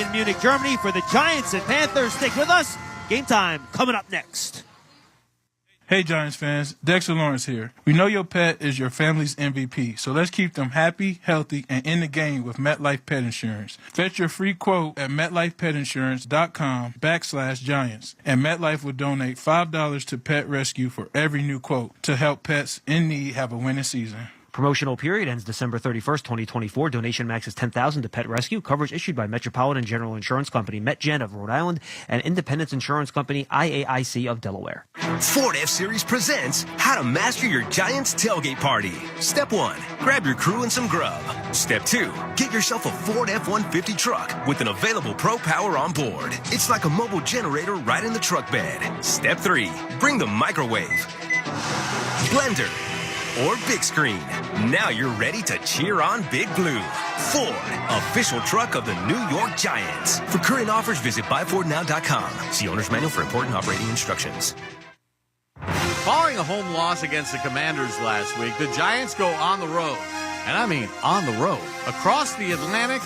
in Munich, Germany for the Giants and Panthers. Stick with us. Game time coming up next. Hey Giants fans, Dexter Lawrence here. We know your pet is your family's MVP, so let's keep them happy, healthy, and in the game with MetLife Pet Insurance. Fetch your free quote at MetLifePetInsurance.com/Giants, and MetLife will donate $5 to Pet Rescue for every new quote to help pets in need have a winning season. Promotional period ends December 31st, 2024. Donation max is $10,000 to Pet Rescue. Coverage issued by Metropolitan General Insurance Company, MetGen of Rhode Island, and Independence Insurance Company, IAIC of Delaware. Ford F-Series presents How to Master Your Giants Tailgate Party. Step 1, grab your crew and some grub. Step 2, get yourself a Ford F-150 truck with an available Pro Power on board. It's like a mobile generator right in the truck bed. Step 3, bring the microwave, blender, or big screen. Now you're ready to cheer on Big Blue. Ford, official truck of the New York Giants. For current offers, visit buyfordnow.com. See owner's manual for important operating instructions. Following a home loss against the Commanders last week, the Giants go on the road. And I mean on the road. Across the Atlantic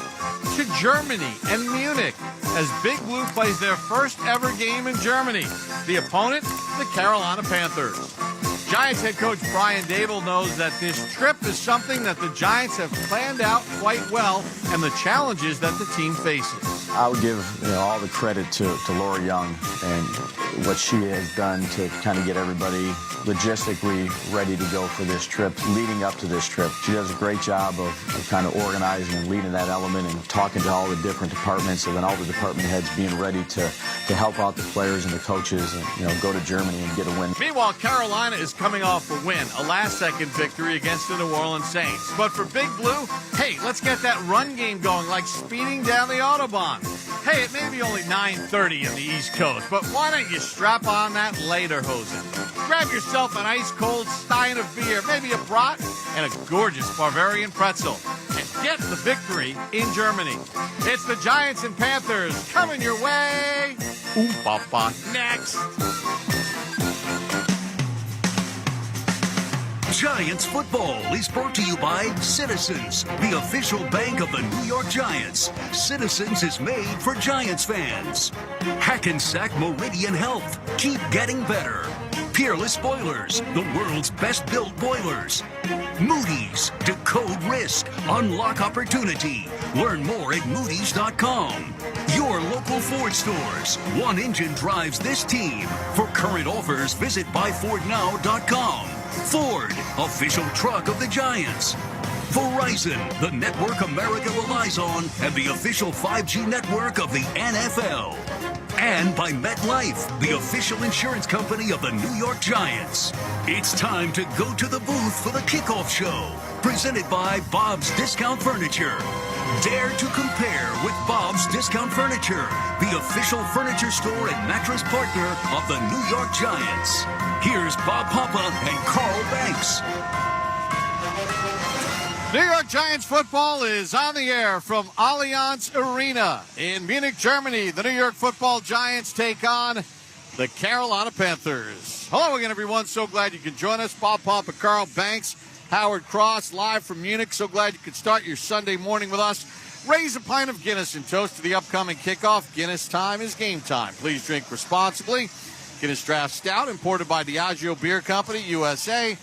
to Germany and Munich as Big Blue plays their first ever game in Germany. The opponent, the Carolina Panthers. Giants head coach Brian Dable knows that this trip is something that the Giants have planned out quite well and the challenges that the team faces. I would give all the credit to Laura Young and what she has done to kind of get everybody logistically ready to go for this trip, leading up to this trip. She does a great job of kind of organizing and leading that element and talking to all the different departments, and then all the department heads being ready to help out the players and the coaches and go to Germany and get a win. Meanwhile, Carolina is coming off a win, a last-second victory against the New Orleans Saints. But for Big Blue, hey, let's get that run game going like speeding down the Autobahn. Hey, it may be only 9:30 in the East Coast, but why don't you strap on that lederhosen? Grab yourself an ice-cold stein of beer, maybe a brat, and a gorgeous Bavarian pretzel, and get the victory in Germany. It's the Giants and Panthers coming your way. Papa, next. Giants football is brought to you by Citizens, the official bank of the New York Giants. Citizens is made for Giants fans. Hackensack Meridian Health, keep getting better. Peerless Boilers, the world's best built boilers. Moody's, decode risk, unlock opportunity. Learn more at moodys.com. Your local Ford stores. One engine drives this team. For current offers, visit buyfordnow.com. Ford, official truck of the Giants. Verizon, the network America relies on, and the official 5G network of the NFL. And by MetLife, the official insurance company of the New York Giants. It's time to go to the booth for the kickoff show. Presented by Bob's Discount Furniture. Dare to compare with Bob's Discount Furniture, the official furniture store and mattress partner of the New York Giants. Here's Bob Papa and Carl Banks. New York Giants football is on the air from Allianz Arena in Munich, Germany. The New York Football Giants take on the Carolina Panthers. Hello again, everyone. So glad you could join us. Bob Papa, Carl Banks, Howard Cross, live from Munich. So glad you could start your Sunday morning with us. Raise a pint of Guinness and toast to the upcoming kickoff. Guinness time is game time. Please drink responsibly. Guinness Draft Stout, imported by Diageo Beer Company, USA,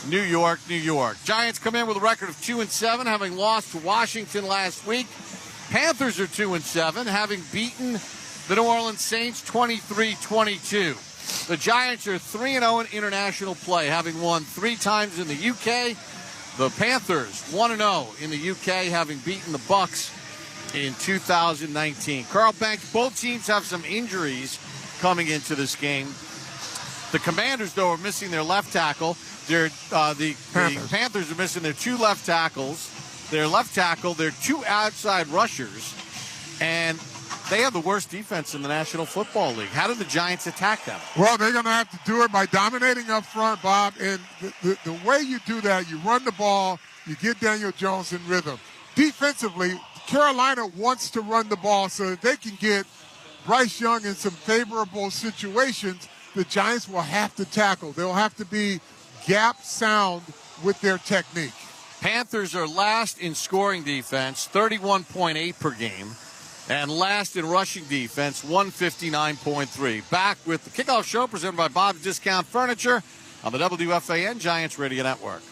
New York, New York. Giants come in with a record of 2-7, having lost to Washington last week. Panthers are 2-7, having beaten the New Orleans Saints 23-22. The Giants are 3-0 in international play, having won 3 times in the UK. The Panthers 1-0 in the UK, having beaten the Bucks in 2019. Carl Banks, both teams have some injuries coming into this game. The Commanders, though, are missing their left tackle. The Panthers are missing their 2 left tackles, their left tackle, their 2 outside rushers, and they have the worst defense in the National Football League. How do the Giants attack them? Well, they're going to have to do it by dominating up front, Bob, and the way you do that, you run the ball, you get Daniel Jones in rhythm. Defensively, Carolina wants to run the ball so that they can get Bryce Young in some favorable situations. The Giants will have to tackle. They'll have to be gap sound with their technique. Panthers are last in scoring defense, 31.8 per game. And last in rushing defense, 159.3. Back with the kickoff show presented by Bob's Discount Furniture on the WFAN Giants Radio Network.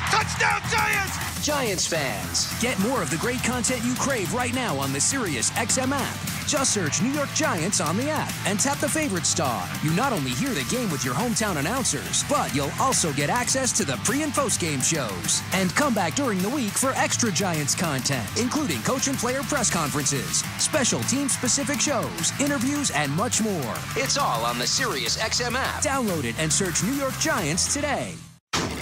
Touchdown, Giants! Giants fans, get more of the great content you crave right now on the Sirius XM app. Just search New York Giants on the app and tap the favorite star. You not only hear the game with your hometown announcers, but you'll also get access to the pre- and post-game shows. And come back during the week for extra Giants content, including coach and player press conferences, special team-specific shows, interviews, and much more. It's all on the Sirius XM app. Download it and search New York Giants today.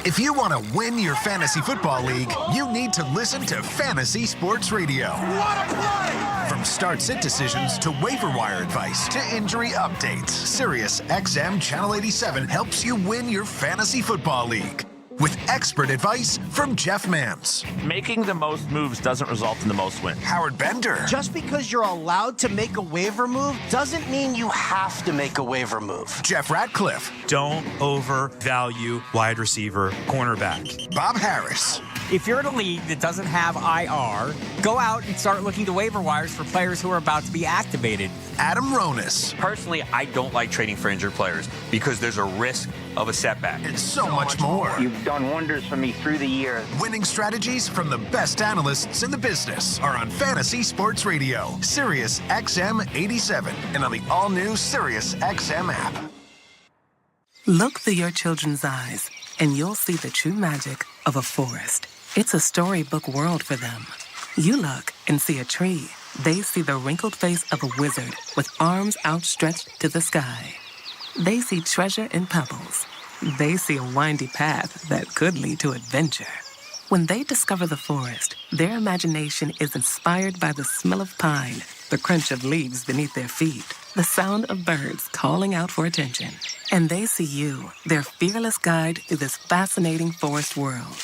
If you want to win your fantasy football league, you need to listen to Fantasy Sports Radio. What a play! From start-sit decisions to waiver wire advice to injury updates, Sirius XM Channel 87 helps you win your fantasy football league. With expert advice from Jeff Mans. Making the most moves doesn't result in the most wins. Howard Bender. Just because you're allowed to make a waiver move doesn't mean you have to make a waiver move. Jeff Ratcliffe. Don't overvalue wide receiver, cornerback. Bob Harris. If you're in a league that doesn't have IR, go out and start looking to waiver wires for players who are about to be activated. Adam Ronis. Personally, I don't like trading for injured players because there's a risk of a setback. And so much more. You've done wonders for me through the years. Winning strategies from the best analysts in the business are on Fantasy Sports Radio, Sirius XM 87, and on the all-new Sirius XM app. Look through your children's eyes, and you'll see the true magic of a forest. It's a storybook world for them. You look and see a tree. They see the wrinkled face of a wizard with arms outstretched to the sky. They see treasure in pebbles. They see a windy path that could lead to adventure. When they discover the forest, their imagination is inspired by the smell of pine, the crunch of leaves beneath their feet, the sound of birds calling out for attention. And they see you, their fearless guide through this fascinating forest world.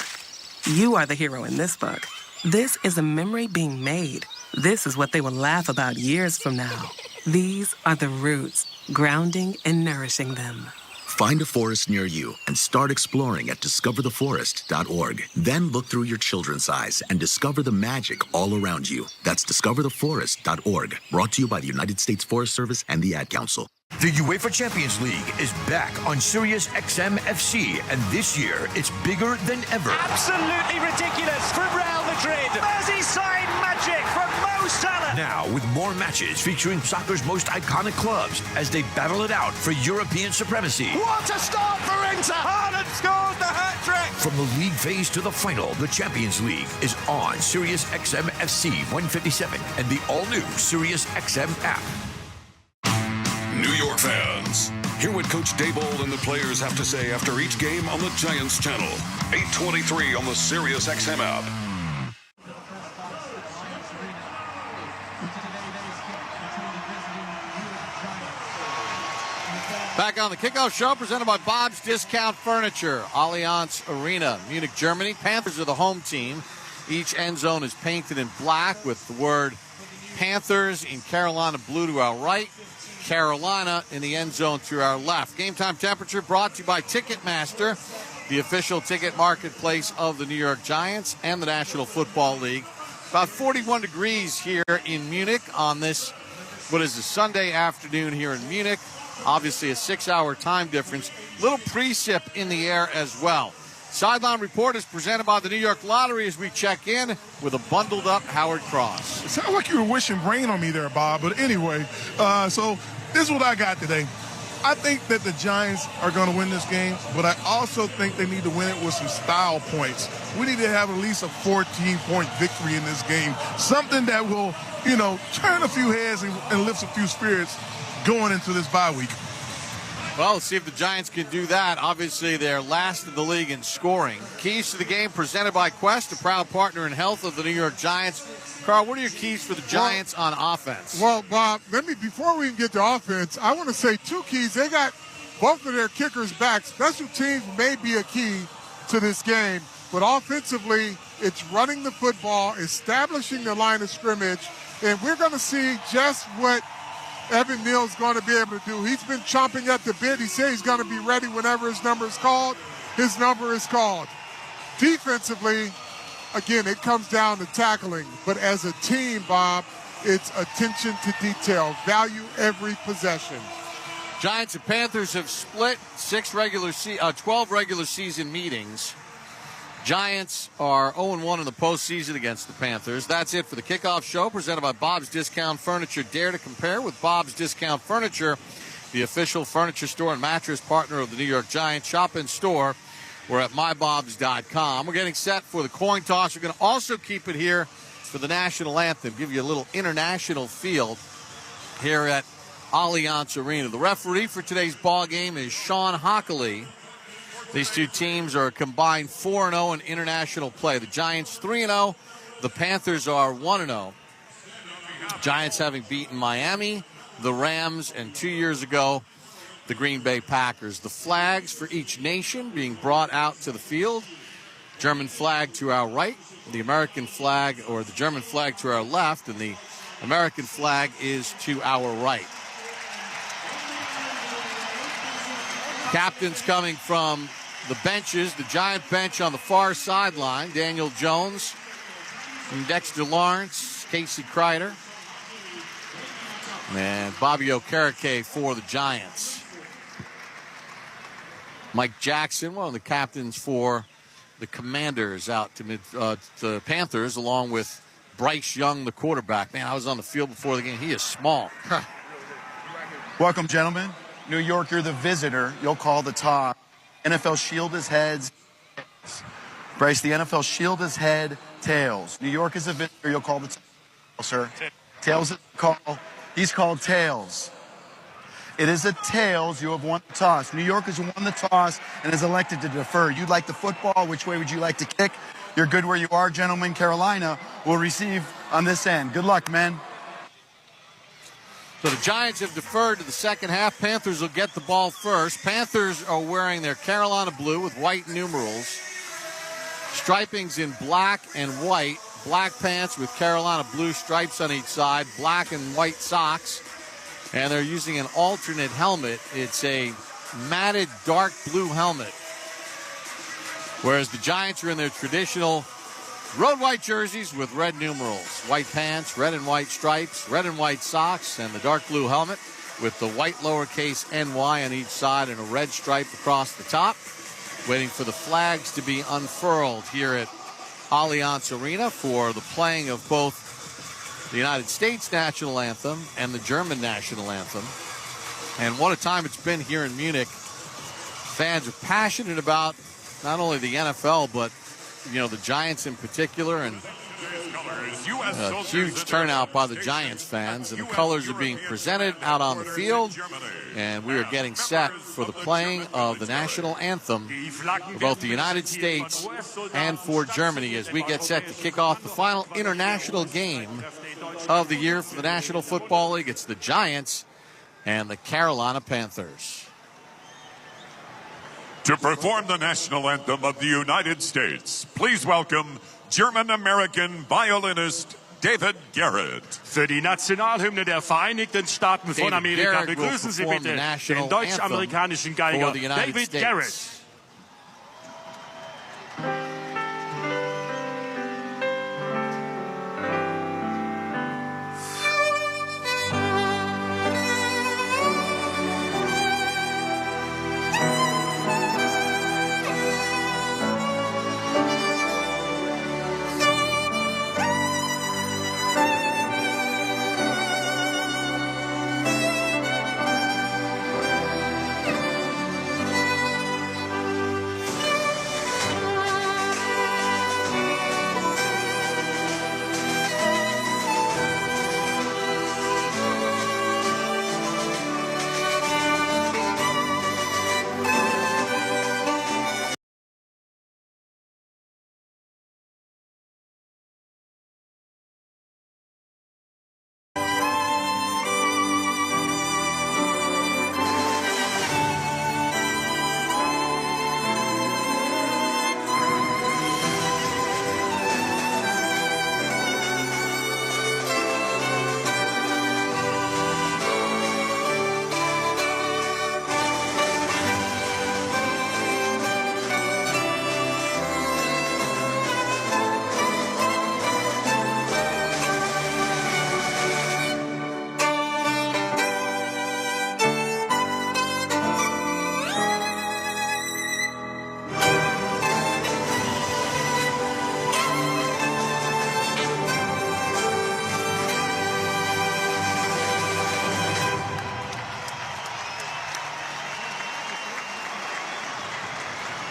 You are the hero in this book. This is a memory being made. This is what they will laugh about years from now. These are the roots, grounding and nourishing them. Find a forest near you and start exploring at discovertheforest.org. Then look through your children's eyes and discover the magic all around you. That's discovertheforest.org. Brought to you by the United States Forest Service and the Ad Council. The UEFA Champions League is back on Sirius XM FC, and this year it's bigger than ever. Absolutely ridiculous from Real Madrid. Merseyside magic from Mo Salah. Now with more matches featuring soccer's most iconic clubs as they battle it out for European supremacy. What a start for Inter! Haaland scores the hat-trick! From the league phase to the final, the Champions League is on Sirius XM FC 157 and the all-new Sirius XM app. New York fans, hear what Coach Daboll and the players have to say after each game on the Giants channel. 8:23 on the Sirius XM app. Back on the kickoff show presented by Bob's Discount Furniture, Allianz Arena, Munich, Germany. Panthers are the home team. Each end zone is painted in black with the word Panthers in Carolina blue to our right. Carolina in the end zone to our left. Game time temperature brought to you by Ticketmaster, the official ticket marketplace of the New York Giants and the National Football League. About 41 degrees here in Munich on this, what is a Sunday afternoon here in Munich. Obviously a 6-hour time difference. Little precip in the air as well. Sideline Report is presented by the New York Lottery as we check in with a bundled up Howard Cross. It sounds like you were wishing rain on me there, Bob. But anyway, so this is what I got today. I think that the Giants are going to win this game, but I also think they need to win it with some style points. We need to have at least a 14-point victory in this game. Something that will, turn a few heads and lift a few spirits going into this bye week. Well, let's see if the Giants can do that. Obviously, they're last in the league in scoring. Keys to the game presented by Quest, a proud partner in health of the New York Giants. Carl, what are your keys for the Giants on offense? Well, Bob, before we get to offense, I want to say two keys. They got both of their kickers back. Special teams may be a key to this game, but offensively, it's running the football, establishing the line of scrimmage, and we're going to see just what Evan Neal's going to be able to do. He's been chomping at the bit. He said he's going to be ready whenever his number is called. His number is called. Defensively, again, it comes down to tackling. But as a team, Bob, it's attention to detail. Value every possession. Giants and Panthers have split 12 regular season meetings. Giants are 0-1 in the postseason against the Panthers. That's it for the kickoff show, presented by Bob's Discount Furniture. Dare to compare with Bob's Discount Furniture, the official furniture store and mattress partner of the New York Giants. Shop in store. We're at mybobs.com. We're getting set for the coin toss. We're going to also keep it here for the national anthem, give you a little international feel here at Allianz Arena. The referee for today's ball game is Sean Hockley. These two teams are a combined 4-0 in international play. The Giants 3-0. The Panthers are 1-0. Giants having beaten Miami, the Rams, and 2 years ago, the Green Bay Packers. The flags for each nation being brought out to the field. German flag to our right, the American flag, or the German flag to our left, and the American flag is to our right. Captains coming from the benches, the Giant bench on the far sideline, Daniel Jones, and Dexter Lawrence, Casey Kreider, and Bobby Okereke for the Giants. Mike Jackson, one of the captains for the Commanders, out to the Panthers, along with Bryce Young, the quarterback. Man, I was on the field before the game. He is small. Welcome, gentlemen. New York, you're the visitor. You'll call the toss. NFL shield is heads. Bryce, the NFL shield is head, tails. New York is a visitor. You'll call the tails, sir. Tails is the call. He's called tails. It is a tails. You have won the toss. New York has won the toss and is elected to defer. You'd like the football. Which way would you like to kick? You're good where you are, gentlemen. Carolina will receive on this end. Good luck, men. So the Giants have deferred to the second half. Panthers will get the ball first. Panthers are wearing their Carolina blue with white numerals. Stripings in black and white. Black pants with Carolina blue stripes on each side. Black and white socks. And they're using an alternate helmet. It's a matted dark blue helmet. Whereas the Giants are in their traditional road white jerseys with red numerals. White pants, red and white stripes, red and white socks, and the dark blue helmet with the white lowercase NY on each side and a red stripe across the top. Waiting for the flags to be unfurled here at Allianz Arena for the playing of both the United States national anthem and the German national anthem. And what a time it's been here in Munich. Fans are passionate about not only the NFL, but the Giants in particular, and a huge turnout by the Giants fans. And the colors are being presented out on the field, and we are getting set for the playing of the national anthem for both the United States and for Germany as we get set to kick off the final international game of the year for the National Football League. It's the Giants and the Carolina Panthers. To perform the national anthem of the United States, please welcome German-American violinist David Garrett. Für die Nationalhymne der Vereinigten Staaten von Amerika begrüßen Sie bitte den deutsch-amerikanischen Geiger David Garrett.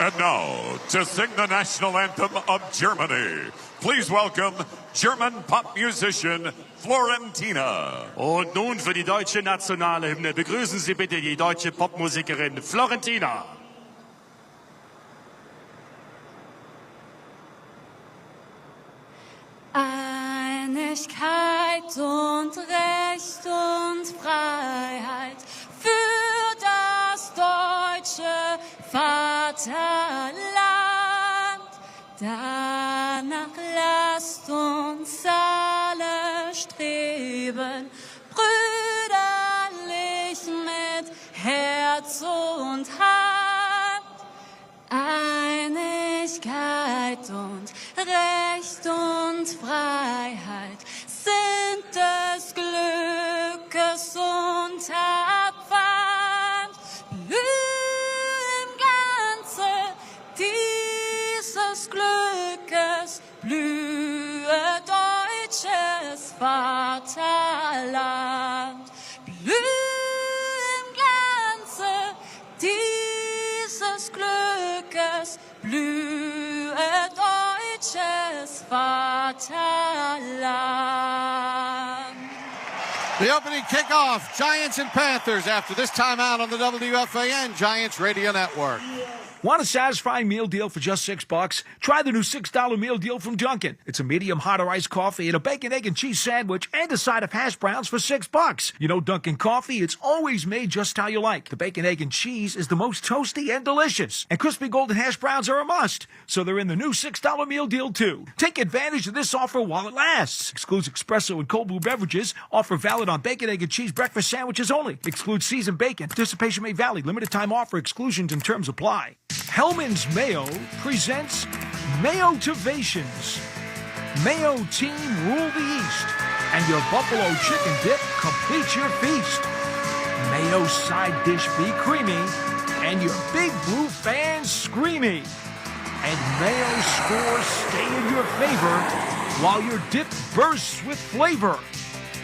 And now, to sing the national anthem of Germany, please welcome German pop musician Florentina. Und nun für die deutsche Nationalhymne begrüßen Sie bitte die deutsche Popmusikerin Florentina. Einigkeit und Recht und Freiheit für das deutsche Vaterland. Danach lasst uns alle streben, brüderlich mit Herz und Hand. Einigkeit und Recht und Freiheit sind des Glückes Unterpfand. Blühen ganze dieses Glückes, blühe deutsches Vaterland. Blühen ganze dieses Glückes, blühe deutsches Vaterland. The opening kickoff, Giants and Panthers after this timeout on the WFAN Giants Radio Network. Want a satisfying meal deal for just $6? Try the new $6 meal deal from Dunkin'. It's a medium hot or iced coffee and a bacon, egg, and cheese sandwich and a side of hash browns for $6. You know Dunkin' coffee, it's always made just how you like. The bacon, egg, and cheese is the most toasty and delicious. And crispy golden hash browns are a must. So they're in the new $6 meal deal too. Take advantage of this offer while it lasts. Excludes espresso and cold brew beverages. Offer valid on bacon, egg, and cheese breakfast sandwiches only. Excludes seasoned bacon. Participation may vary. Limited time offer. Exclusions and terms apply. Hellman's Mayo presents Mayo-Tivations. Mayo team rule the East, and your buffalo chicken dip completes your feast. Mayo side dish be creamy, and your big blue fans screamy. And Mayo scores stay in your favor, while your dip bursts with flavor.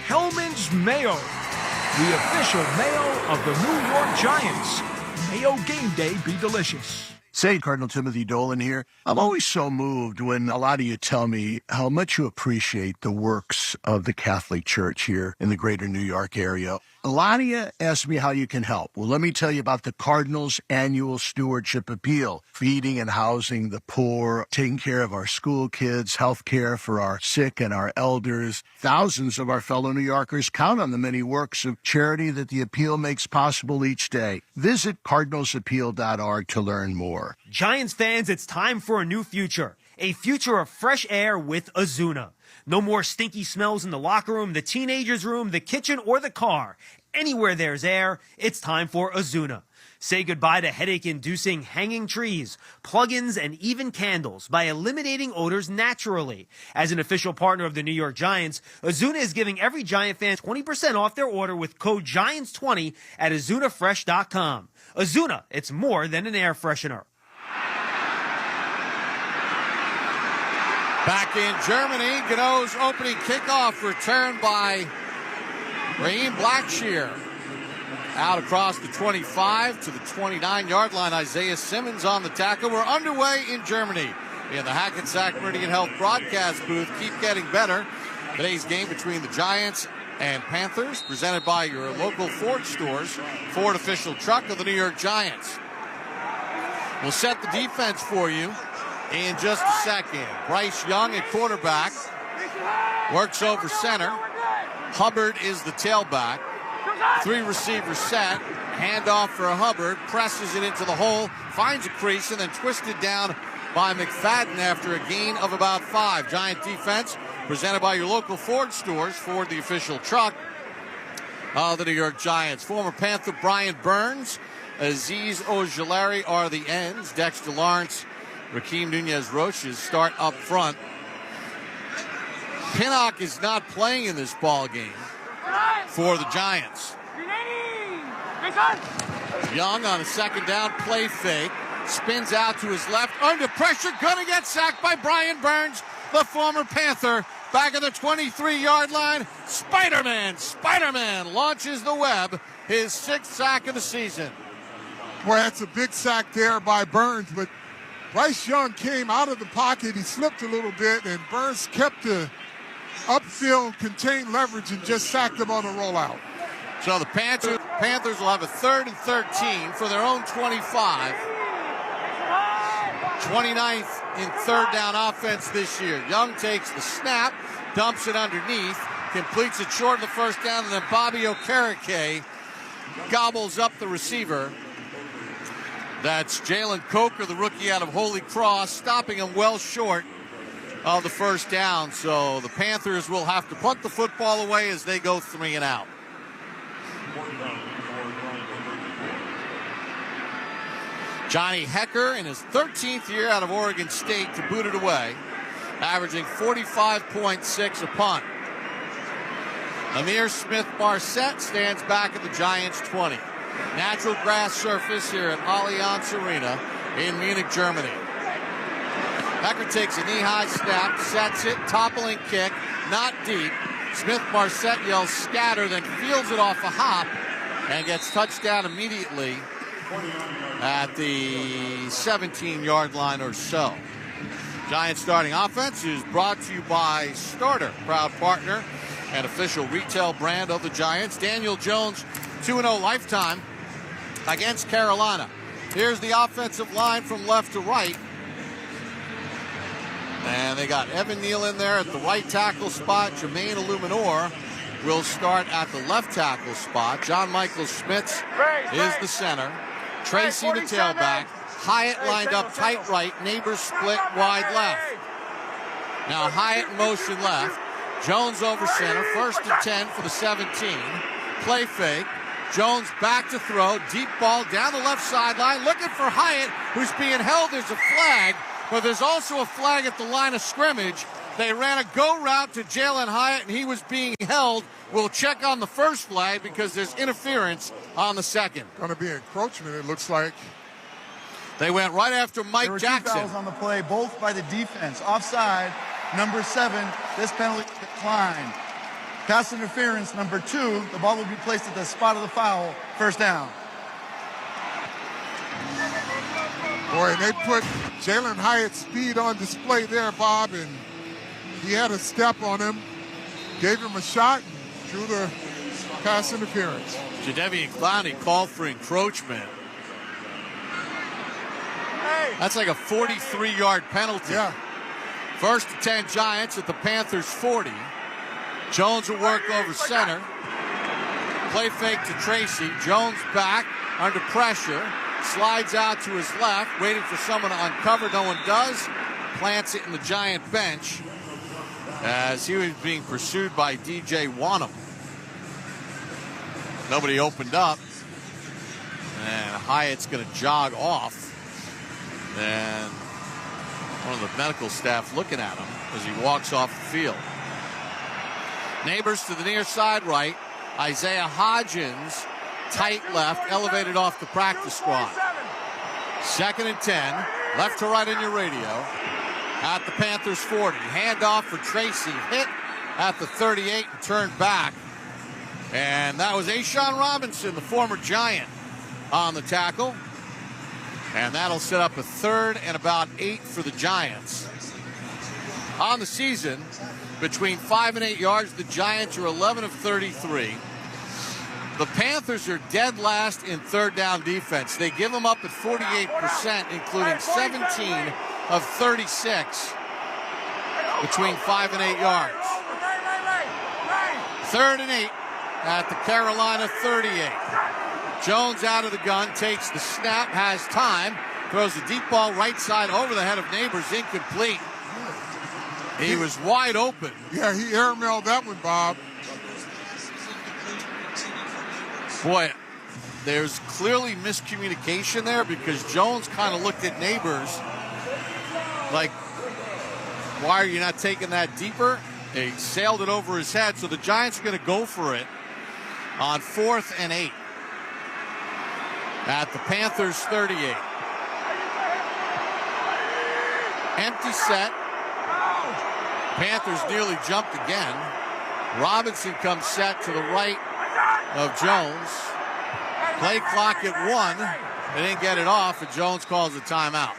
Hellman's Mayo, the official mayo of the New York Giants. Mayo game day be delicious. Say, Cardinal Timothy Dolan here. I'm always so moved when a lot of you tell me how much you appreciate the works of the Catholic Church here in the greater New York area. A lot of you ask me how you can help. Well, let me tell you about the Cardinals' annual stewardship appeal. Feeding and housing the poor, taking care of our school kids, health care for our sick and our elders. Thousands of our fellow New Yorkers count on the many works of charity that the appeal makes possible each day. Visit cardinalsappeal.org to learn more. Giants fans, it's time for a new future. A future of fresh air with Azuna. No more stinky smells in the locker room, the teenager's room, the kitchen, or the car. Anywhere there's air, it's time for Azuna. Say goodbye to headache-inducing hanging trees, plug-ins, and even candles by eliminating odors naturally. As an official partner of the New York Giants, Azuna is giving every Giant fan 20% off their order with code GIANTS20 at AzunaFresh.com. Azuna, it's more than an air freshener. Back in Germany, Godot's opening kickoff returned by Raheem Blackshear. Out across the 25 to the 29-yard line. Isaiah Simmons on the tackle. We're underway in Germany in the Hackensack Meridian Health broadcast booth. Keep getting better. Today's game between the Giants and Panthers, presented by your local Ford stores. Ford official truck of the New York Giants. We'll set the defense for you in just a second. Bryce Young at quarterback. Works over center. Hubbard is the tailback. Three receivers set. Handoff for Hubbard. Presses it into the hole. Finds a crease and then twisted down by McFadden after a gain of about 5. Giant defense presented by your local Ford stores. Ford, the official truck of the New York Giants. Former Panther Brian Burns, Aziz Ojulari are the ends. Dexter Lawrence, Rakeem Nunez-Roches start up front. Pinnock is not playing in this ball game for the Giants. Young on a second down, play fake. Spins out to his left, under pressure, gonna get sacked by Brian Burns, the former Panther. Back at the 23-yard line, Spider-Man launches the web, his 6th sack of the season. Boy, that's a big sack there by Burns, but Bryce Young came out of the pocket. He slipped a little bit, and Burns kept the upfield contained leverage and just sacked him on the rollout. So the Panthers will have a 3rd and 13 for their own 25. 29th in third down offense this year. Young takes the snap, dumps it underneath, completes it short of the first down, and then Bobby Okereke gobbles up the receiver. That's Jalen Coker, the rookie out of Holy Cross, stopping him well short of the first down. So the Panthers will have to punt the football away as they go 3 and out. Johnny Hecker in his 13th year out of Oregon State to boot it away, averaging 45.6 a punt. Amir Smith-Marset stands back at the Giants' 20. Natural grass surface here at Allianz Arena in Munich, Germany. Hecker takes a knee-high snap, sets it, toppling kick, not deep. Smith-Marset yells scatter, then fields it off a hop and gets touchdown immediately at the 17-yard line or so. Giants starting offense is brought to you by Starter, proud partner and official retail brand of the Giants. Daniel Jones, 2-0 lifetime against Carolina. Here's the offensive line from left to right. And they got Evan Neal in there at the right tackle spot. Jermaine Illuminor will start at the left tackle spot. John Michael Schmitz is the center. Tracy the tailback. Hyatt lined up tight right. Neighbors split wide left. Now Hyatt in motion left. Jones over center. 1st and 10 for the 17. Play fake. Jones back to throw. Deep ball down the left sideline. Looking for Hyatt, who's being held. There's a flag, but there's also a flag at the line of scrimmage. They ran a go route to Jalen Hyatt, and he was being held. We'll check on the first flag because there's interference on the second. Going to be encroachment, it looks like. They went right after Mike There were Jackson. 2 fouls on the play, both by the defense. Offside, number 7. This penalty declined. Pass interference, number 2. The ball will be placed at the spot of the foul. First down. Boy, they put Jalen Hyatt's speed on display there, Bob, and he had a step on him, gave him a shot, and drew the pass interference. Jadeveon Clowney called for encroachment. That's like a 43-yard penalty. Yeah. 1st and 10 Giants at the Panthers 40. Jones will work over center. Play fake to Tracy. Jones back under pressure. Slides out to his left, waiting for someone to uncover. No one does. Plants it in the Giant bench as he was being pursued by DJ Wanham. Nobody opened up. And Hyatt's going to jog off. And one of the medical staff looking at him as he walks off the field. Neighbors to the near side right. Isaiah Hodgins, tight left, elevated off the practice squad. 2nd and 10, left to right on your radio. At the Panthers 40. Handoff for Tracy. Hit at the 38 and turned back. And that was Ashawn Robinson, the former Giant, on the tackle. And that'll set up a 3rd and about 8 for the Giants. On the season, between 5 and 8 yards, the Giants are 11 of 33. The Panthers are dead last in third down defense. They give them up at 48%, including 17 of 36 between 5 and 8 yards. 3rd and 8 at the Carolina 38. Jones out of the gun, takes the snap, has time, throws a deep ball right side over the head of Neighbors, incomplete. He was wide open. Yeah, he airmailed that one, Bob. Boy, there's clearly miscommunication there because Jones kind of looked at Neighbors like, why are you not taking that deeper? He sailed it over his head, so the Giants are going to go for it on 4th and 8 at the Panthers 38. Empty set. Panthers nearly jumped again. Robinson comes set to the right of Jones. Play clock at 1. They didn't get it off, and Jones calls a timeout.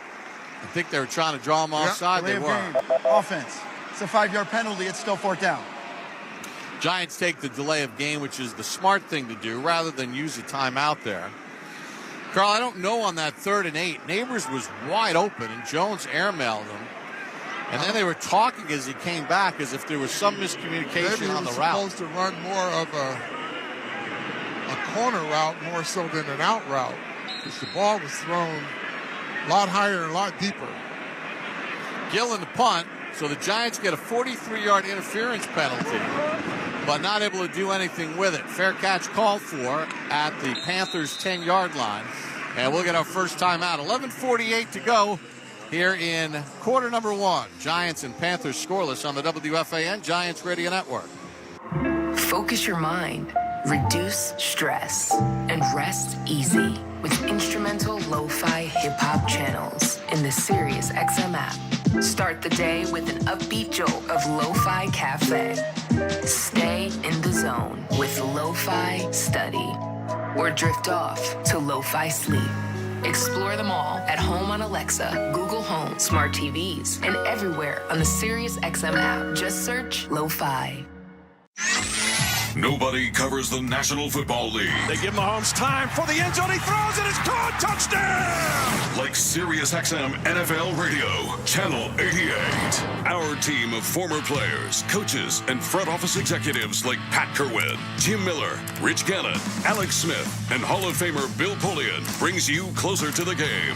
I think they were trying to draw him offside. They were. Offense. It's a 5-yard penalty. It's still 4th down. Giants take the delay of game, which is the smart thing to do, rather than use a timeout there. Carl, I don't know on that 3rd and 8. Neighbors was wide open, and Jones airmailed him. And then they were talking as he came back, as if there was some miscommunication on the route. Maybe he was supposed to run more of a corner route more so than an out route, because the ball was thrown a lot higher and a lot deeper. Gill in the punt, so the Giants get a 43-yard interference penalty, but not able to do anything with it. Fair catch called for at the Panthers' 10-yard line, and we'll get our first time out. 11:48 to go here in quarter number 1. Giants and Panthers scoreless on the WFAN Giants Radio Network. Focus your mind, reduce stress, and rest easy with instrumental lo-fi hip-hop channels in the Sirius XM app. Start the day with an upbeat jolt of Lo-Fi Cafe. Stay in the zone with Lo-Fi Study. Or drift off to Lo-Fi Sleep. Explore them all at home on Alexa, Google Home, smart TVs, and everywhere on the Sirius XM app. Just search Lo-Fi. Nobody covers the National Football League. They give Mahomes time for the end zone. He throws and it's caught. Touchdown! Like SiriusXM NFL Radio, Channel 88. Our team of former players, coaches, and front office executives like Pat Kerwin, Jim Miller, Rich Gannon, Alex Smith, and Hall of Famer Bill Polian brings you closer to the game.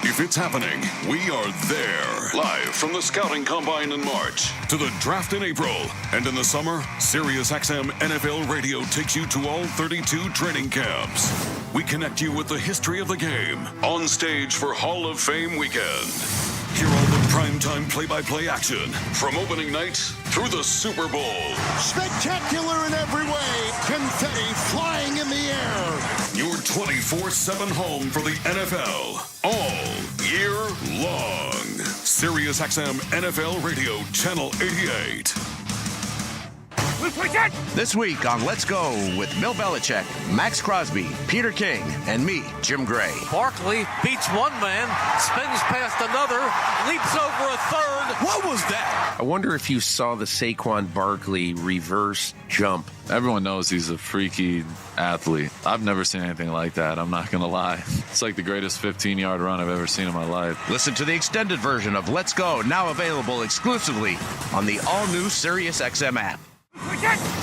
If it's happening, we are there. Live from the Scouting Combine in March to the draft in April. And in the summer, SiriusXM NFL Radio takes you to all 32 training camps. We connect you with the history of the game on stage for Hall of Fame weekend. Hear all the primetime play-by-play action from opening night through the Super Bowl. Spectacular in every way. Confetti flying in the air. Your 24/7 home for the NFL all year long. SiriusXM NFL Radio, Channel 88. This week on Let's Go with Bill Belichick, Max Crosby, Peter King, and me, Jim Gray. Barkley beats one man, spins past another, leaps over a third. What was that? I wonder if you saw the Saquon Barkley reverse jump. Everyone knows he's a freaky athlete. I've never seen anything like that. I'm not going to lie. It's like the greatest 15-yard run I've ever seen in my life. Listen to the extended version of Let's Go, now available exclusively on the all-new SiriusXM app.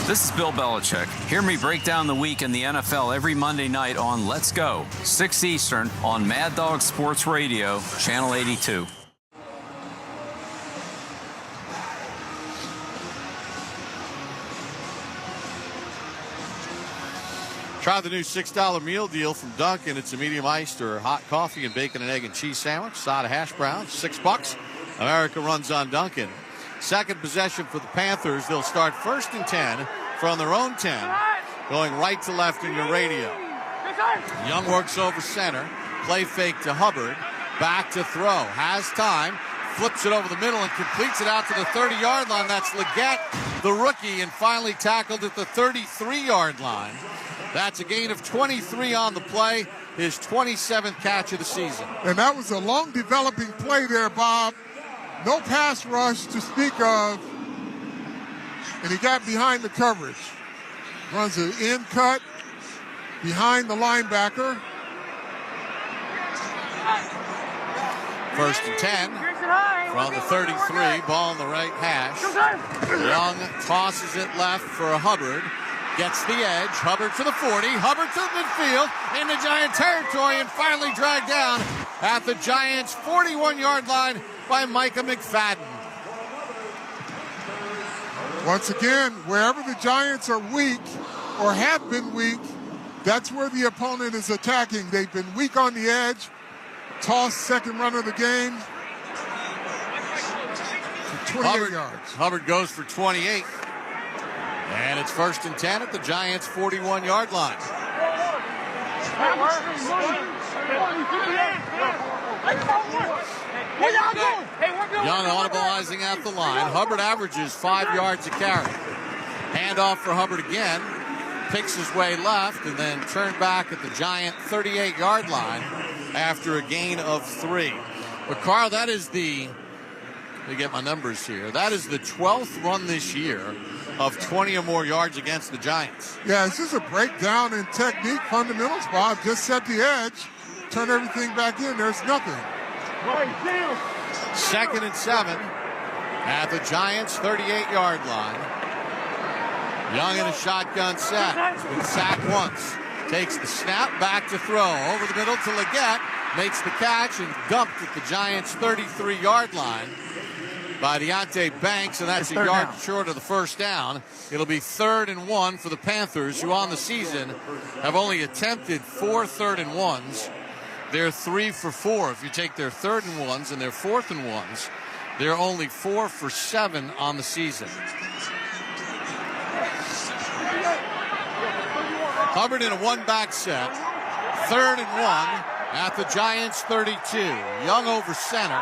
This is Bill Belichick. Hear me break down the week in the NFL every Monday night on Let's Go, 6 Eastern on Mad Dog Sports Radio, Channel 82. Try the new $6 meal deal from Dunkin'. It's a medium iced or hot coffee and bacon and egg and cheese sandwich, side of hash browns, $6. America runs on Dunkin'. Second possession for the Panthers. They'll start 1st and 10 from their own 10, going right to left in your radio. Young works over center. Play fake to Hubbard. Back to throw. Has time. Flips it over the middle and completes it out to the 30-yard line. That's Leggett, the rookie, and finally tackled at the 33-yard line. That's a gain of 23 on the play. His 27th catch of the season. And that was a long developing play there, Bob. No pass rush to speak of, and he got behind the coverage. Runs an in cut behind the linebacker. 1st and 10 from the 33, ball in the right hash. Young tosses it left for Hubbard. Gets the edge. Hubbard to the 40. Hubbard to the midfield into Giant territory and finally dragged down at the Giants' 41-yard line by Micah McFadden. Once again, wherever the Giants are weak or have been weak, that's where the opponent is attacking. They've been weak on the edge. Toss, second run of the game. 28 yards. Hubbard goes for 28. And it's 1st and 10 at the Giants' 41-yard line. Young audibilizing at the line. Hubbard averages 5 yards a carry. Handoff for Hubbard again. Picks his way left and then turned back at the Giant 38-yard line after a gain of 3. But, Carl, that is let me get my numbers here. That is the 12th run this year of 20 or more yards against the Giants. Yeah, it's just a breakdown in technique fundamentals, Bob. Just set the edge, turn everything back in. There's nothing. 2nd and 7 at the Giants' 38-yard line. Young in a shotgun set. He's been sacked once. Takes the snap, back to throw. Over the middle to Leggett. Makes the catch and dumped at the Giants' 33-yard line by Deonte Banks, and that's a yard short of the first down. It'll be 3rd and 1 for the Panthers, who on the season have only attempted 4 3rd and 1s. They're 3 for 4. If you take their 3rd and 1s and their 4th and 1s, they're only 4 for 7 on the season. Hubbard in a one-back set. 3rd and 1 at the Giants' 32. Young over center.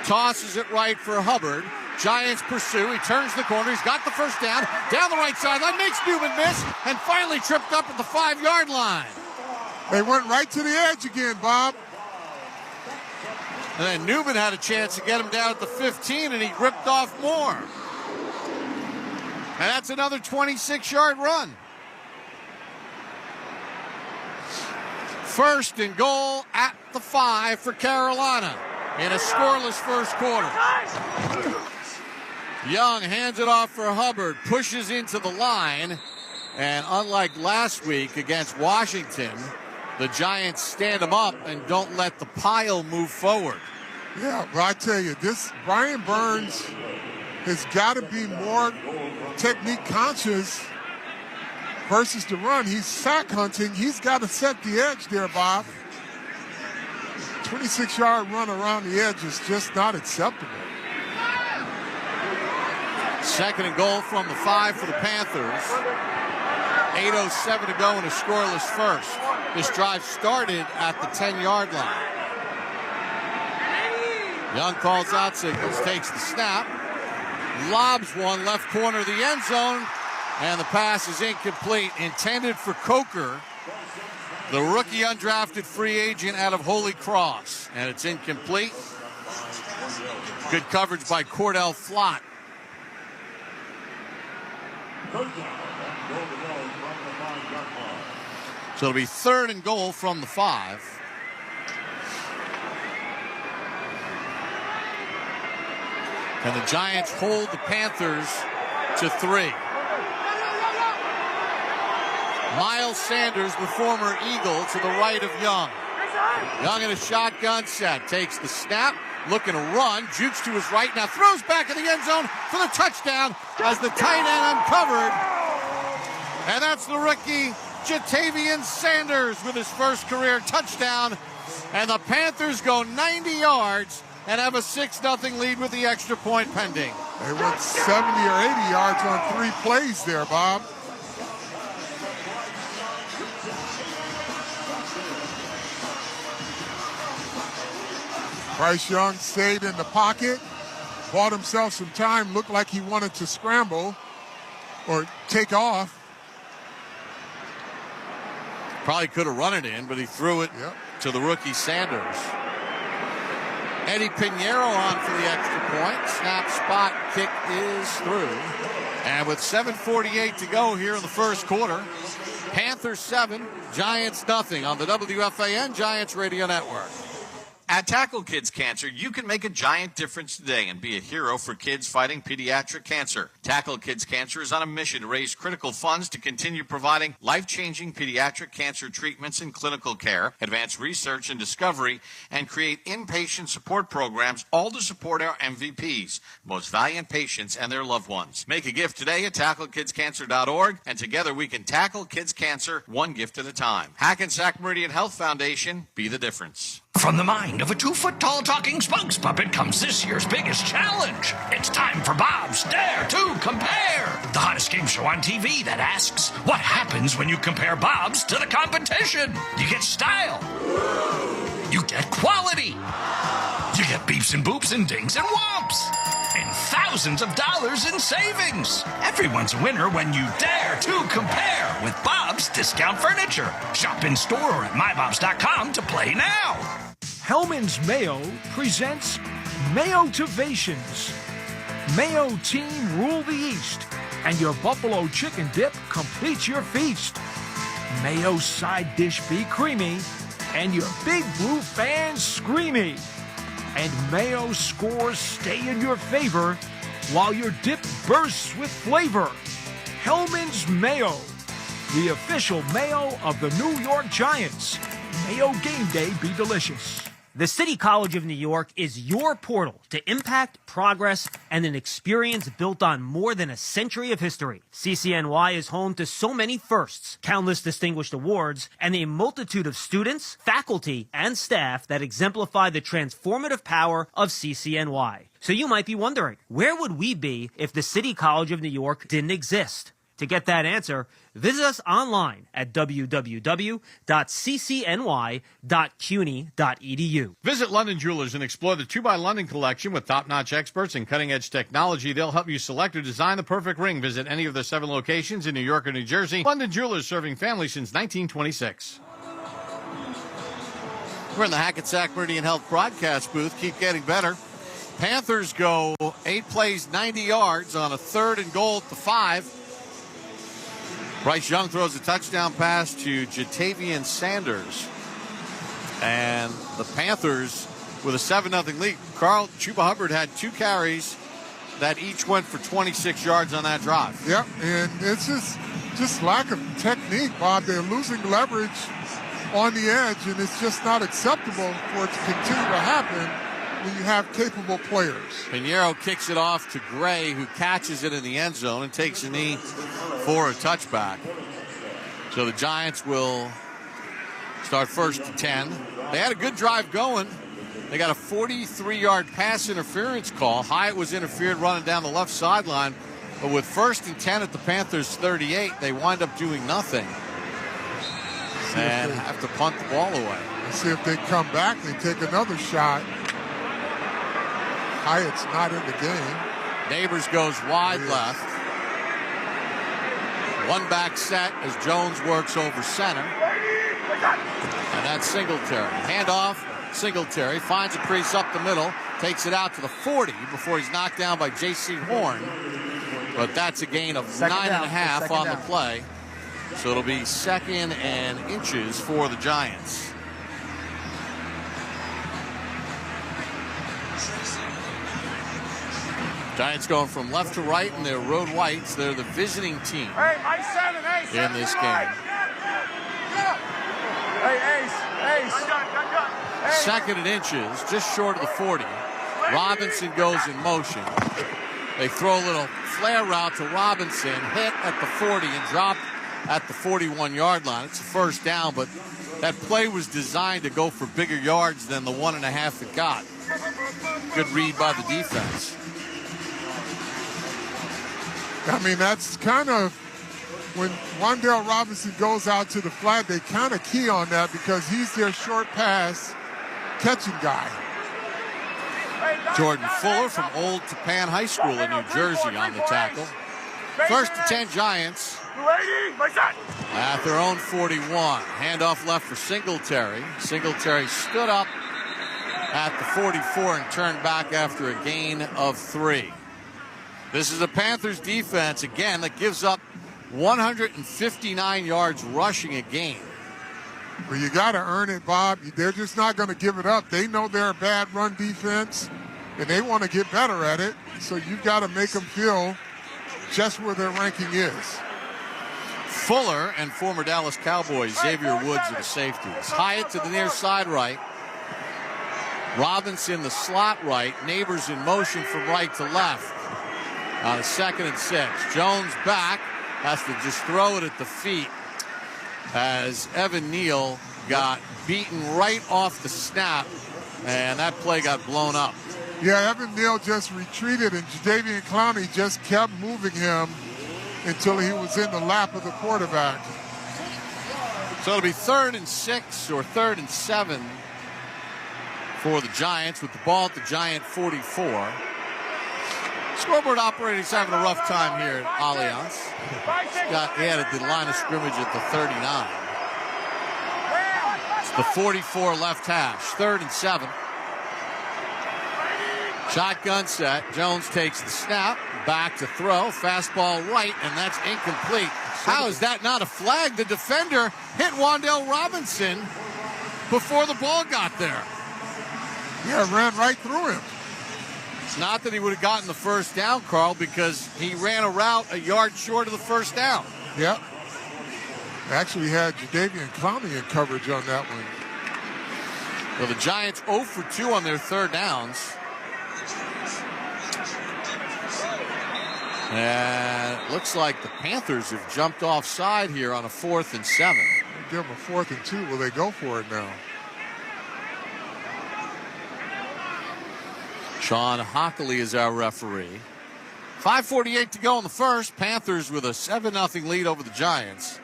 Tosses it right for Hubbard. Giants pursue. He turns the corner. He's got the first down. Down the right sideline. Makes Newman miss. And finally tripped up at the 5-yard line. They went right to the edge again, Bob. And then Newman had a chance to get him down at the 15, and he ripped off more. And that's another 26-yard run. 1st and goal at the 5 for Carolina in a scoreless first quarter. Young hands it off for Hubbard, pushes into the line, and unlike last week against Washington, the Giants stand him up and don't let the pile move forward. Yeah, but I tell you, this Brian Burns has got to be more technique conscious versus the run. He's sack hunting. He's got to set the edge there, Bob. 26-yard run around the edge is just not acceptable. 2nd and goal from the 5 for the Panthers. 8:07 to go in a scoreless first. This drive started at the 10-yard line. Young calls out signals, takes the snap, lobs one left corner of the end zone, and the pass is incomplete. Intended for Coker, the rookie undrafted free agent out of Holy Cross, and it's incomplete. Good coverage by Cordell Flott. So it'll be 3rd and goal from the 5. And the Giants hold the Panthers to 3. Miles Sanders, the former Eagle, to the right of Young. Young in a shotgun set. Takes the snap, looking to run. Jukes to his right, now throws back in the end zone for the touchdown as the tight end uncovered. And that's the rookie, Jatavian Sanders, with his first career touchdown. And the Panthers go 90 yards and have a 6-0 lead with the extra point pending. They went 70 or 80 yards on 3 plays there, Bob. Bryce Young stayed in the pocket, bought himself some time, looked like he wanted to scramble or take off. Probably could have run it in, but he threw it to the rookie Sanders. Eddie Pinheiro on for the extra point. Snap, spot, kick is through. And with 7:48 to go here in the first quarter, Panthers 7, Giants nothing on the WFAN Giants Radio Network. At Tackle Kids Cancer, you can make a giant difference today and be a hero for kids fighting pediatric cancer. Tackle Kids Cancer is on a mission to raise critical funds to continue providing life-changing pediatric cancer treatments and clinical care, advance research and discovery, and create inpatient support programs, all to support our MVPs, most valiant patients and their loved ones. Make a gift today at TackleKidsCancer.org, and together we can tackle kids' cancer one gift at a time. Hackensack Meridian Health Foundation, be the difference. From the mind of a 2-foot-tall talking Spunks puppet comes this year's biggest challenge. It's time for Bob's Dare to Compare, the hottest game show on TV that asks, what happens when you compare Bob's to the competition? You get style. You get quality. You get beeps and boops and dings and whomps. And thousands of dollars in savings. Everyone's a winner when you dare to compare with Bob's Discount Furniture. Shop in store or at mybobs.com to play now. Hellman's Mayo presents Mayo-tivations. Mayo team rule the East, and your buffalo chicken dip completes your feast. Mayo side dish be creamy, and your big blue fans screamy. And Mayo scores stay in your favor, while your dip bursts with flavor. Hellman's Mayo, the official mayo of the New York Giants. Mayo game day be delicious. The City College of New York is your portal to impact, progress, and an experience built on more than a century of history. CCNY is home to so many firsts, countless distinguished awards, and a multitude of students, faculty, and staff that exemplify the transformative power of CCNY. So you might be wondering, where would we be if the City College of New York didn't exist? To get that answer, visit us online at www.ccny.cuny.edu. Visit London Jewelers and explore the 2 by London collection with top-notch experts and cutting-edge technology. They'll help you select or design the perfect ring. Visit any of their 7 locations in New York or New Jersey. London Jewelers, serving families since 1926. We're in the Hackensack Meridian Health broadcast booth. Keep getting better. Panthers go 8 plays, 90 yards on a 3rd and goal at the 5. Bryce Young throws a touchdown pass to Jatavian Sanders. And the Panthers with a 7-0 lead. Carl Chuba Hubbard had 2 carries that each went for 26 yards on that drive. Yep, and it's just lack of technique, Bob. They're losing leverage on the edge, and it's just not acceptable for it to continue to happen when you have capable players. Pinheiro kicks it off to Gray, who catches it in the end zone and takes a knee for a touchback. So the Giants will start 1st and 10. They had a good drive going. They got a 43-yard pass interference call. Hyatt was interfered running down the left sideline. But with 1st and 10 at the Panthers 38, they wind up doing nothing and have to punt the ball away. Let's see if they come back. They take another shot. Hyatt's not in the game. Neighbors goes wide left. 1 back set as Jones works over center. And that's Singletary. Handoff. Singletary finds a crease up the middle. Takes it out to the 40 before he's knocked down by J.C. Horn. But that's a gain of 9.5 on the play. So it'll be 2nd and inches for the Giants. Giants going from left to right in their road whites. They're the visiting team in this game. 2nd and inches, just short of the 40. Robinson goes in motion. They throw a little flare route to Robinson, hit at the 40 and dropped at the 41-yard line. It's a 1st down, but that play was designed to go for bigger yards than the 1.5 it got. Good read by the defense. I mean, that's kind of when Wan'Dale Robinson goes out to the flat, they kind of key on that because he's their short pass catching guy. Jordan Fuller from Old Tappan High School in New Jersey on the tackle. 1st and 10 Giants at their own 41. Handoff left for Singletary. Singletary stood up at the 44 and turned back after a gain of 3. This is a Panthers defense, again, that gives up 159 yards rushing a game. Well, you got to earn it, Bob. They're just not going to give it up. They know they're a bad run defense, and they want to get better at it. So you've got to make them feel just where their ranking is. Fuller and former Dallas Cowboys Xavier Woods are the safeties. Hyatt to the near side right. Robinson the slot right. Neighbors in motion from right to left. On a 2nd and 6. Jones back. Has to just throw it at the feet as Evan Neal got beaten right off the snap, and that play got blown up. Yeah, Evan Neal just retreated, and Jadeveon Clowney just kept moving him until he was in the lap of the quarterback. So it'll be 3rd and 6 or 3rd and 7 for the Giants with the ball at the Giant 44. Scoreboard operator's having a rough time here at Allianz. He had at the line of scrimmage at the 39. It's the 44 left hash. 3rd and 7. Shotgun set. Jones takes the snap. Back to throw. Fastball right, and that's incomplete. How is that not a flag? The defender hit Wan'Dale Robinson before the ball got there. Yeah, ran right through him. It's not that he would have gotten the first down, Carl, because he ran a route a yard short of the first down. Yep. Actually had Jadeveon Clowney in coverage on that one. Well, the Giants 0 for 2 on their 3rd downs. And it looks like the Panthers have jumped offside here on a 4th and 7. Give them a 4th and 2. Will they go for it now? Sean Hockley is our referee. 5:48 to go in the first. Panthers with a 7-0 lead over the Giants.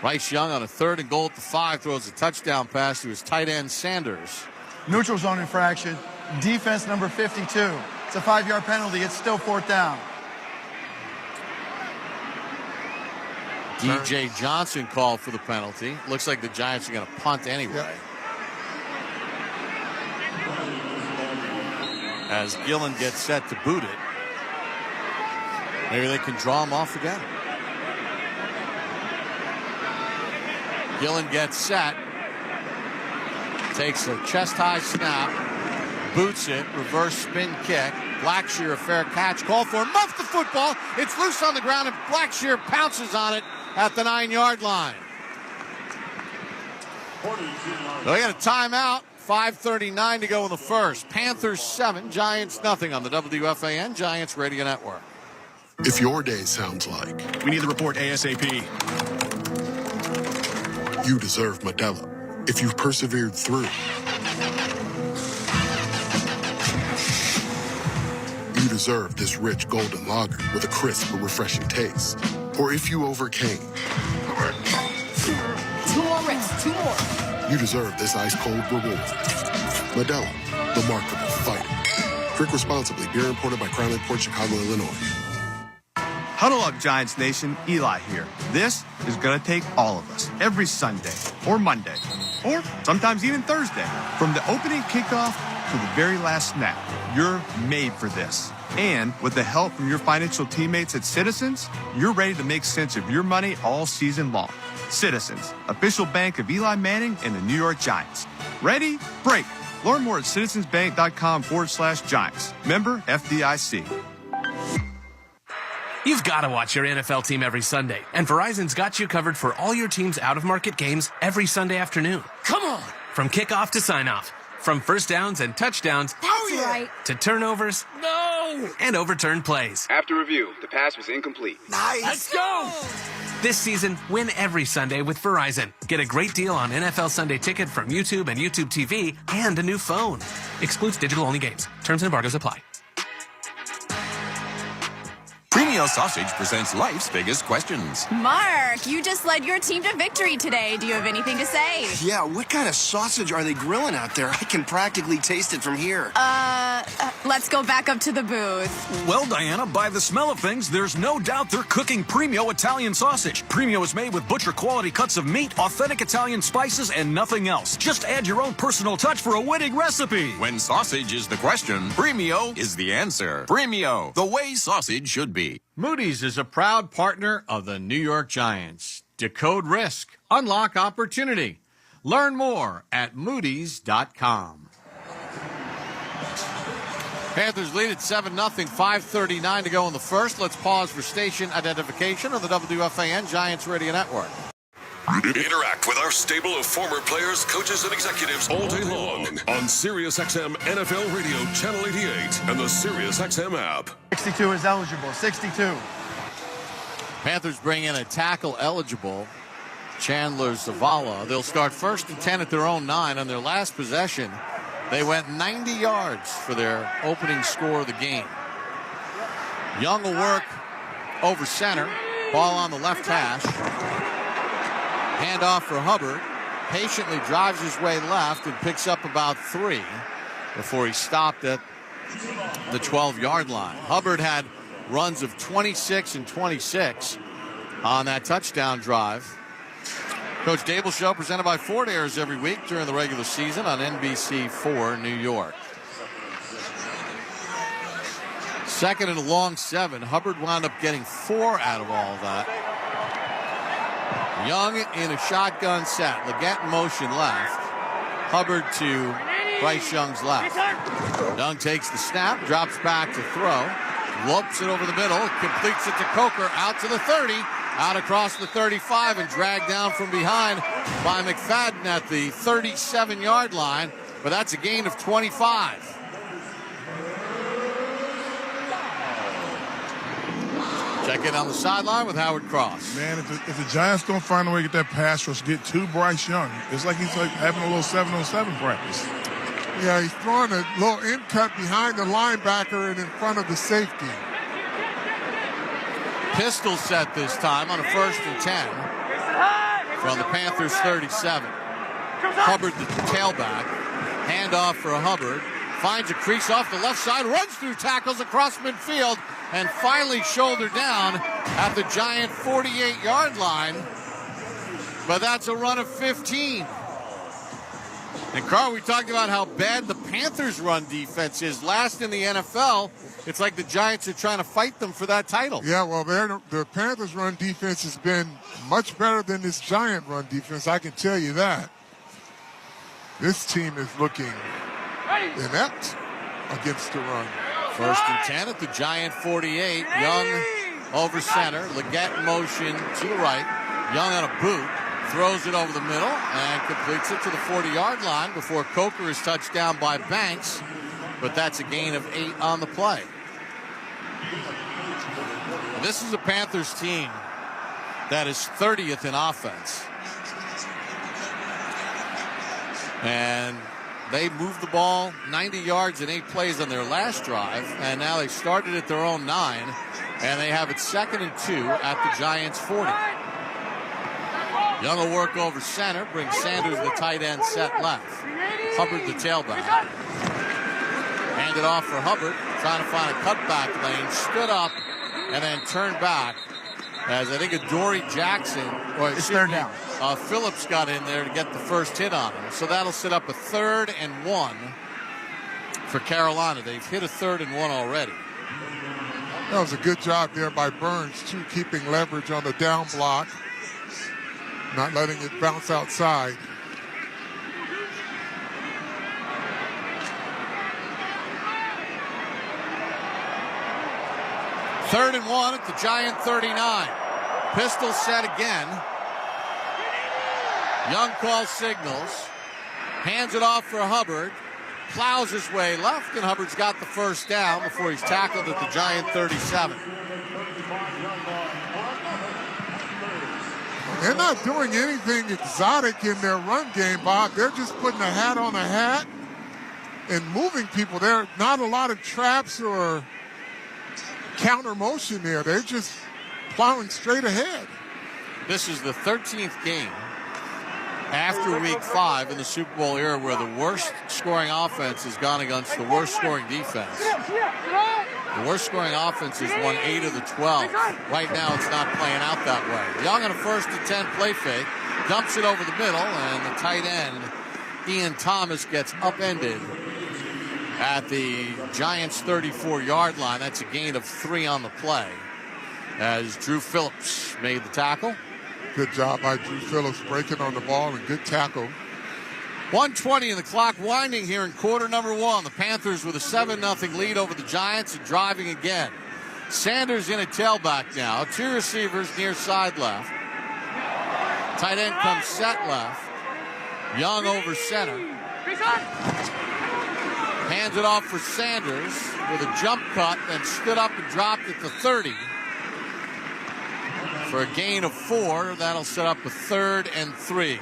Bryce Young on a 3rd and goal at the 5 throws a touchdown pass to his tight end Sanders. Neutral zone infraction. Defense number 52. It's a 5-yard penalty. It's still 4th down. DJ Johnson called for the penalty. Looks like the Giants are going to punt anyway. Yep. As Gillen gets set to boot it. Maybe they can draw him off again. Gillen gets set. Takes a chest-high snap. Boots it. Reverse spin kick. Blackshear, a fair catch. Call for him. Muffs the football. It's loose on the ground, and Blackshear pounces on it at the 9-yard line. So we got a timeout. 5:39 to go in the first. Panthers 7, Giants nothing on the WFAN Giants Radio Network. If your day sounds like we need the report ASAP. You deserve Modelo. If you've persevered through, you deserve this rich golden lager with a crisp but refreshing taste. Or if you overcame, 2 more reps, 2 more. you deserve this ice-cold reward. Modelo, the Remarkable Fighter. Drink responsibly. Beer imported by Crown Imports, Chicago, Illinois. Huddle up, Giants Nation. Eli here. This is going to take all of us every Sunday or Monday or sometimes even Thursday. From the opening kickoff to the very last snap, you're made for this. And with the help from your financial teammates at Citizens, you're ready to make sense of your money all season long. Citizens, official bank of Eli Manning and the New York Giants. Ready? Break. Learn more at citizensbank.com/Giants. Member FDIC. You've got to watch your NFL team every Sunday, and Verizon's got you covered for all your team's out-of-market games every Sunday afternoon. Come on! From kickoff to sign-off, from first downs and touchdowns Right. to turnovers and overturned plays. After review, the pass was incomplete. Nice! Let's go! This season, win every Sunday with Verizon. Get a great deal on NFL Sunday Ticket from YouTube and YouTube TV and a new phone. Excludes digital-only games. Terms and embargoes apply. Premio Sausage presents life's biggest questions. Mark, you just led your team to victory today. Do you have anything to say? Yeah, what kind of sausage are they grilling out there? I can practically taste it from here. Let's go back up to the booth. Well, Diana, by the smell of things, there's no doubt they're cooking Premio Italian sausage. Premio is made with butcher-quality cuts of meat, authentic Italian spices, and nothing else. Just add your own personal touch for a winning recipe. When sausage is the question, Premio is the answer. Premio, the way sausage should be. Moody's is a proud partner of the New York Giants. Decode risk. Unlock opportunity. Learn more at Moody's.com. Panthers lead at 7-0, 5:39 to go in the first. Let's pause for station identification on the WFAN Giants Radio Network. Interact with our stable of former players, coaches, and executives all day long on SiriusXM NFL Radio Channel 88 and the SiriusXM app. 62 is eligible. 62. Panthers bring in a tackle eligible, Chandler Zavala. They'll start 1st and 10 at their own 9. On their last possession, they went 90 yards for their opening score of the game. Young will work over center. Ball on the left hash. Handoff for Hubbard. Patiently drives his way left and picks up about 3 before he stopped at the 12-yard line. Hubbard had runs of 26 and 26 on that touchdown drive. Coach Dable Show presented by Ford airs every week during the regular season on NBC4 New York. Second and a long 7. Hubbard wound up getting 4 out of all of that. Young in a shotgun set. Leggett in motion left. Hubbard to Bryce Young's left. Young takes the snap, drops back to throw, lopes it over the middle, completes it to Coker, out to the 30, out across the 35, and dragged down from behind by McFadden at the 37-yard line, but that's a gain of 25. Check in on the sideline with Howard Cross. Man, if the Giants don't find a way to get that pass rush, get to Bryce Young, it's like he's like having a little 7-on-7 practice. Yeah, he's throwing a little in cut behind the linebacker and in front of the safety. Pistol set this time on a 1st and 10 from the Panthers 37. Hubbard, the tailback. Handoff for Hubbard. Finds a crease off the left side, runs through tackles across midfield, and finally shouldered down at the Giant 48-yard line. But that's a run of 15. And Carl, we talked about how bad the Panthers' run defense is. Last in the NFL, it's like the Giants are trying to fight them for that title. Yeah, well, the Panthers' run defense has been much better than this Giant run defense, I can tell you that. This team is looking inept against the run. 1st and 10 at the Giant 48. Young over center. Leggett in motion to the right. Young on a boot. Throws it over the middle and completes it to the 40-yard line before Coker is touched down by Banks. But that's a gain of 8 on the play. This is a Panthers team that is 30th in offense. And they moved the ball 90 yards in 8 plays on their last drive, and now they started at their own 9, and they have it 2nd and 2 at the Giants' 40. Young will work over center, brings Sanders the tight end set left. Hubbard the tailback. Hand it off for Hubbard, trying to find a cutback lane, stood up, and then turned back. As I think Adoree Jackson, or it's third down. Phillips got in there to get the first hit on him. So that'll set up a 3rd and 1 for Carolina. They've hit a 3rd and 1 already. That was a good job there by Burns, too, keeping leverage on the down block, not letting it bounce outside. Third and 1 at the Giant 39. Pistol set again. Young calls signals. Hands it off for Hubbard. Plows his way left, and Hubbard's got the first down before he's tackled at the Giant 37. They're not doing anything exotic in their run game, Bob. They're just putting a hat on a hat and moving people. There are not a lot of traps or counter motion there. They're just plowing straight ahead. This is the 13th game after week 5 in the Super Bowl era where the worst scoring offense has gone against the worst scoring defense. The worst scoring offense has won 8 of the 12. Right now it's not playing out that way. Young on a 1st and 10 play fake, dumps it over the middle, and the tight end, Ian Thomas, gets upended at the Giants' 34-yard line. That's a gain of 3 on the play as Drew Phillips made the tackle. Good job by Drew Phillips breaking on the ball and good tackle. 1:20 in the clock winding here in quarter number 1. The Panthers with a 7-0 lead over the Giants and driving again. Sanders in a tailback now. 2 receivers near side left. Tight end comes set left. Young over center. Hands it off for Sanders with a jump cut, then stood up and dropped at the 30 for a gain of 4. That'll set up a 3rd and 3.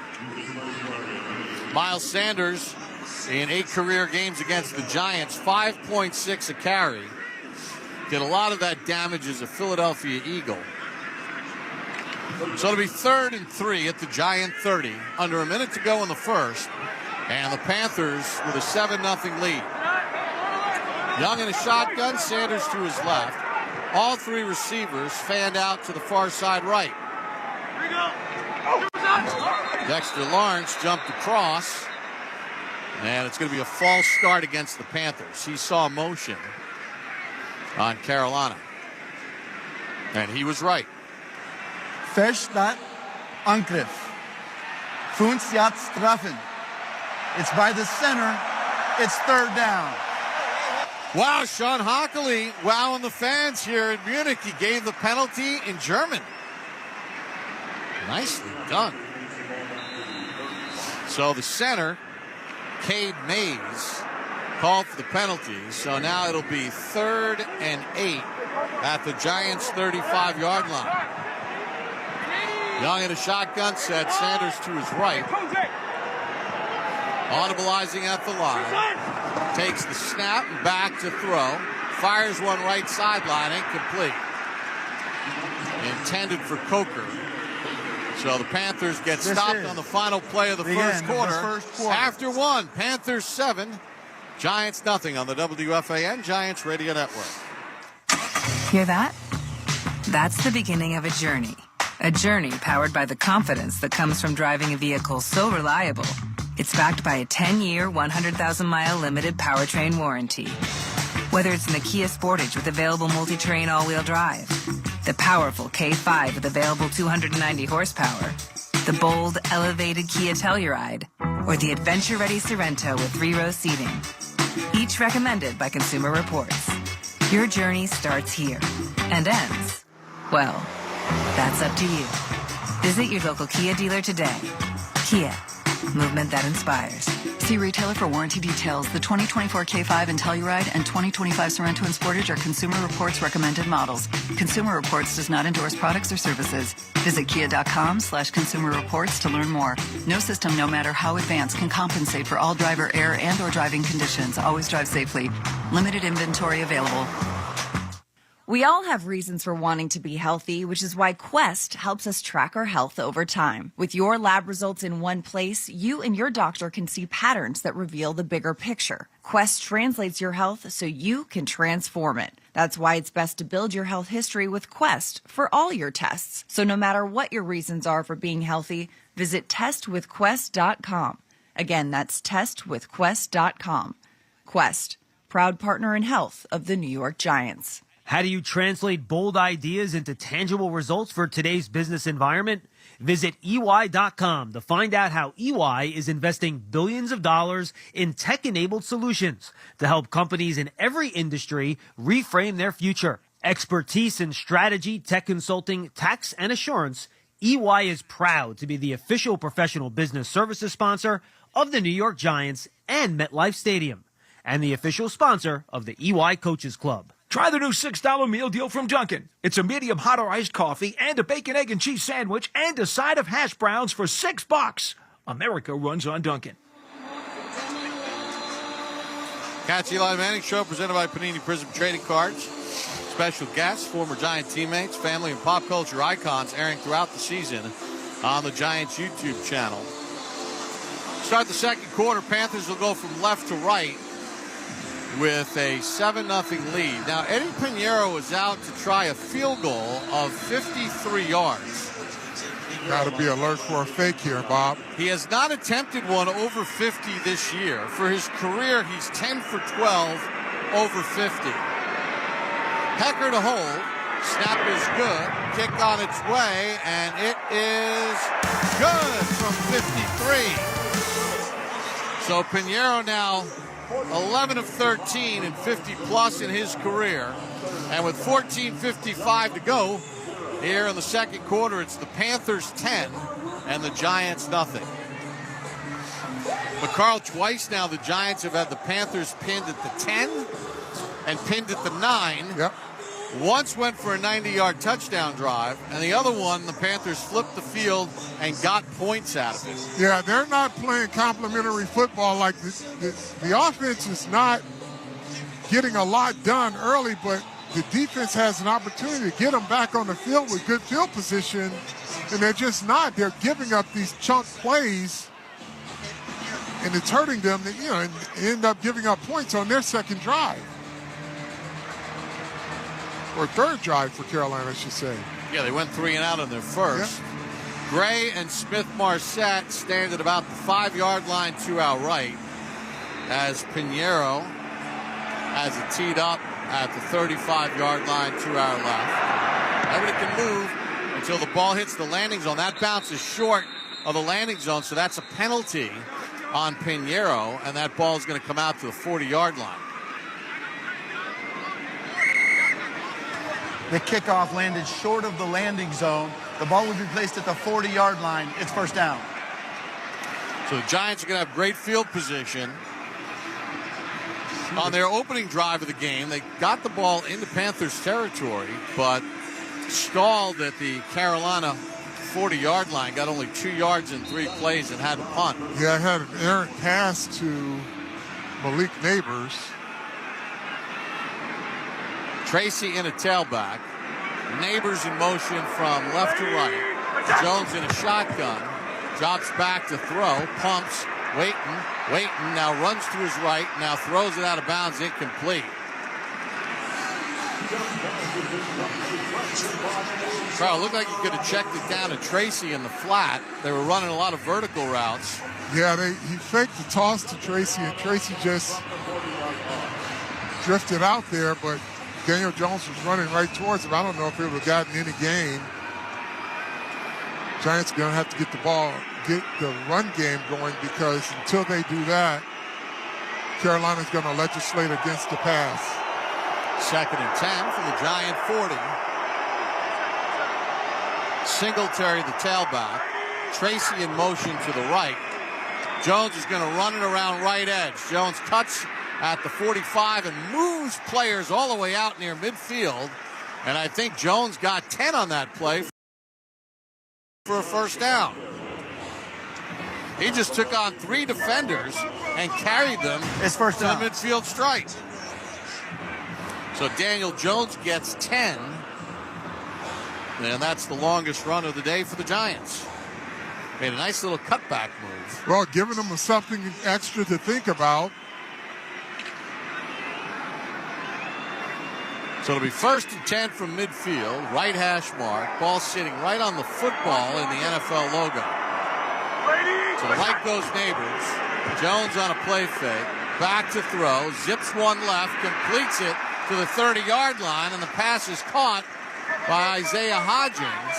Miles Sanders in 8 career games against the Giants, 5.6 a carry. Did a lot of that damage as a Philadelphia Eagle. So it'll be 3rd and 3 at the Giant 30. Under a minute to go in the first. And the Panthers with a 7-0 lead. Young in a shotgun, Sanders to his left. All 3 receivers fanned out to the far side right. Dexter Lawrence jumped across, and it's going to be a false start against the Panthers. He saw motion on Carolina, and he was right. Verstaat, Angriff. 5 Yards treffen. It's by the center. It's third down. Wow, Sean Hockley wowing the fans here in Munich. He gave the penalty in German. Nicely done. So the center, Cade Mays, called for the penalty. So now it'll be 3rd and 8 at the Giants' 35-yard line. Young in a shotgun set, Sanders to his right. Audibilizing at the line. Takes the snap and back to throw. Fires one right sideline, incomplete. Intended for Coker. So the Panthers get stopped on the final play of the first quarter. After one, Panthers 7, Giants nothing on the WFAN Giants Radio Network. Hear that? That's the beginning of a journey. A journey powered by the confidence that comes from driving a vehicle so reliable. It's backed by a 10-year, 100,000-mile limited powertrain warranty. Whether it's in the Kia Sportage with available multi-terrain all-wheel drive, the powerful K5 with available 290 horsepower, the bold, elevated Kia Telluride, or the adventure-ready Sorento with 3-row seating. Each recommended by Consumer Reports. Your journey starts here and ends, well, that's up to you. Visit your local Kia dealer today. Kia, movement that inspires. See retailer for warranty details. The 2024 K5 and Telluride and 2025 Sorento and Sportage are Consumer Reports recommended models. Consumer Reports does not endorse products or services. Visit kia.com/Consumer Reports to learn more. No system, no matter how advanced, can compensate for all driver error and or driving conditions. Always drive safely. Limited inventory available. We all have reasons for wanting to be healthy, which is why Quest helps us track our health over time. With your lab results in one place, you and your doctor can see patterns that reveal the bigger picture. Quest translates your health so you can transform it. That's why it's best to build your health history with Quest for all your tests. So no matter what your reasons are for being healthy, visit testwithquest.com. Again, that's testwithquest.com. Quest, proud partner in health of the New York Giants. How do you translate bold ideas into tangible results for today's business environment? Visit EY.com to find out how EY is investing billions of dollars in tech-enabled solutions to help companies in every industry reframe their future. Expertise in strategy, tech consulting, tax, and assurance, EY is proud to be the official professional business services sponsor of the New York Giants and MetLife Stadium, and the official sponsor of the EY Coaches Club. Try the new $6 meal deal from Dunkin'. It's a medium hot or iced coffee and a bacon, egg, and cheese sandwich and a side of hash browns for $6. America runs on Dunkin'. Catch Eli Manning Show presented by Panini Prism Trading Cards. Special guests, former Giant teammates, family, and pop culture icons airing throughout the season on the Giants YouTube channel. Start the second quarter. Panthers will go from left to right with a 7-0 lead. Now, Eddie Pinheiro is out to try a field goal of 53 yards. Got to be alert for a fake here, Bob. He has not attempted one over 50 this year. For his career, he's 10 for 12 over 50. Hecker to hold. Snap is good. Kick on its way, and it is good from 53. So Pinheiro now 11 of 13 and 50-plus in his career. And with 14:55 to go here in the second quarter, it's the Panthers 10 and the Giants nothing. But Carl, twice now the Giants have had the Panthers pinned at the 10 and pinned at the 9. Yep. Once went for a 90-yard touchdown drive, and the other one, the Panthers flipped the field and got points out of it. Yeah, they're not playing complimentary football like this. The offense is not getting a lot done early, but the defense has an opportunity to get them back on the field with good field position, and they're just not. They're giving up these chunk plays, and it's hurting them, and end up giving up points on their second drive. Or third drive for Carolina, I should say. Yeah, they went 3 and out on their first. Yep. Gray and Smith-Marset stand at about the 5-yard line to our right as Pinheiro has it teed up at the 35-yard line to our left. Nobody can move until the ball hits the landing zone. That bounce is short of the landing zone, so that's a penalty on Pinheiro, and that ball is going to come out to the 40-yard line. The kickoff landed short of the landing zone. The ball would be placed at the 40-yard line. It's first down. So the Giants are going to have great field position. On their opening drive of the game, they got the ball into Panthers territory, but stalled at the Carolina 40-yard line, got only 2 yards in 3 plays and had to punt. Yeah, I had an errant pass to Malik Neighbors. Tracy in a tailback. Neighbors in motion from left to right. Jones in a shotgun. Drops back to throw. Pumps. Waiting. Now runs to his right. Now throws it out of bounds. Incomplete. Carl, looked like he could have checked it down to Tracy in the flat. They were running a lot of vertical routes. Yeah, he faked the toss to Tracy, and Tracy just drifted out there, but Daniel Jones was running right towards him. I don't know if it would have gotten any gain. Giants are going to have to get the run game going, because until they do that, Carolina's going to legislate against the pass. 2nd and 10 from the Giant 40. Singletary, the tailback. Tracy in motion to the right. Jones is going to run it around right edge. Jones cuts at the 45 and moves players all the way out near midfield. And I think Jones got 10 on that play for a first down. He just took on 3 defenders and carried them to the midfield strike. So Daniel Jones gets 10. And that's the longest run of the day for the Giants. Made a nice little cutback move. Well, giving them something extra to think about. So it'll be 1st and 10 from midfield, right hash mark. Ball sitting right on the football in the NFL logo. To the right goes Neighbors. Jones on a play fake. Back to throw. Zips one left. Completes it to the 30-yard line. And the pass is caught by Isaiah Hodgins.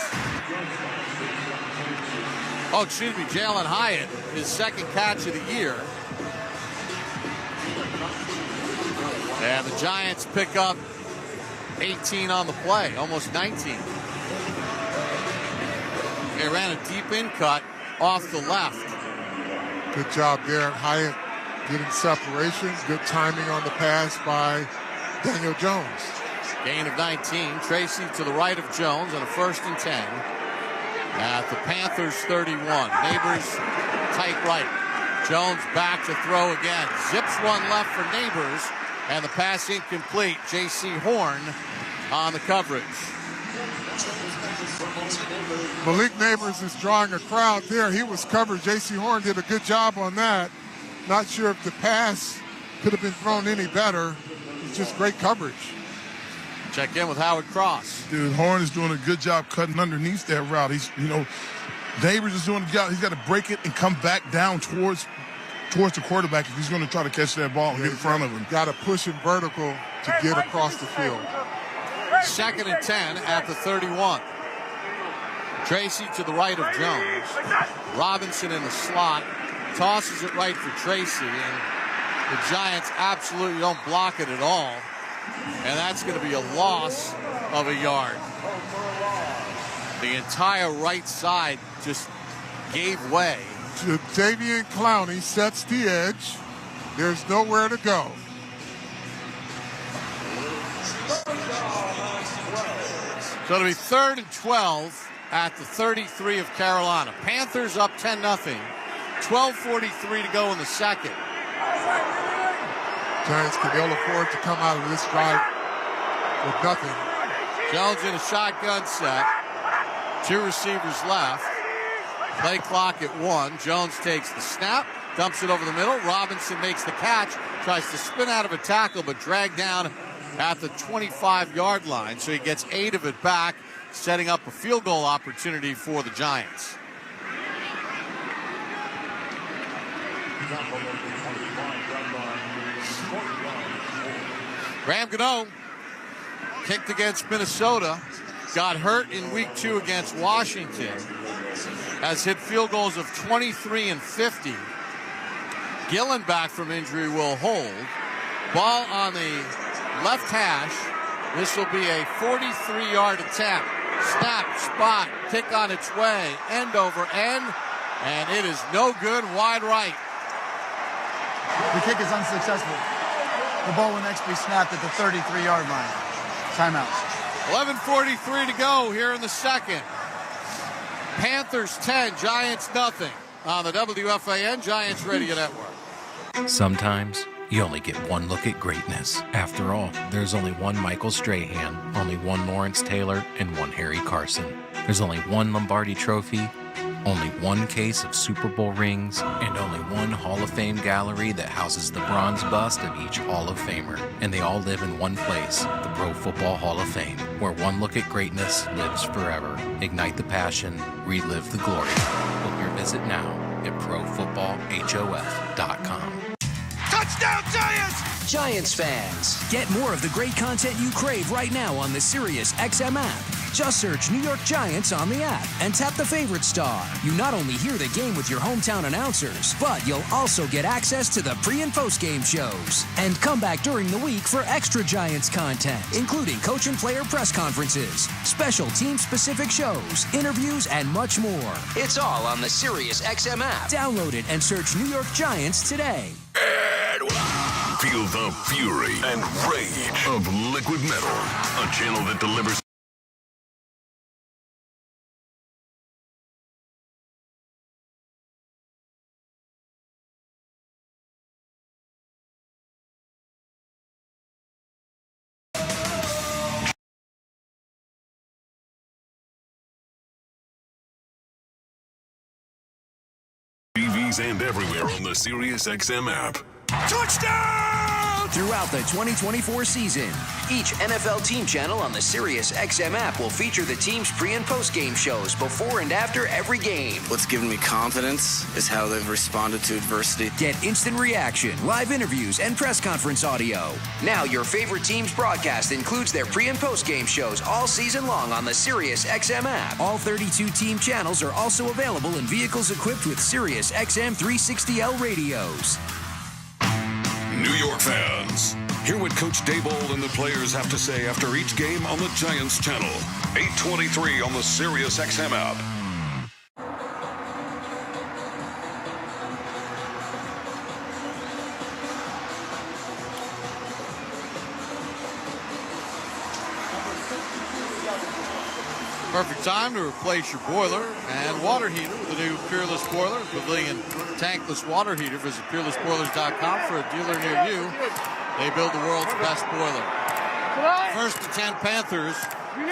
Oh, excuse me, Jalen Hyatt, his 2nd catch of the year. And the Giants pick up 18 on the play, almost 19. They ran a deep in cut off the left. Good job there. Hyatt getting separation. Good timing on the pass by Daniel Jones. Gain of 19. Tracy to the right of Jones on a 1st and 10. At the Panthers 31. Neighbors tight right. Jones back to throw again. Zips one left for Neighbors. And the pass incomplete. J.C. Horn on the coverage. Malik Neighbors is drawing a crowd there. He was covered. J.C. Horn did a good job on that. Not sure if the pass could have been thrown any better. It's just great coverage. Check in with Howard Cross. Dude, Horn is doing a good job cutting underneath that route. He's, Neighbors is doing the job. He's got to break it and come back down towards the quarterback if he's going to try to catch that ball and get in front of him. Got to push him vertical to get across the field. 2nd and 10 at the 31. Tracy to the right of Jones. Robinson in the slot. Tosses it right for Tracy. And the Giants absolutely don't block it at all. And that's going to be a loss of a yard. The entire right side just gave way. Davian Clowney sets the edge. There's nowhere to go. So it'll be 3rd and 12 at the 33 of Carolina. Panthers up 10-0. 12:43 to go in the second. Giants can ill afford to come out of this drive with nothing. Jones in a shotgun set. 2 receivers left. Play clock at 1. Jones takes the snap, dumps it over the middle. Robinson makes the catch, tries to spin out of a tackle, but dragged down at the 25-yard line. So he gets 8 of it back, setting up a field goal opportunity for the Giants. Graham Gano kicked against Minnesota, got hurt in week 2 against Washington, has hit field goals of 23 and 50. Gillen back from injury will hold. Ball on the left hash. This will be a 43-yard attempt. Snap, spot, kick on its way, end over end, and it is no good, wide right. The kick is unsuccessful. The ball will next be snapped at the 33-yard line. Timeout. 11:43 to go here in the second. Panthers 10, Giants nothing on the WFAN Giants Radio Network. Sometimes you only get one look at greatness. After all, there's only one Michael Strahan, only one Lawrence Taylor, and one Harry Carson. There's only one Lombardi Trophy, only one case of Super Bowl rings, and only one Hall of Fame gallery that houses the bronze bust of each Hall of Famer. And they all live in one place, the Pro Football Hall of Fame, where one look at greatness lives forever. Ignite the passion, relive the glory. Book your visit now at ProFootballHof.com. Touchdown, Giants! Giants fans, get more of the great content you crave right now on the Sirius XM app. Just search New York Giants on the app and tap the favorite star. You not only hear the game with your hometown announcers, but you'll also get access to the pre- and post-game shows. And come back during the week for extra Giants content, including coach and player press conferences, special team-specific shows, interviews, and much more. It's all on the Sirius XM app. Download it and search New York Giants today. Feel the fury and rage of Liquid Metal, a channel that delivers TVs and everywhere on the Sirius XM app. Touchdown! Throughout the 2024 season, each NFL team channel on the Sirius XM app will feature the team's pre- and post-game shows before and after every game. What's given me confidence is how they've responded to adversity. Get instant reaction, live interviews, and press conference audio. Now your favorite team's broadcast includes their pre- and post-game shows all season long on the Sirius XM app. All 32 team channels are also available in vehicles equipped with Sirius XM 360L radios. New York fans. Hear what Coach Daboll and the players have to say after each game on the Giants channel. 8:23 on the Sirius XM app. Perfect time to replace your boiler and water heater with the new Peerless Boiler, Pavilion tankless water heater. Visit peerlessboilers.com for a dealer near you. They build the world's best boiler. First to 10 Panthers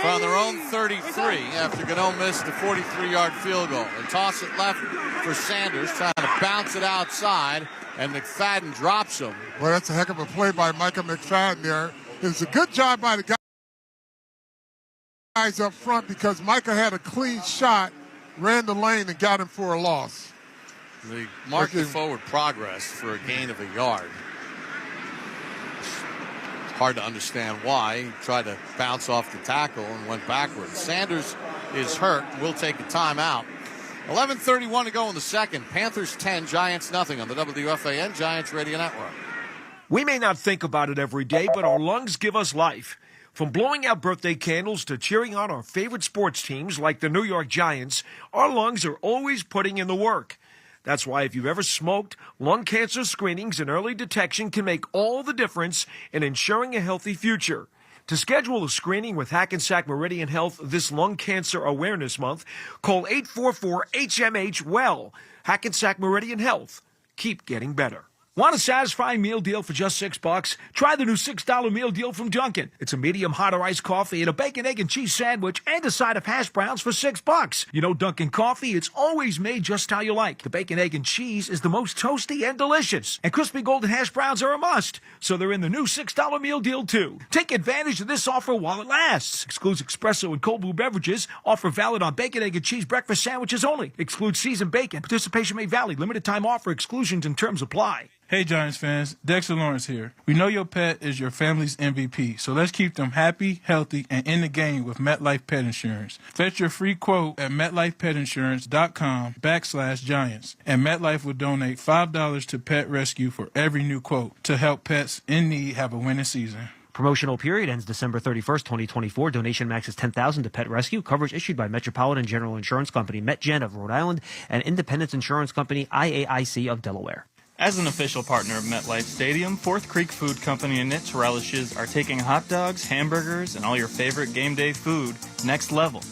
from their own 33 after Gano missed the 43-yard field goal. They toss it left for Sanders, trying to bounce it outside, and McFadden drops him. Well, that's a heck of a play by Micah McFadden there. It was a good job by the guys up front because Micah had a clean shot, ran the lane, and got him for a loss. They marked the forward progress for a gain of a yard. It's hard to understand why. He tried to bounce off the tackle and went backwards. Sanders is hurt. We'll take a timeout. 11:31 to go in the second. Panthers 10, Giants nothing on the WFAN Giants Radio Network. We may not think about it every day, but our lungs give us life. From blowing out birthday candles to cheering on our favorite sports teams like the New York Giants, our lungs are always putting in the work. That's why if you've ever smoked, lung cancer screenings and early detection can make all the difference in ensuring a healthy future. To schedule a screening with Hackensack Meridian Health this Lung Cancer Awareness Month, call 844-HMH-WELL. Hackensack Meridian Health. Keep getting better. Want a satisfying meal deal for just $6? Try the new $6 meal deal from Dunkin'. It's a medium hot or iced coffee and a bacon, egg, and cheese sandwich and a side of hash browns for $6. You know Dunkin' coffee, it's always made just how you like. The bacon, egg, and cheese is the most toasty and delicious. And crispy golden hash browns are a must. So they're in the new $6 meal deal too. Take advantage of this offer while it lasts. Excludes espresso and cold brew beverages. Offer valid on bacon, egg, and cheese breakfast sandwiches only. Excludes seasoned bacon. Participation may vary. Limited time offer. Exclusions and terms apply. Hey Giants fans, Dexter Lawrence here. We know your pet is your family's MVP, so let's keep them happy, healthy, and in the game with MetLife Pet Insurance. Fetch your free quote at MetLifePetInsurance.com/Giants, and MetLife will donate $5 to Pet Rescue for every new quote to help pets in need have a winning season. Promotional period ends December 31st, 2024. Donation max is $10,000 to Pet Rescue. Coverage issued by Metropolitan General Insurance Company, MetGen of Rhode Island, and Independence Insurance Company, IAIC of Delaware. As an official partner of MetLife Stadium, Fourth Creek Food Company and its relishes are taking hot dogs, hamburgers, and all your favorite game day food next level.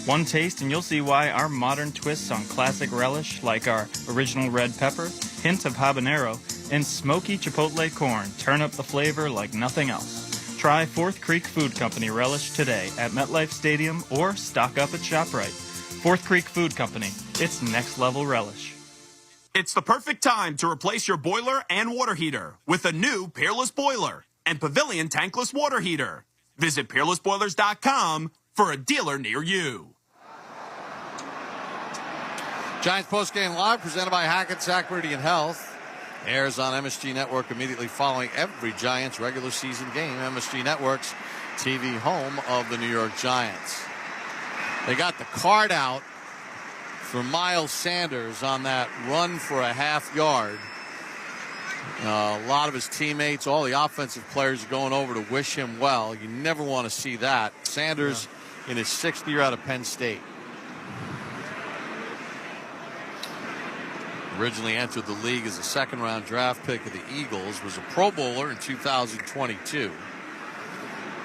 One taste and you'll see why our modern twists on classic relish, like our original red pepper, hint of habanero, and smoky chipotle corn, turn up the flavor like nothing else. Try Fourth Creek Food Company relish today at MetLife Stadium or stock up at ShopRite. Fourth Creek Food Company, it's next level relish. It's the perfect time to replace your boiler and water heater with a new Peerless Boiler and Pavilion Tankless Water Heater. Visit PeerlessBoilers.com for a dealer near you. Giants postgame live presented by Hackensack Meridian Health. Airs on MSG Network immediately following every Giants regular season game. MSG Network's TV home of the New York Giants. They got the card out for Miles Sanders on that run for a half yard. A lot of his teammates, all the offensive players are going over to wish him well. You never want to see that. Sanders in his 6th year out of Penn State. Originally entered the league as a second-round draft pick of the Eagles, was a Pro Bowler in 2022.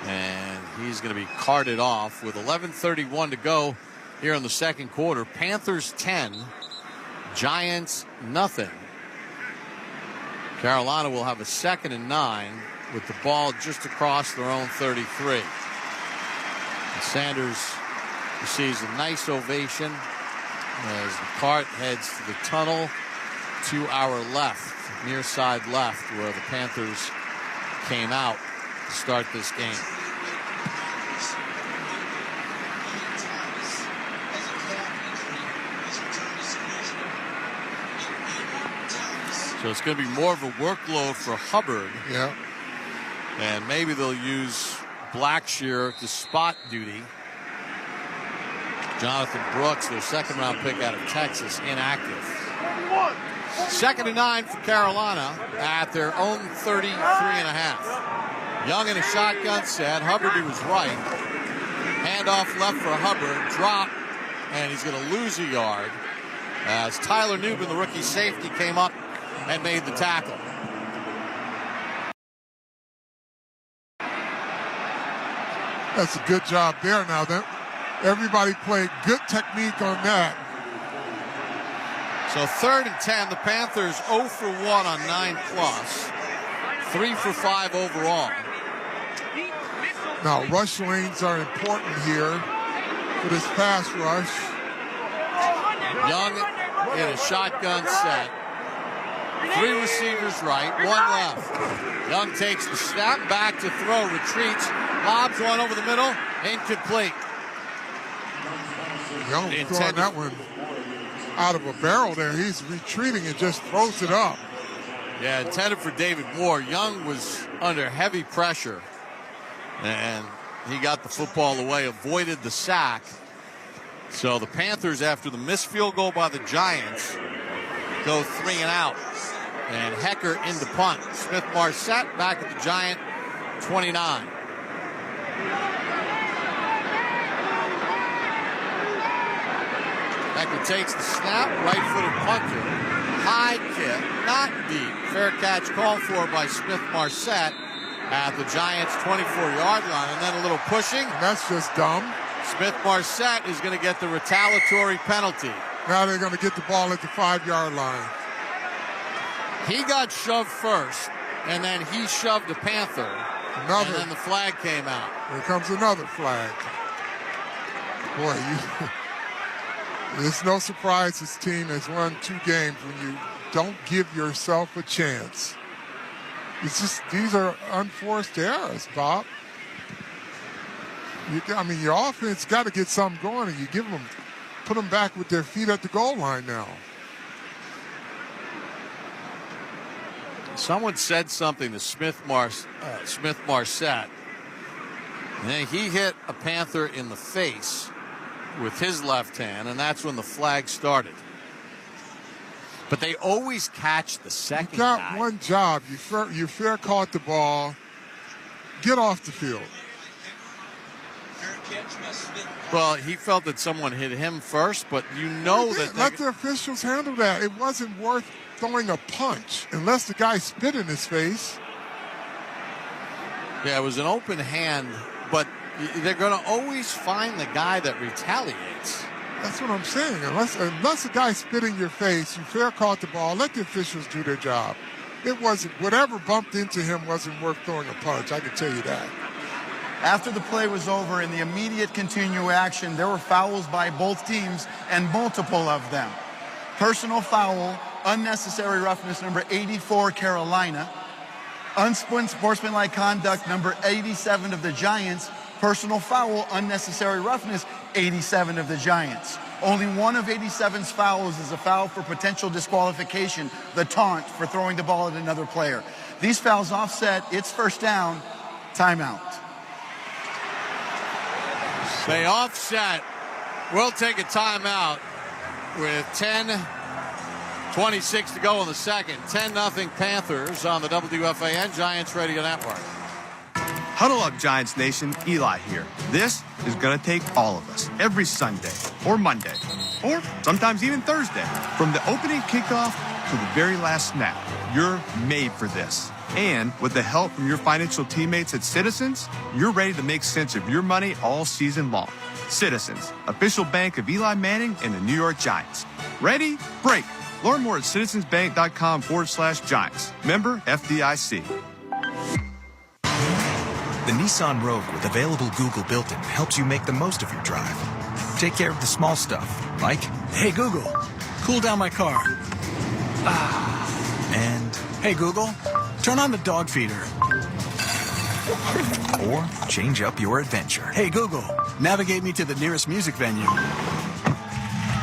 And he's going to be carted off with 11:31 to go here in the second quarter. Panthers 10, Giants nothing. Carolina will have a 2nd and 9 with the ball just across their own 33. And Sanders receives a nice ovation as the cart heads to the tunnel to our left, near side left, where the Panthers came out to start this game. So it's going to be more of a workload for Hubbard. Yeah. And maybe they'll use Blackshear to spot duty. Jonathan Brooks, their 2nd-round pick out of Texas, inactive. 2nd and 9 for Carolina at their own 33.5. Young in a shotgun set. Hubbard, he was right. Handoff left for Hubbard. Drop, and he's going to lose a yard as Tyler Newbin, the rookie safety, came up and made the tackle. That's a good job there. Now that everybody played good technique on that. So 3rd and 10, the Panthers 0 for 1 on 9+, 3 for 5 overall. Now rush lanes are important here for this pass rush. Young in a shotgun set. 3 receivers right, 1 left. Young takes the snap, back to throw, retreats, lobs one over the middle, incomplete. Young throwing that one out of a barrel there. He's retreating and just throws it up. Yeah, intended for David Moore. Young was under heavy pressure, and he got the football away, avoided the sack. So the Panthers, after the missed field goal by the Giants, go 3 and out. And Hecker in the punt. Smith-Marset back at the Giant 29. Hecker takes the snap, right-footed punter. High kick, not deep. Fair catch called for by Smith-Marset at the Giants' 24-yard line. And then a little pushing. And that's just dumb. Smith-Marset is going to get the retaliatory penalty. Now they're going to get the ball at the 5-yard line. He got shoved first, and then he shoved a Panther. And then the flag came out. Here comes another flag. Boy, it's no surprise this team has won 2 games when you don't give yourself a chance. It's just, these are unforced errors, Bob. Your offense got to get something going, and you put them back with their feet at the goal line now. Someone said something to Smith Marset. And then he hit a Panther in the face with his left hand, and that's when the flag started. But they always catch the second You got guy. one job. You fair caught the ball. Get off the field. Well, he felt that someone hit him first, but you know that... Let the officials handle that. It wasn't worth throwing a punch unless the guy spit in his face. Yeah, it was an open hand, but they're going to always find the guy that retaliates. That's what I'm saying. Unless the guy spit in your face, you fair caught the ball, let the officials do their job. It wasn't, whatever bumped into him wasn't worth throwing a punch, I can tell you that. After the play was over, in the immediate continuation, there were fouls by both teams and multiple of them. Personal foul, unnecessary roughness, number 84, Carolina. Unsportsmanlike conduct, number 87 of the Giants. Personal foul, unnecessary roughness, 87 of the Giants. Only one of 87's fouls is a foul for potential disqualification, the taunt for throwing the ball at another player. These fouls offset, it's first down, timeout. They offset. We'll take a timeout with 10:26 to go in the second. 10-0 Panthers on the WFAN Giants Radio Network. Huddle up, Giants Nation. Eli here. This is going to take all of us every Sunday or Monday or sometimes even Thursday. From the opening kickoff to the very last snap, you're made for this. And with the help from your financial teammates at Citizens, you're ready to make sense of your money all season long. Citizens, official bank of Eli Manning and the New York Giants. Ready? Break. Learn more at citizensbank.com/Giants. Member FDIC. The Nissan Rogue with available Google built-in helps you make the most of your drive. Take care of the small stuff, like, hey Google, cool down my car. And, hey Google, turn on the dog feeder. Or change up your adventure. Hey Google, navigate me to the nearest music venue.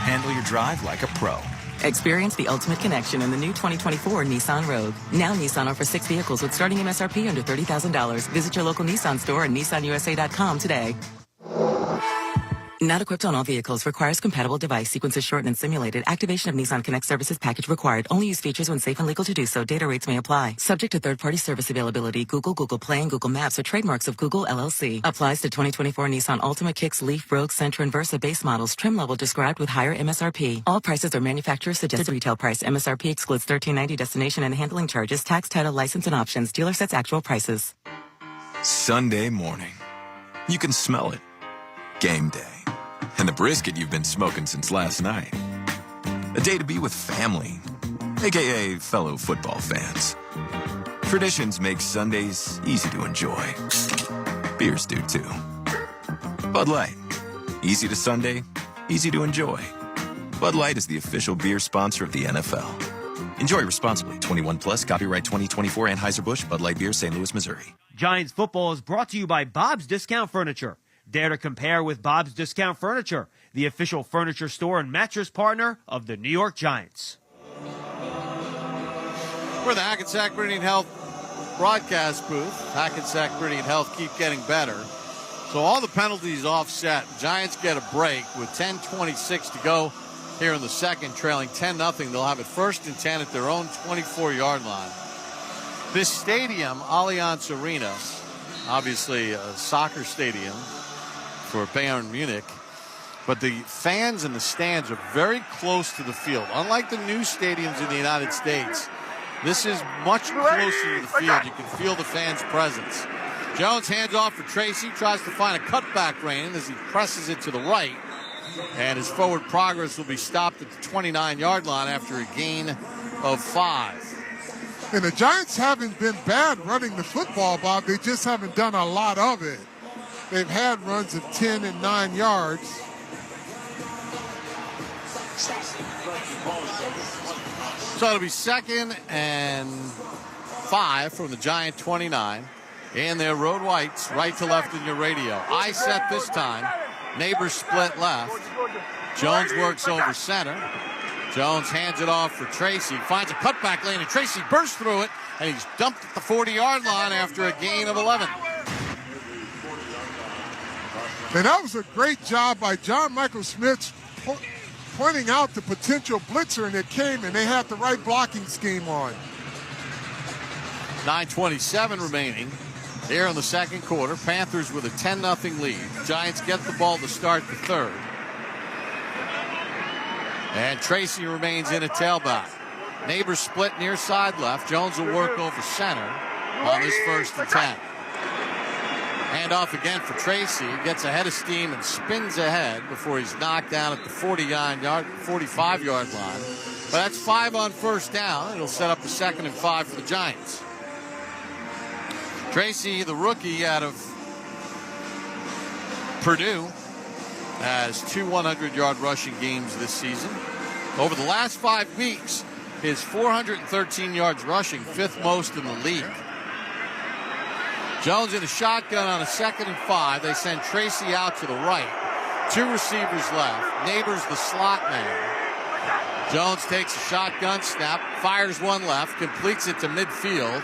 Handle your drive like a pro. Experience the ultimate connection in the new 2024 Nissan Rogue. Now Nissan offers 6 vehicles with starting MSRP under $30,000. Visit your local Nissan store and nissanusa.com today. Not equipped on all vehicles. Requires compatible device. Sequences shortened and simulated. Activation of Nissan Connect services package required. Only use features when safe and legal to do so. Data rates may apply. Subject to third-party service availability. Google, Google Play, and Google Maps are trademarks of Google LLC. Applies to 2024 Nissan Altima, Kicks, Leaf, Rogue, Sentra, and Versa base models. Trim level described with higher MSRP. All prices are manufacturer suggested retail price. MSRP excludes $13.90 destination and handling charges, tax, title, license, and options. Dealer sets actual prices. Sunday morning. You can smell it. Game day. And the brisket you've been smoking since last night. A day to be with family, a.k.a. fellow football fans. Traditions make Sundays easy to enjoy. Beers do too. Bud Light. Easy to Sunday, easy to enjoy. Bud Light is the official beer sponsor of the NFL. Enjoy responsibly. 21 plus, copyright 2024 Anheuser-Busch, Bud Light Beer, St. Louis, Missouri. Giants football is brought to you by Bob's Discount Furniture. Dare to compare with Bob's Discount Furniture, the official furniture store and mattress partner of the New York Giants. We're the Hackensack Breeding Health broadcast booth. Hackensack Breeding Health keep getting better. So all the penalties offset. Giants get a break with 10:26 to go here in the second, trailing 10-0. They'll have it 1st and 10 at their own 24-yard line. This stadium, Allianz Arena, obviously a soccer stadium for Bayern Munich, but the fans in the stands are very close to the field. Unlike the new stadiums in the United States, this is much closer to the field. You can feel the fans' presence. Jones hands off for Tracy, tries to find a cutback lane as he presses it to the right, and his forward progress will be stopped at the 29-yard line after a gain of 5. And the Giants haven't been bad running the football, Bob. They just haven't done a lot of it. They've had runs of 10 and 9 yards. So it'll be 2nd and 5 from the Giant 29. And their road whites, right to left in your radio. I set this time. Neighbors split left. Jones works over center. Jones hands it off for Tracy. Finds a cutback lane, and Tracy bursts through it, and he's dumped at the 40-yard line after a gain of 11. And that was a great job by John Michael Smith pointing out the potential blitzer, and it came, and they had the right blocking scheme on. 9:27 remaining here in the second quarter. Panthers with a 10-0 lead. Giants get the ball to start the third. And Tracy remains in a tailback. Neighbors split near side left. Jones will work over center on this 1st and 10. Hand off again for Tracy. Gets ahead of steam and spins ahead before he's knocked down at the 45-yard line. But that's 5 on 1st down. It'll set up a 2nd and 5 for the Giants. Tracy, the rookie out of Purdue, has 2 100-yard rushing games this season. Over the last 5 weeks, his 413 yards rushing, 5th most in the league. Jones in a shotgun on a 2nd and 5. They send Tracy out to the right. 2 receivers left. Neighbors the slot man. Jones takes a shotgun snap, fires one left, completes it to midfield.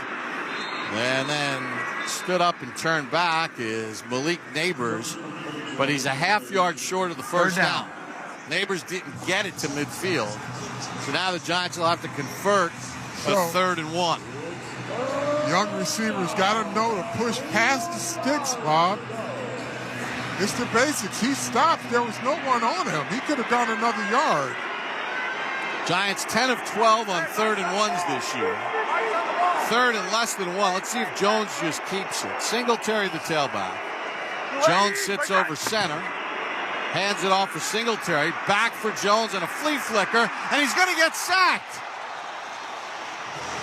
And then stood up and turned back is Malik Neighbors, but he's a half-yard short of the first down. Neighbors didn't get it to midfield, so now the Giants will have to convert a 3rd and 1. Young receivers got to know to push past the sticks, Bob. It's the basics. He stopped. There was no one on him. He could have gone another yard. Giants 10 of 12 on 3rd and 1s this year. 3rd and less than 1. Let's see if Jones just keeps it. Singletary the tailback. Jones sits over center. Hands it off for Singletary. Back for Jones and a flea flicker. And he's going to get sacked.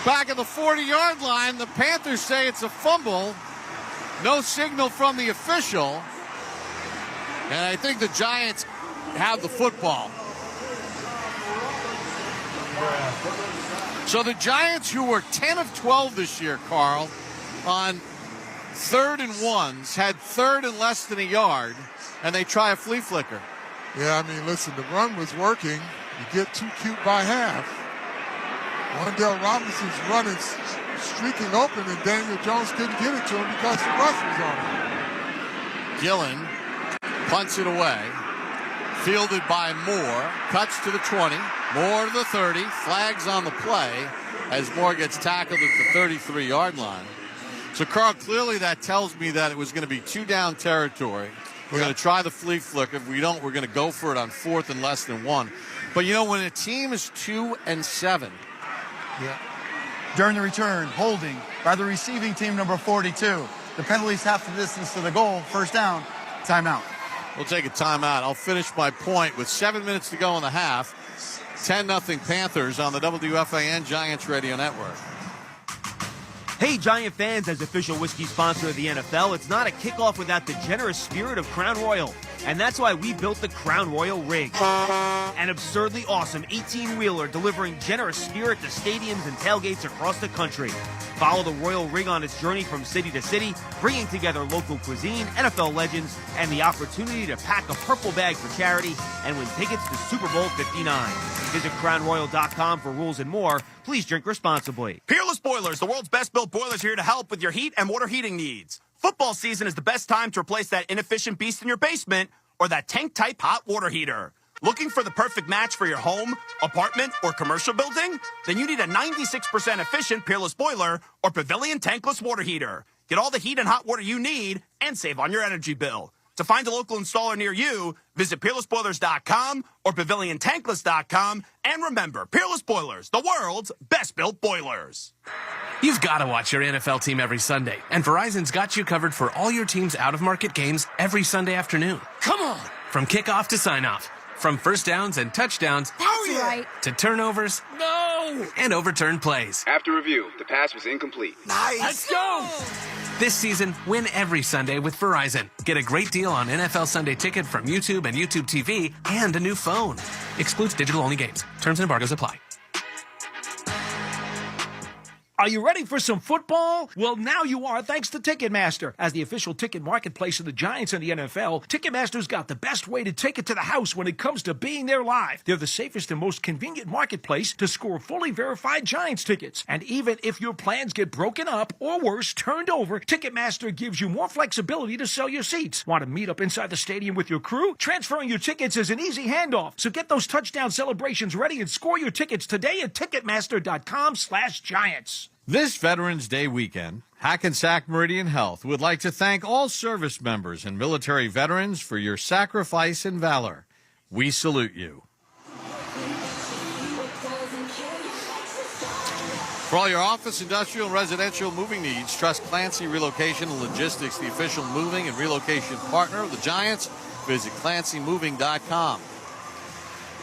Back at the 40-yard line, the Panthers say it's a fumble. No signal from the official. And I think the Giants have the football. So the Giants, who were 10 of 12 this year, Carl, on 3rd and 1s, had 3rd and less than a yard, and they try a flea flicker. Yeah, I mean, listen, the run was working. You get too cute by half. Wandale Robinson's running, streaking open, and Daniel Jones couldn't get it to him because the rush was on him. Gillen punts it away. Fielded by Moore. Cuts to the 20. Moore to the 30. Flags on the play as Moore gets tackled at the 33-yard line. So, Carl, clearly that tells me that it was going to be 2 down territory. We're going to try the flea flicker. If we don't, we're going to go for it on 4th and less than 1. But, you know, when a team is 2 and 7. Yeah. During the return, holding by the receiving team, number 42. The penalty's half the distance to the goal. 1st down. Timeout. We'll take a timeout. I'll finish my point with 7 minutes to go in the half. 10-0 Panthers on the WFAN Giants Radio Network. Hey, Giant fans, as official whiskey sponsor of the NFL, it's not a kickoff without the generous spirit of Crown Royal. And that's why we built the Crown Royal Rig. An absurdly awesome 18-wheeler delivering generous spirit to stadiums and tailgates across the country. Follow the Royal Rig on its journey from city to city, bringing together local cuisine, NFL legends, and the opportunity to pack a purple bag for charity and win tickets to Super Bowl 59. Visit crownroyal.com for rules and more. Please drink responsibly. Peerless Boilers, the world's best-built boilers, here to help with your heat and water heating needs. Football season is the best time to replace that inefficient beast in your basement or that tank-type hot water heater. Looking for the perfect match for your home, apartment, or commercial building? Then you need a 96% efficient Peerless Boiler or Pavilion tankless water heater. Get all the heat and hot water you need and save on your energy bill. To find a local installer near you, visit PeerlessBoilers.com or PavilionTankless.com. And remember, Peerless Boilers, the world's best-built boilers. You've got to watch your NFL team every Sunday, and Verizon's got you covered for all your team's out-of-market games every Sunday afternoon. Come on! From kickoff to sign-off, from first downs and touchdowns That's right. to turnovers. No! go! And overturned plays. After review, the pass was incomplete. Nice! Let's go! This season, win every Sunday with Verizon. Get a great deal on NFL Sunday Ticket from YouTube and YouTube TV and a new phone. Excludes digital-only games. Terms and embargoes apply. Are you ready for some football? Well, now you are, thanks to Ticketmaster. As the official ticket marketplace of the Giants and the NFL, Ticketmaster's got the best way to take it to the house when it comes to being there live. They're the safest and most convenient marketplace to score fully verified Giants tickets. And even if your plans get broken up, or worse, turned over, Ticketmaster gives you more flexibility to sell your seats. Want to meet up inside the stadium with your crew? Transferring your tickets is an easy handoff. So get those touchdown celebrations ready and score your tickets today at Ticketmaster.com/Giants. This Veterans Day weekend, Hackensack Meridian Health would like to thank all service members and military veterans for your sacrifice and valor. We salute you. For all your office, industrial, and residential moving needs, trust Clancy Relocation and Logistics, the official moving and relocation partner of the Giants. Visit ClancyMoving.com.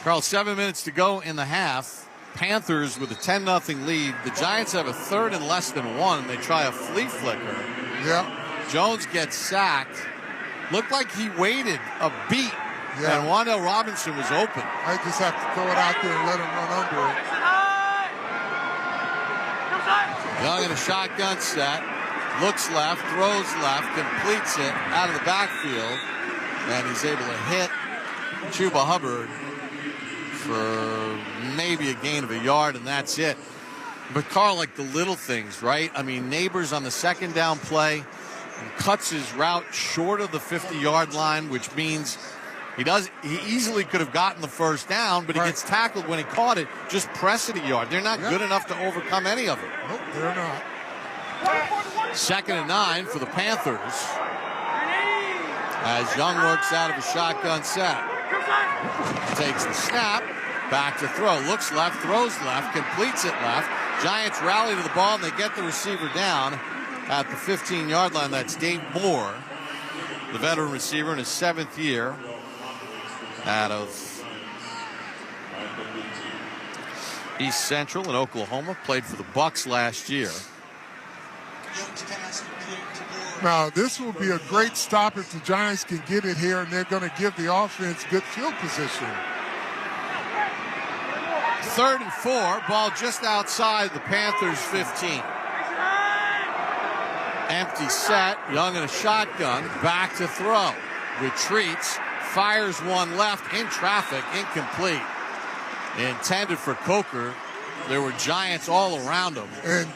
Carl, 7 minutes to go in the half. Panthers with a 10-0 lead. The Giants have a third and less than one. They try a flea flicker. Yeah. Jones gets sacked. Looked like he waited a beat, Yeah. and Wandale Robinson was open. I just have to throw it out there and let him run under it. Young in a shotgun set. Looks left, throws left, completes it out of the backfield. And he's able to hit Chuba Hubbard for maybe a gain of a yard, and that's it. But Carl, like the little things, right? I mean, Neighbors on the second down play cuts his route short of the 50-yard line, which means he easily could have gotten the first down, but he gets tackled when he caught it. Just press it a yard. They're not good enough to overcome any of it. Nope, they're not. 2nd and 9 for the Panthers as Young works out of a shotgun set. Takes the snap, back to throw, looks left, throws left, completes it left. Giants rally to the ball, and they get the receiver down at the 15-yard line. That's Dave Moore, the veteran receiver in his 7th year out of East Central in Oklahoma. Played for the Bucks last year. Now, this will be a great stop if the Giants can get it here, and they're going to give the offense good field position. 3rd and 4, ball just outside the Panthers' 15. Empty set, Young in a shotgun, back to throw. Retreats, fires one left in traffic, incomplete. Intended for Coker. There were Giants all around him. And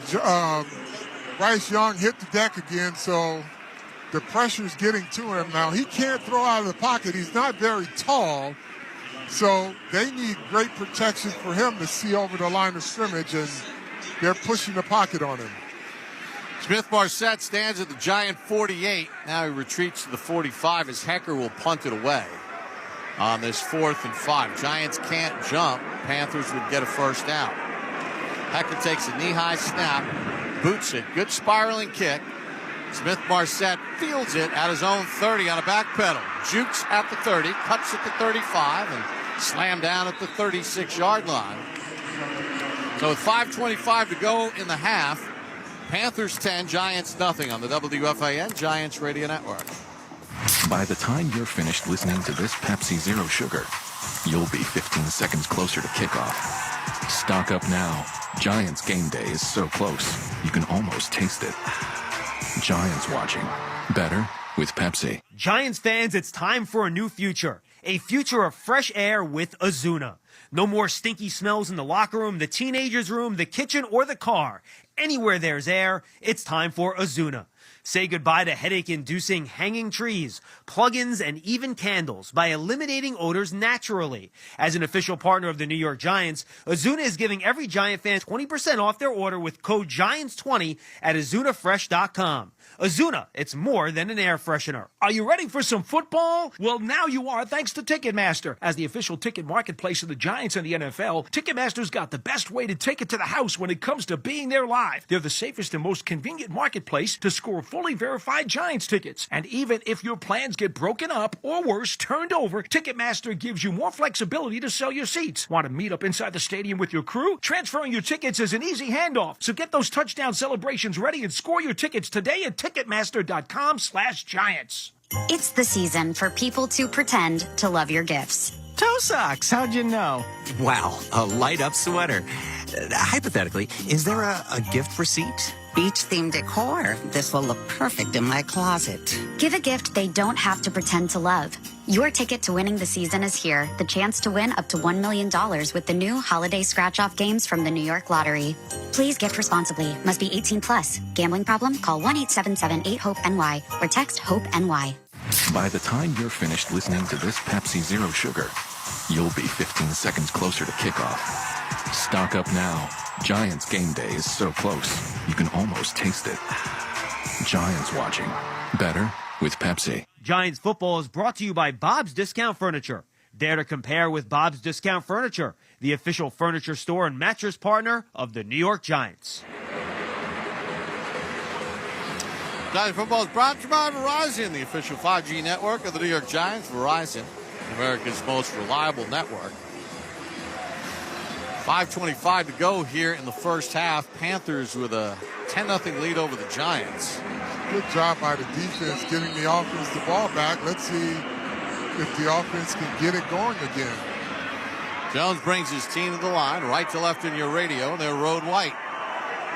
Bryce Young hit the deck again, so the pressure's getting to him. Now, he can't throw out of the pocket. He's not very tall, so they need great protection for him to see over the line of scrimmage, and they're pushing the pocket on him. Smith-Marset stands at the Giant 48. Now he retreats to the 45 as Hecker will punt it away on this 4th and 5. Giants can't jump. Panthers would get a first down. Hecker takes a knee-high snap, boots it. Good spiraling kick. Smith-Marset fields it at his own 30 on a back pedal. Jukes at the 30, cuts at the 35, and slammed down at the 36-yard line. So with 5:25 to go in the half, Panthers 10, Giants nothing on the WFAN Giants Radio Network. By the time you're finished listening to this Pepsi Zero Sugar, you'll be 15 seconds closer to kickoff. Stock up now. Giants game day is so close, you can almost taste it. Giants watching. Better with Pepsi. Giants fans, it's time for a new future. A future of fresh air with Azuna. No more stinky smells in the locker room, the teenager's room, the kitchen, or the car. Anywhere there's air, it's time for Azuna. Say goodbye to headache-inducing hanging trees, plug-ins, and even candles by eliminating odors naturally. As an official partner of the New York Giants, Azuna is giving every Giant fan 20% off their order with code GIANTS20 at AzunaFresh.com. Azuna, it's more than an air freshener. Are you ready for some football? Well, now you are, thanks to Ticketmaster. As the official ticket marketplace of the Giants and the NFL, Ticketmaster's got the best way to take it to the house when it comes to being there live. They're the safest and most convenient marketplace to score full fully verified Giants tickets. And even if your plans get broken up or worse, turned over, Ticketmaster gives you more flexibility to sell your seats. Want to meet up inside the stadium with your crew? Transferring your tickets is an easy handoff. So get those touchdown celebrations ready and score your tickets today at Ticketmaster.com/Giants. It's the season for people to pretend to love your gifts. Toe socks, how'd you know? Wow, a light-up sweater. Hypothetically, is there a gift receipt? Beach-themed decor. This will look perfect in my closet. Give a gift they don't have to pretend to love. Your ticket to winning the season is here. The chance to win up to $1 million with the new holiday scratch-off games from the New York Lottery. Please gift responsibly. Must be 18 plus. Gambling problem? Call 1-877-8-HOPE-NY or text HOPE-NY. By the time you're finished listening to this Pepsi Zero Sugar, you'll be 15 seconds closer to kickoff. Stock up now. Giants game day is so close, you can almost taste it. Giants watching. Better with Pepsi. Giants football is brought to you by Bob's Discount Furniture. Dare to compare with Bob's Discount Furniture, the official furniture store and mattress partner of the New York Giants. Giants football is brought to you by Verizon, the official 5G network of the New York Giants. Verizon, America's most reliable network. 5:25 to go here in the first half. Panthers with a 10-0 lead over the Giants. Good job by the defense getting the offense the ball back. Let's see if the offense can get it going again. Jones brings his team to the line, right to left in your radio. They're road white.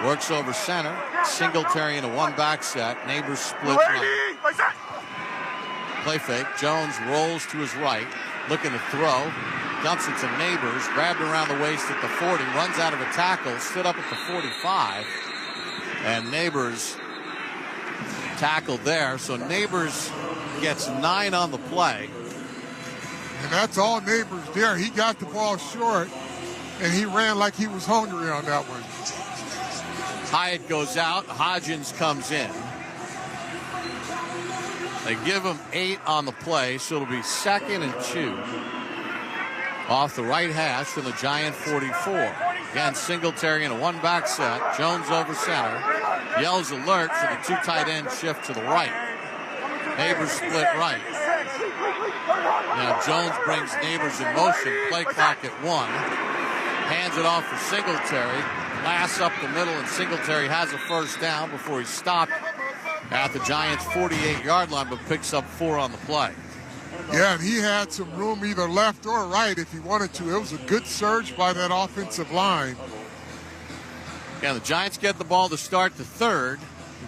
Works over center. Singletary in a one-back set. Neighbors split right. Play fake. Jones rolls to his right. Looking to throw. Dumps it to Neighbors. Grabbed around the waist at the 40. Runs out of a tackle. Stood up at the 45. And Neighbors tackled there. So Neighbors gets 9 on the play. And that's all Neighbors there. He got the ball short, and he ran like he was hungry on that one. Hyatt goes out. Hodgins comes in. They give him 8 on the play, so it'll be 2nd and 2. Off the right hash from the Giant 44. Again, Singletary in a one-back set. Jones over center. Yells alert for the 2 tight end shift to the right. Neighbors split right. Now Jones brings Neighbors in motion. Play clock at 1. Hands it off for Singletary. Pass up the middle, and Singletary has a first down before he stopped at the Giants' 48-yard line, but picks up 4 on the play. Yeah, and he had some room either left or right if he wanted to. It was a good surge by that offensive line. Yeah, the Giants get the ball to start the third. You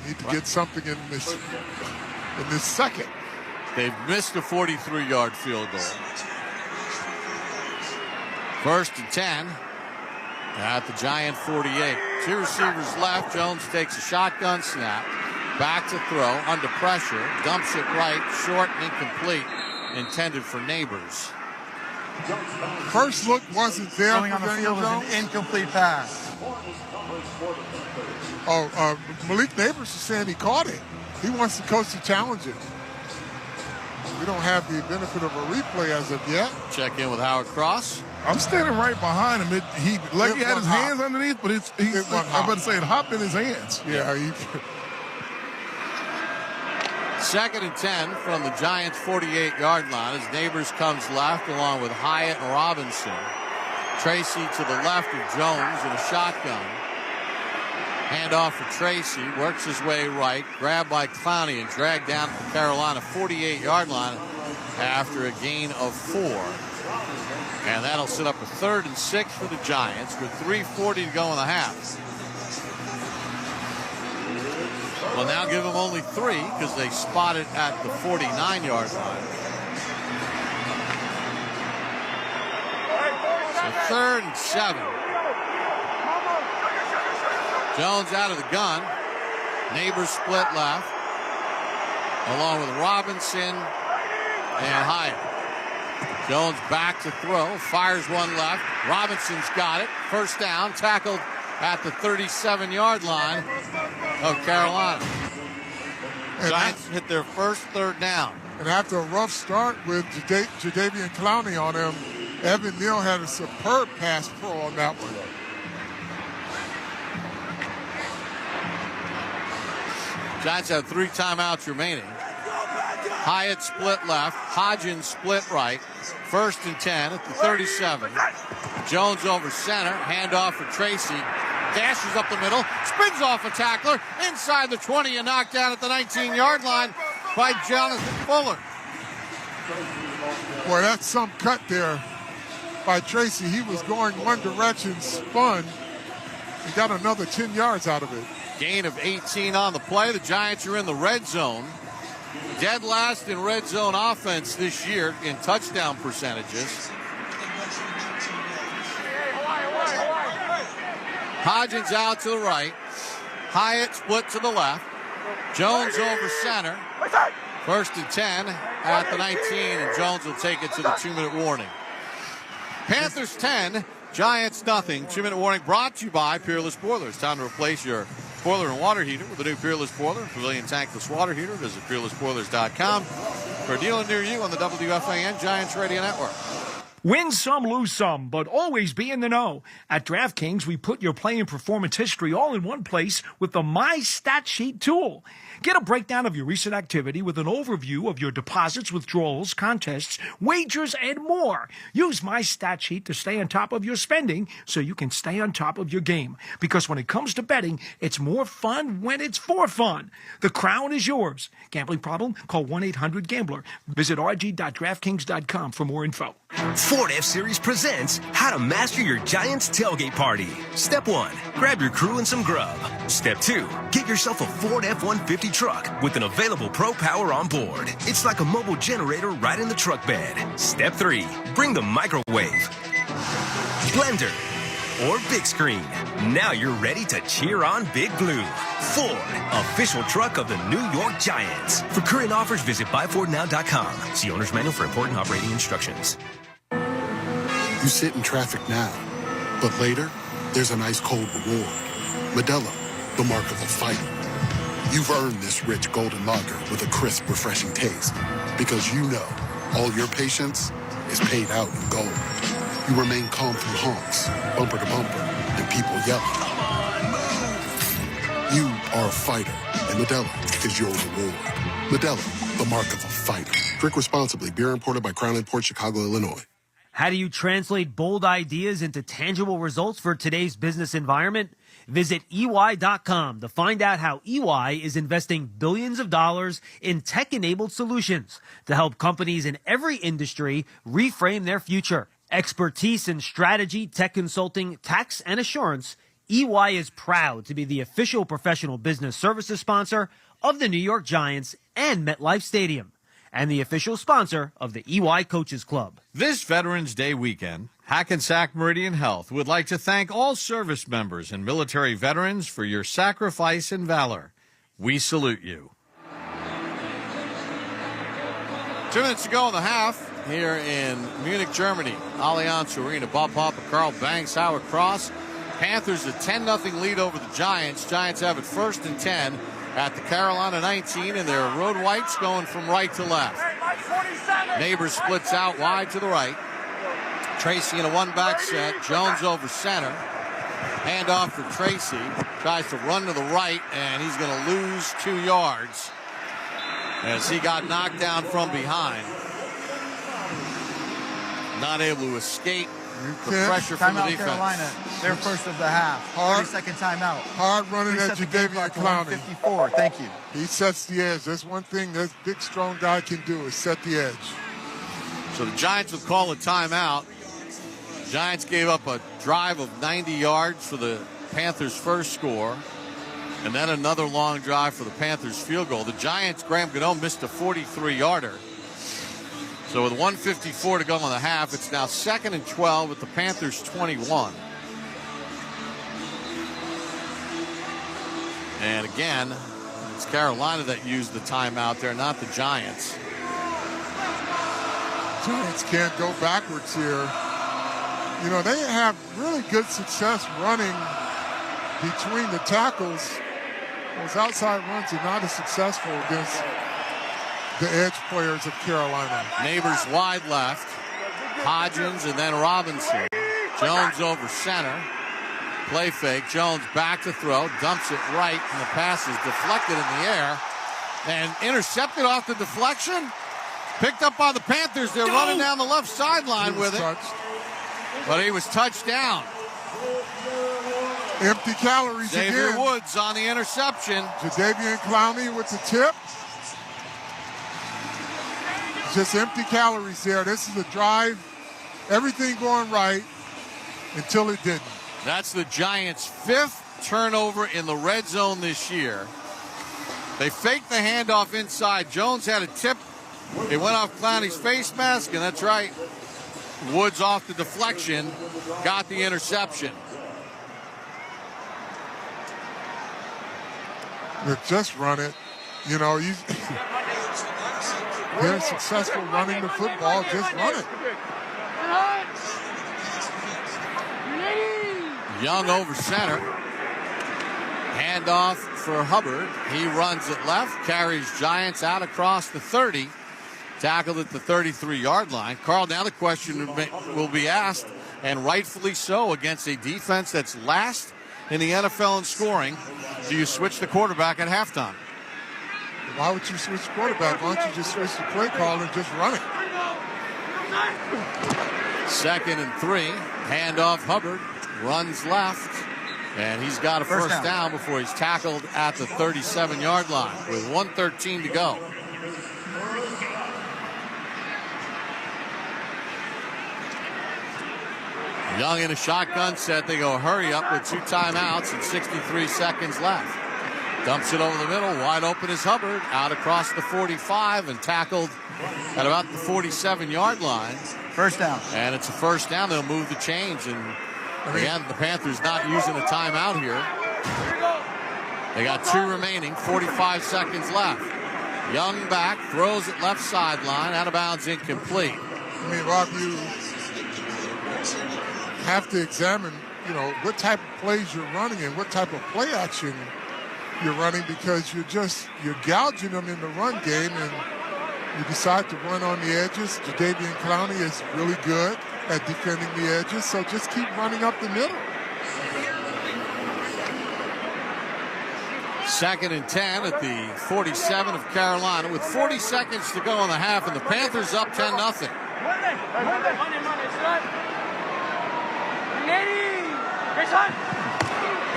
need to get something in this second. They've missed a 43-yard field goal. 1st and 10 at the Giant 48. 2 receivers left. Jones takes a shotgun snap. Back to throw, under pressure. Dumps it right, short and incomplete. Intended for Neighbors. First look wasn't there Going for on the Daniel field Jones. was an incomplete pass. Oh, Malik Neighbors is saying he caught it. He wants the coach to challenge it. We don't have the benefit of a replay as of yet. Check in with Howard Cross. I'm standing right behind him. He had his hands underneath, but I'm about to say it hopped in his hands. Yeah. 2nd and 10 from the Giants' 48-yard line as Neighbors comes left along with Hyatt and Robinson. Tracy to the left of Jones in a shotgun. Handoff for Tracy. Works his way right. Grabbed by Clowney and dragged down at the Carolina 48-yard line after a gain of 4. And that'll set up a 3rd and 6 for the Giants with 3:40 to go in the half. Well, now give them only 3 because they spotted at the 49-yard line. So 3rd and 7. Jones out of the gun. Neighbors split left. Along with Robinson and Hyatt. Jones back to throw. Fires one left. Robinson's got it. First down. Tackled at the 37-yard line of Carolina. Giants hit their first 3rd down. And after a rough start with Jadeveon Clowney on him, Evan Neal had a superb pass pro on that one. Giants have 3 timeouts remaining. Hyatt split left. Hodgins split right. 1st and 10 at the 37. Jones over center. Handoff for Tracy. Dashes up the middle. Spins off a tackler. Inside the 20 and knocked down at the 19-yard line by Jonathan Fuller. Boy, that's some cut there by Tracy. He was going one direction, spun. He got another 10 yards out of it. Gain of 18 on the play. The Giants are in the red zone. Dead last in red zone offense this year in touchdown percentages. Hodgins out to the right. Hyatt split to the left. Jones over center. 1st and 10 at the 19, and Jones will take it to the 2-minute warning. Panthers 10, Giants nothing. 2-minute warning brought to you by Peerless Boilers. Time to replace your boiler and water heater with a new Peerless Boiler, Pavilion Tankless Water Heater. Visit PeerlessBoilers.com for a dealer near you on the WFAN Giants Radio Network. Win some, lose some, but always be in the know. At DraftKings, we put your play and performance history all in one place with the My Stat Sheet tool. Get a breakdown of your recent activity with an overview of your deposits, withdrawals, contests, wagers, and more. Use My Stat Sheet to stay on top of your spending so you can stay on top of your game. Because when it comes to betting, it's more fun when it's for fun. The crown is yours. Gambling problem? Call 1-800-GAMBLER. Visit rg.draftkings.com for more info. Ford F-Series presents How to Master Your Giants Tailgate Party. Step 1, grab your crew and some grub. Step 2, get yourself a Ford F-150 truck with an available Pro Power on board. It's like a mobile generator right in the truck bed. Step 3, bring the microwave, blender, or big screen. Now you're ready to cheer on Big Blue. Ford, official truck of the New York Giants. For current offers, visit buyfordnow.com. See owner's manual for important operating instructions. You sit in traffic now, but later, there's an ice-cold reward. Modelo, the mark of a fighter. You've earned this rich golden lager with a crisp, refreshing taste. Because you know, all your patience is paid out in gold. You remain calm through honks, bumper to bumper, and people yelling. You are a fighter, and Modelo is your reward. Modelo, the mark of a fighter. Drink responsibly. Beer imported by Crown Imports, Chicago, Illinois. How do you translate bold ideas into tangible results for today's business environment? Visit EY.com to find out how EY is investing billions of dollars in tech-enabled solutions to help companies in every industry reframe their future. Expertise in strategy, tech consulting, tax, and assurance, EY is proud to be the official professional business services sponsor of the New York Giants and MetLife Stadium, and the official sponsor of the EY Coaches Club. This Veterans Day weekend, Hackensack Meridian Health would like to thank all service members and military veterans for your sacrifice and valor. We salute you. 2 minutes to go in the half here in Munich, Germany. Allianz Arena. Bob Papa, Carl Banks, Howard Cross. Panthers a 10-0 lead over the Giants. Giants have it 1st and 10 at the Carolina 19, and their road whites going from right to left. Neighbors splits out wide to the right. Tracy in a one-back set. Jones over center. Handoff for Tracy. Tries to run to the right, and he's going to lose 2 yards as he got knocked down from behind. Not able to escape the pressure from the defense. Carolina, their first of the half. 30-second timeout. Hard running at Jadeveon Clowney. 54. Thank you. He sets the edge. That's one thing that big, strong guy can do is set the edge. So the Giants will call a timeout. Giants gave up a drive of 90 yards for the Panthers' first score, and then another long drive for the Panthers' field goal. The Giants, Graham Gano missed a 43-yarder. So with 1:54 to go in the half, it's now 2nd and 12 with the Panthers 21. And again, it's Carolina that used the timeout there, not the Giants. Giants can't go backwards here. You know, they have really good success running between the tackles. Those outside runs are not as successful against the edge players of Carolina. Neighbors wide left. Hodgins and then Robinson. Jones over center. Play fake. Jones back to throw. Dumps it right, and the pass is deflected in the air. And intercepted off the deflection. Picked up by the Panthers. They're running down the left sideline with it. But he was touched down. Empty calories Xavier again. Woods on the interception. Jadeveon Clowney with the tip. Just empty calories there. This is a drive. Everything going right until it didn't. That's the Giants' 5th turnover in the red zone this year. They faked the handoff inside. Jones had a tip. It went off Clowney's face mask, and that's right. Woods off the deflection, got the interception. Just run it. You know, they're successful running the football. Just run it. Young over center. Handoff for Hubbard. He runs it left, carries Giants out across the 30. Tackled at the 33-yard line. Carl, now the question will be asked, and rightfully so, against a defense that's last in the NFL in scoring. Do you switch the quarterback at halftime? Why would you switch the quarterback? Why don't you just switch the play call and just run it? 2nd and 3. Handoff Hubbard. Runs left. And he's got a first down before he's tackled at the 37-yard line with 1:13 to go. Young in a shotgun set. They go hurry up with 2 timeouts and 63 seconds left. Dumps it over the middle. Wide open is Hubbard. Out across the 45 and tackled at about the 47-yard line. First down. And it's a first down. They'll move the chains. And again, the Panthers not using a timeout here. They got 2 remaining. 45 seconds left. Young back. Throws it left sideline. Out of bounds, incomplete. I mean, Rob, you have to examine, you know, what type of plays you're running and what type of play action you're running, because you're gouging them in the run game, and you decide to run on the edges. Jadeveon Clowney is really good at defending the edges, so just keep running up the middle. 2nd and 10 at the 47 of Carolina with 40 seconds to go in the half, and the Panthers up 10-0.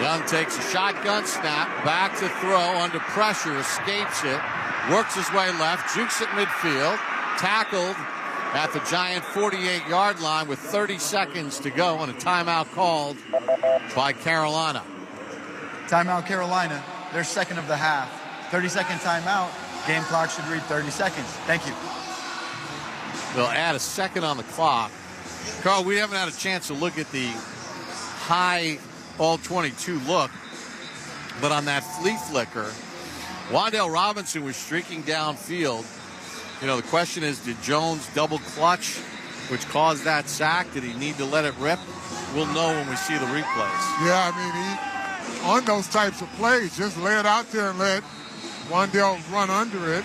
Young takes a shotgun snap, back to throw, under pressure, escapes it, works his way left, jukes it midfield, tackled at the Giant 48-yard line with 30 seconds to go, and a timeout called by Carolina. Timeout Carolina, their 2nd of the half. 30-second timeout. Game clock should read 30 seconds. Thank you. They'll add a second on the clock. Carl, we haven't had a chance to look at the high all-22 look, but on that flea flicker, Wan'Dale Robinson was streaking downfield. You know, the question is, did Jones double clutch, which caused that sack? Did he need to let it rip? We'll know when we see the replays. Yeah, I mean, on those types of plays, just lay it out there and let Wan'Dale run under it.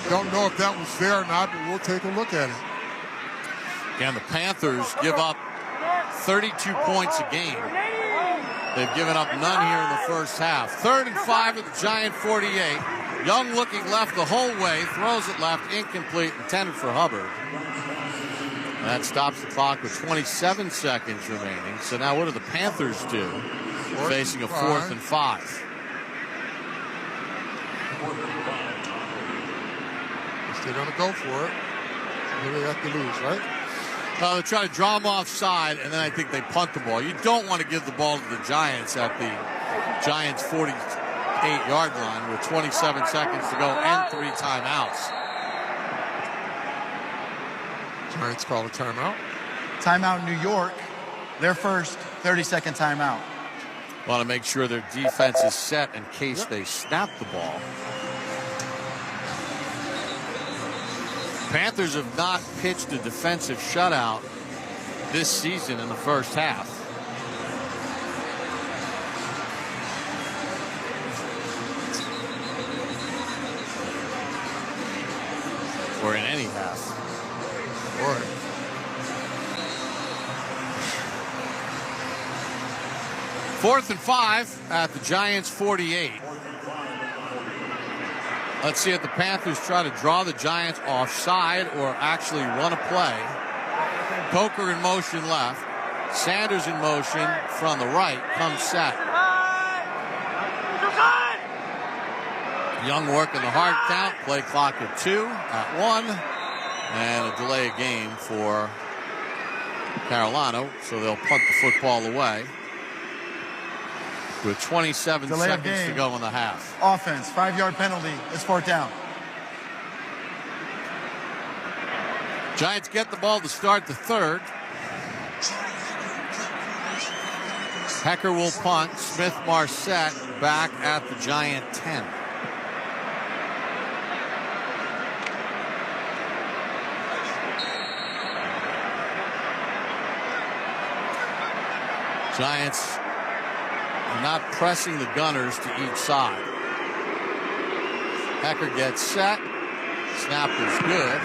Don't know if that was there or not, but we'll take a look at it. And the Panthers give up 32 points a game. They've given up none here in the first half. 3rd and 5 at the Giant 48. Young looking left the whole way, throws it left, incomplete, intended for Hubbard. And that stops the clock with 27 seconds remaining. So now what do the Panthers do? Facing a 4th and 5. They're going to go for it. They have to lose, right? They try to draw them offside, and then I think they punt the ball. You don't want to give the ball to the Giants at the Giants' 48-yard line with 27 seconds to go and 3 timeouts. Giants call a timeout. Timeout New York, their first 30-second timeout. Want to make sure their defense is set in case they snap the ball. Panthers have not pitched a defensive shutout this season in the first half. Or in any half. 4th and 5 at the Giants 48. Let's see if the Panthers try to draw the Giants offside or actually run a play. Coker in motion left. Sanders in motion from the right. Comes set. Young working the hard count. Play clock at 2, at 1. And a delay of game for Carolina. So they'll punt the football away. With 27 delay seconds to go in the half. Offense, 5-yard penalty. It's 4th down. Giants get the ball to start the 3rd. Hecker will punt. Smith-Marset back at the Giant 10. Giants are not pressing the Gunners to each side. Hecker gets set. Snap is good.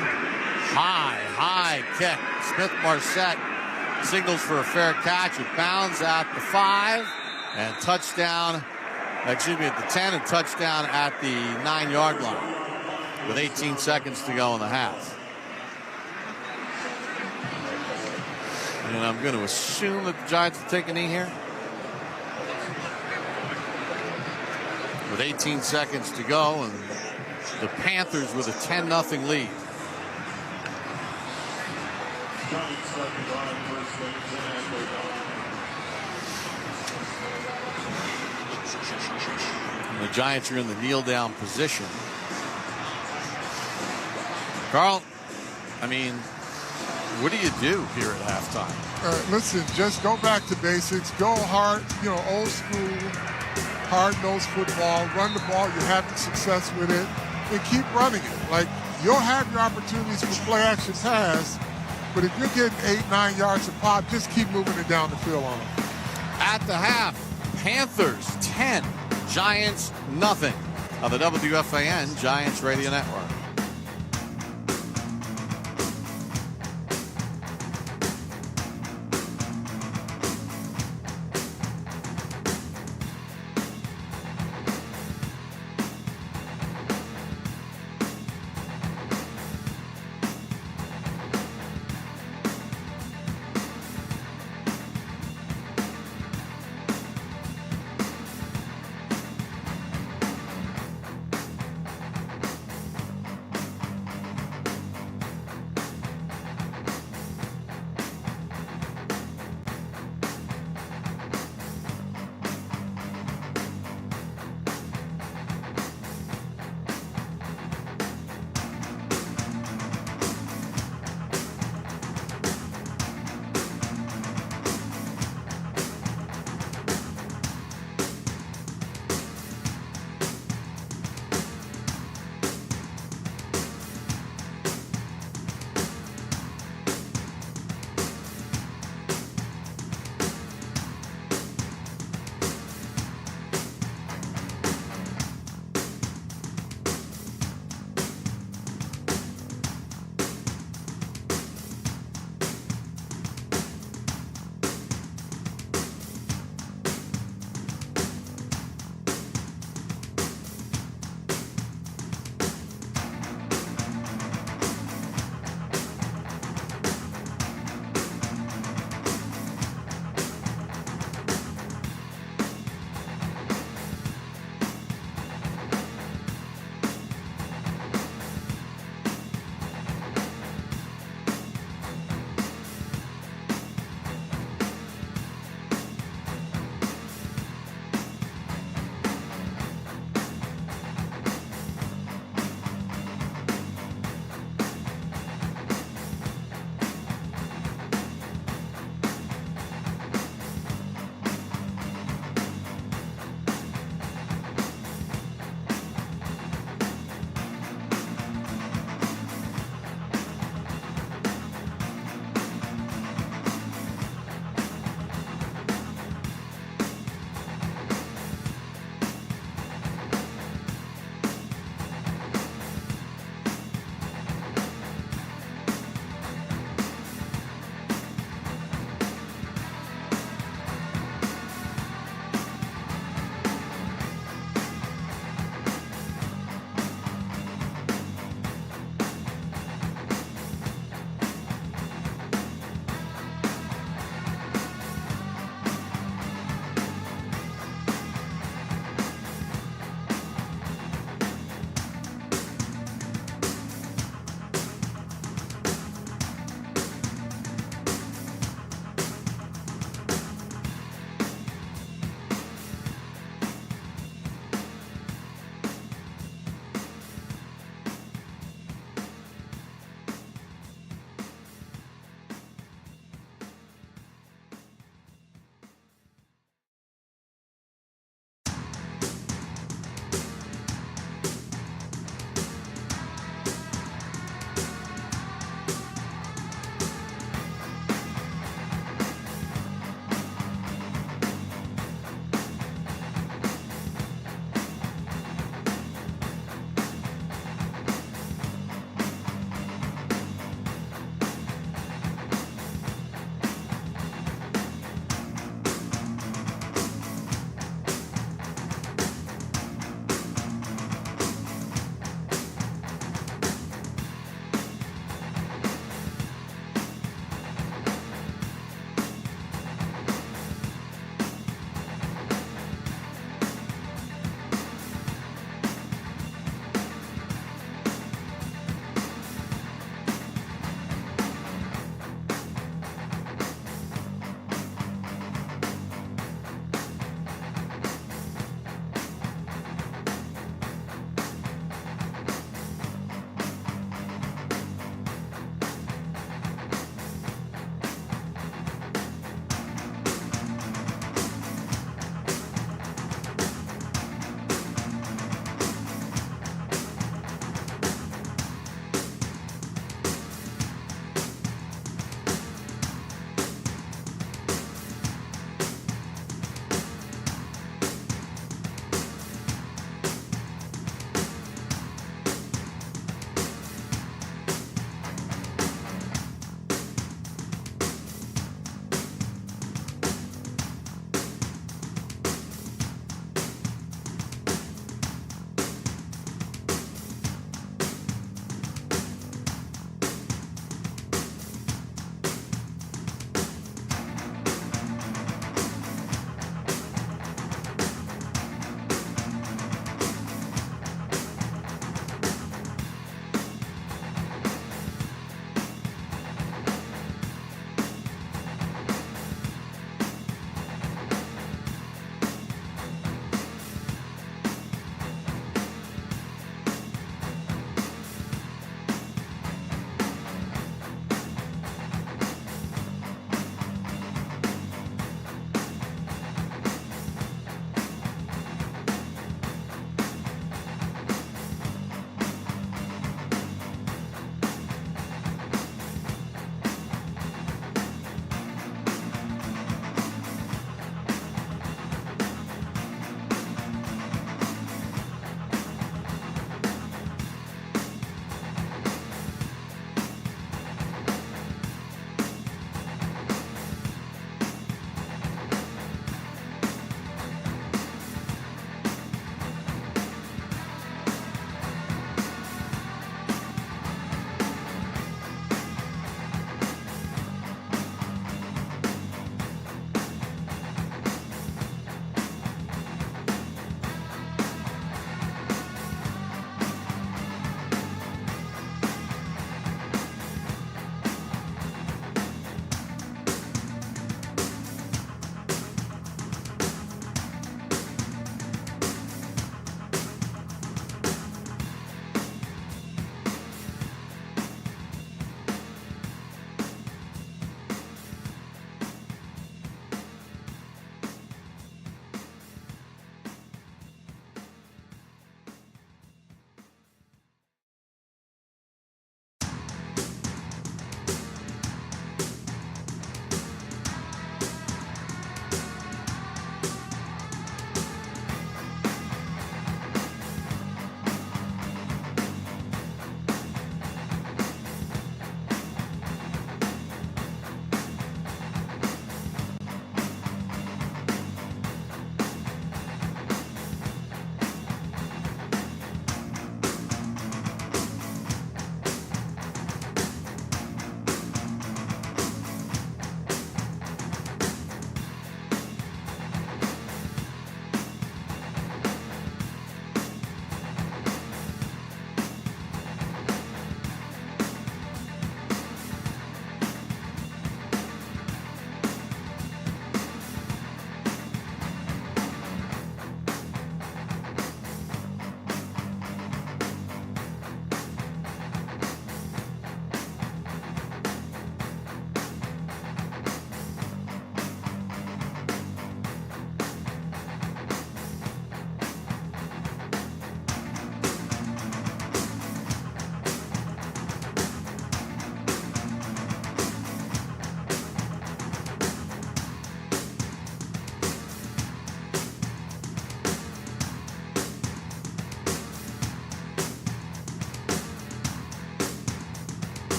High kick. Smith-Marset signals for a fair catch. It bounds at the 5 and touchdown. Excuse me, at the 10 and touchdown at the 9-yard line with 18 seconds to go in the half. And I'm going to assume that the Giants will take a knee here. With 18 seconds to go, and the Panthers with a 10-0 lead. And the Giants are in the kneel-down position. Carl, I mean, what do you do here at halftime? Listen, just go back to basics. Go hard, old school, hard-nosed football. Run the ball. You're having success with it. And keep running it. Like, you'll have your opportunities for play-action pass, but if you're getting 8-9 yards a pop, just keep moving it down the field on them. At the half, Panthers 10, Giants nothing. On the WFAN Giants Radio Network.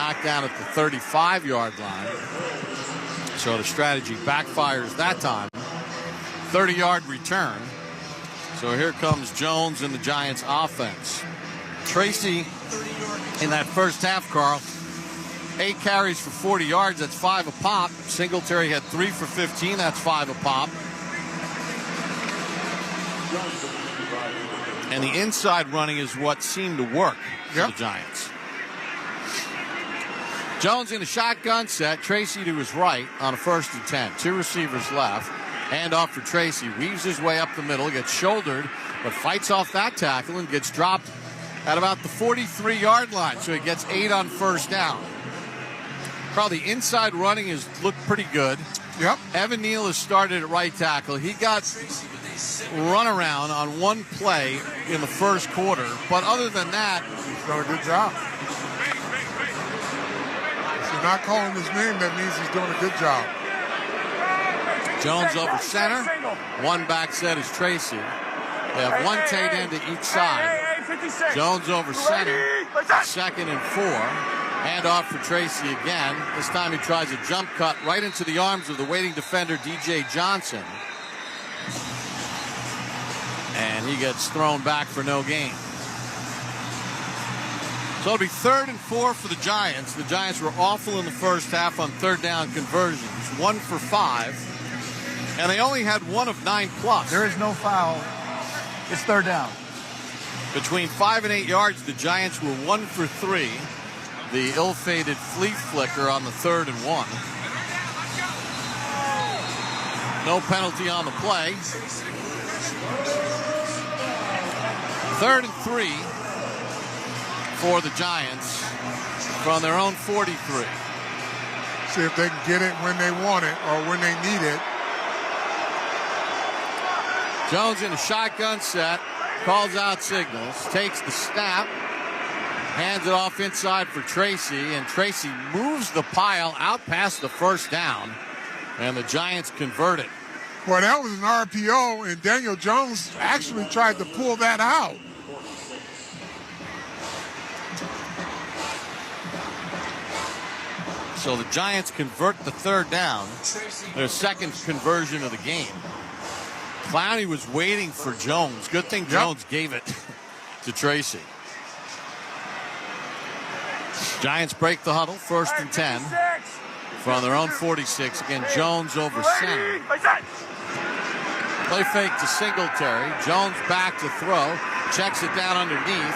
knocked down at the 35-yard line. So the strategy backfires that time. 30-yard return. So here comes Jones and the Giants offense. Tracy in that first half, Carl, 8 carries for 40 yards. That's 5 a pop. Singletary had 3 for 15. That's 5 a pop. And the inside running is what seemed to work for the Giants. Jones in a shotgun set. Tracy to his right on a 1st and 10. 2 receivers left. Hand off for Tracy. Weaves his way up the middle. Gets shouldered, but fights off that tackle and gets dropped at about the 43-yard line. So he gets 8 on 1st down. Probably inside running has looked pretty good. Yep. Evan Neal has started at right tackle. He got run around on one play in the first quarter, but other than that, he's done a good job. If you're not calling his name, that means he's doing a good job. Jones over center. One back set is Tracy. They have one tight end to each side. Jones over center. 2nd and 4. Hand off for Tracy again. This time he tries a jump cut right into the arms of the waiting defender, DJ Johnson. And he gets thrown back for no gain. So it'll be 3rd and 4 for the Giants. The Giants were awful in the first half on 3rd down conversions. 1 for 5. And they only had 1 of 9 plus. There is no foul. It's 3rd down. Between 5 and 8 yards, the Giants were 1 for 3. The ill-fated flea flicker on the 3rd and 1. No penalty on the play. 3rd and 3 for the Giants from their own 43. See if they can get it when they want it or when they need it. Jones in a shotgun set, calls out signals, takes the snap, hands it off inside for Tracy, and Tracy moves the pile out past the 1st down, and the Giants convert it. Well, that was an RPO, and Daniel Jones actually tried to pull that out. So the Giants convert the 3rd down, their 2nd conversion of the game. Clowney was waiting for Jones. Good thing Jones gave it to Tracy. Giants break the huddle, 1st and 10 from their own 46. Again, Jones over center. Play fake to Singletary. Jones back to throw. Checks it down underneath.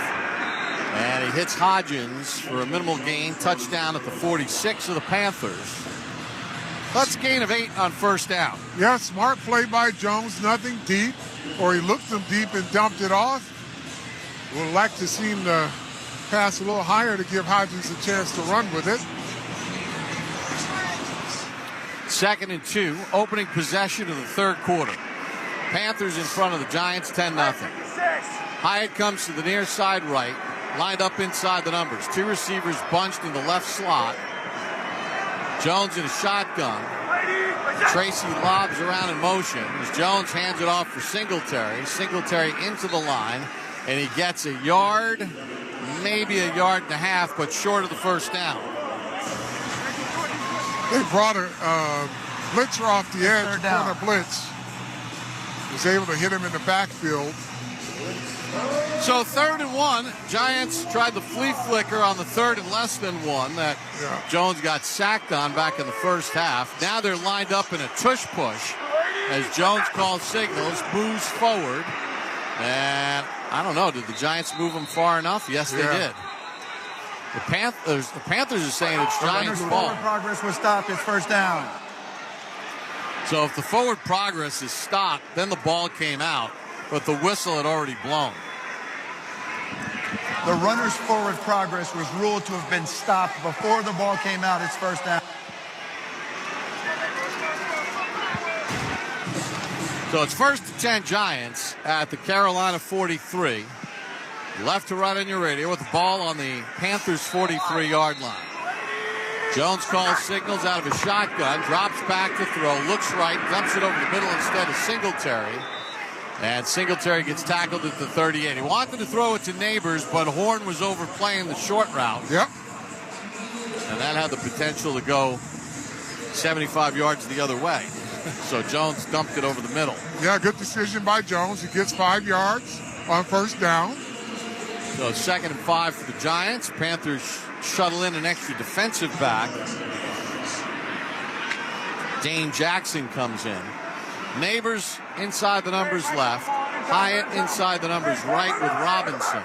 And he hits Hodgins for a minimal gain. Touchdown at the 46 of the Panthers. That's a gain of 8 on 1st down. Yeah, smart play by Jones. Nothing deep. Or he looked him deep and dumped it off. Would like to see him to pass a little higher to give Hodgins a chance to run with it. 2nd and 2. Opening possession of the 3rd quarter. Panthers in front of the Giants, 10-0. Hyatt comes to the near side right. Lined up inside the numbers. 2 receivers bunched in the left slot. Jones in a shotgun. Tracy lobs around in motion as Jones hands it off for Singletary. Singletary into the line, and he gets a yard, maybe a yard and a half, but short of the 1st down. They brought a blitzer off the edge, corner blitz. Was able to hit him in the backfield. So 3rd and 1, Giants tried the flea flicker on the 3rd and less than 1 that Jones got sacked on back in the first half. Now they're lined up in a tush push as Jones calls signals, moves forward. And I don't know, did the Giants move him far enough? Yes, they did. The Panthers are saying it's Giants' ball. Forward progress was stopped. It's 1st down. So if the forward progress is stopped, then the ball came out, but the whistle had already blown. The runner's forward progress was ruled to have been stopped before the ball came out. It's 1st down. So it's 1st and 10 Giants at the Carolina 43. Left to right on your radio with the ball on the Panthers 43-yard line. Jones calls signals out of a shotgun, drops back to throw, looks right, dumps it over the middle instead of Singletary. And Singletary gets tackled at the 38. He wanted to throw it to Neighbors, but Horn was overplaying the short route. Yep. that had the potential to go 75 yards the other way. So Jones dumped it over the middle. Yeah, good decision by Jones. He gets 5 yards on first down. So 2nd and 5 for the Giants. Panthers shuttle in an extra defensive back. Dane Jackson comes in. Neighbors inside the numbers left. Hyatt inside the numbers right with Robinson.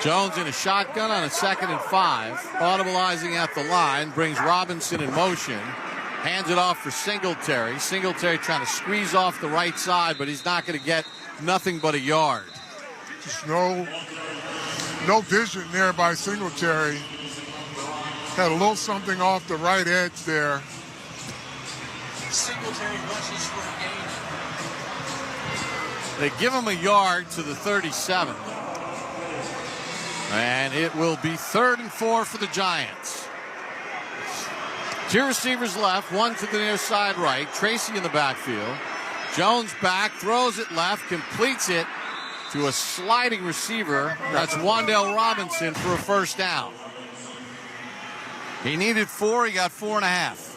Jones in a shotgun on a 2nd and 5. Audibilizing at the line. Brings Robinson in motion. Hands it off for Singletary. Singletary trying to squeeze off the right side, but he's not going to get nothing but a yard. Just no vision there by Singletary. Had a little something off the right edge there. Singletary rushes for a gain. They give him a yard to the 37. And it will be 3rd and 4 for the Giants. 2 receivers left, 1 to the near side right. Tracy in the backfield. Jones back, throws it left, completes it to a sliding receiver. That's Wan'Dale Robinson for a first down. He needed 4, he got 4.5.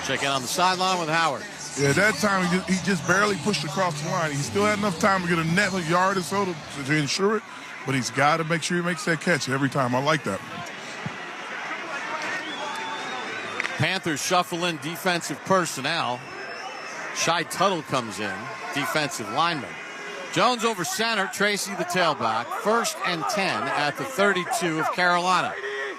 Check in on the sideline with Howard. Yeah, that time he just barely pushed across the line. He still had enough time to get a net a yard or so to ensure it, but he's got to make sure he makes that catch every time. I like that. Panthers shuffle in defensive personnel. Shai Tuttle comes in, defensive lineman. Jones over center, Tracy the tailback. 1st and 10 at the 32 of Carolina.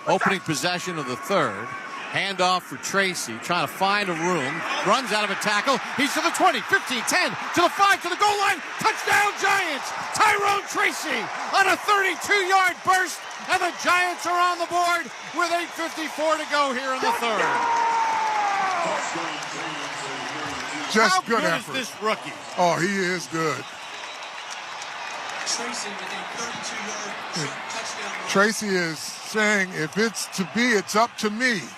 Opening possession of the 3rd. Handoff for Tracy, trying to find a room. Runs out of a tackle. He's to the 20, 15, 10, to the 5, to the goal line. Touchdown Giants! Tyrone Tracy on a 32-yard burst, and the Giants are on the board with 8:54 to go here in the 3rd. Just How good is effort. this rookie? Oh, he is good. Tracy with a 32-yard touchdown. Tracy is saying, if it's to be, it's up to me.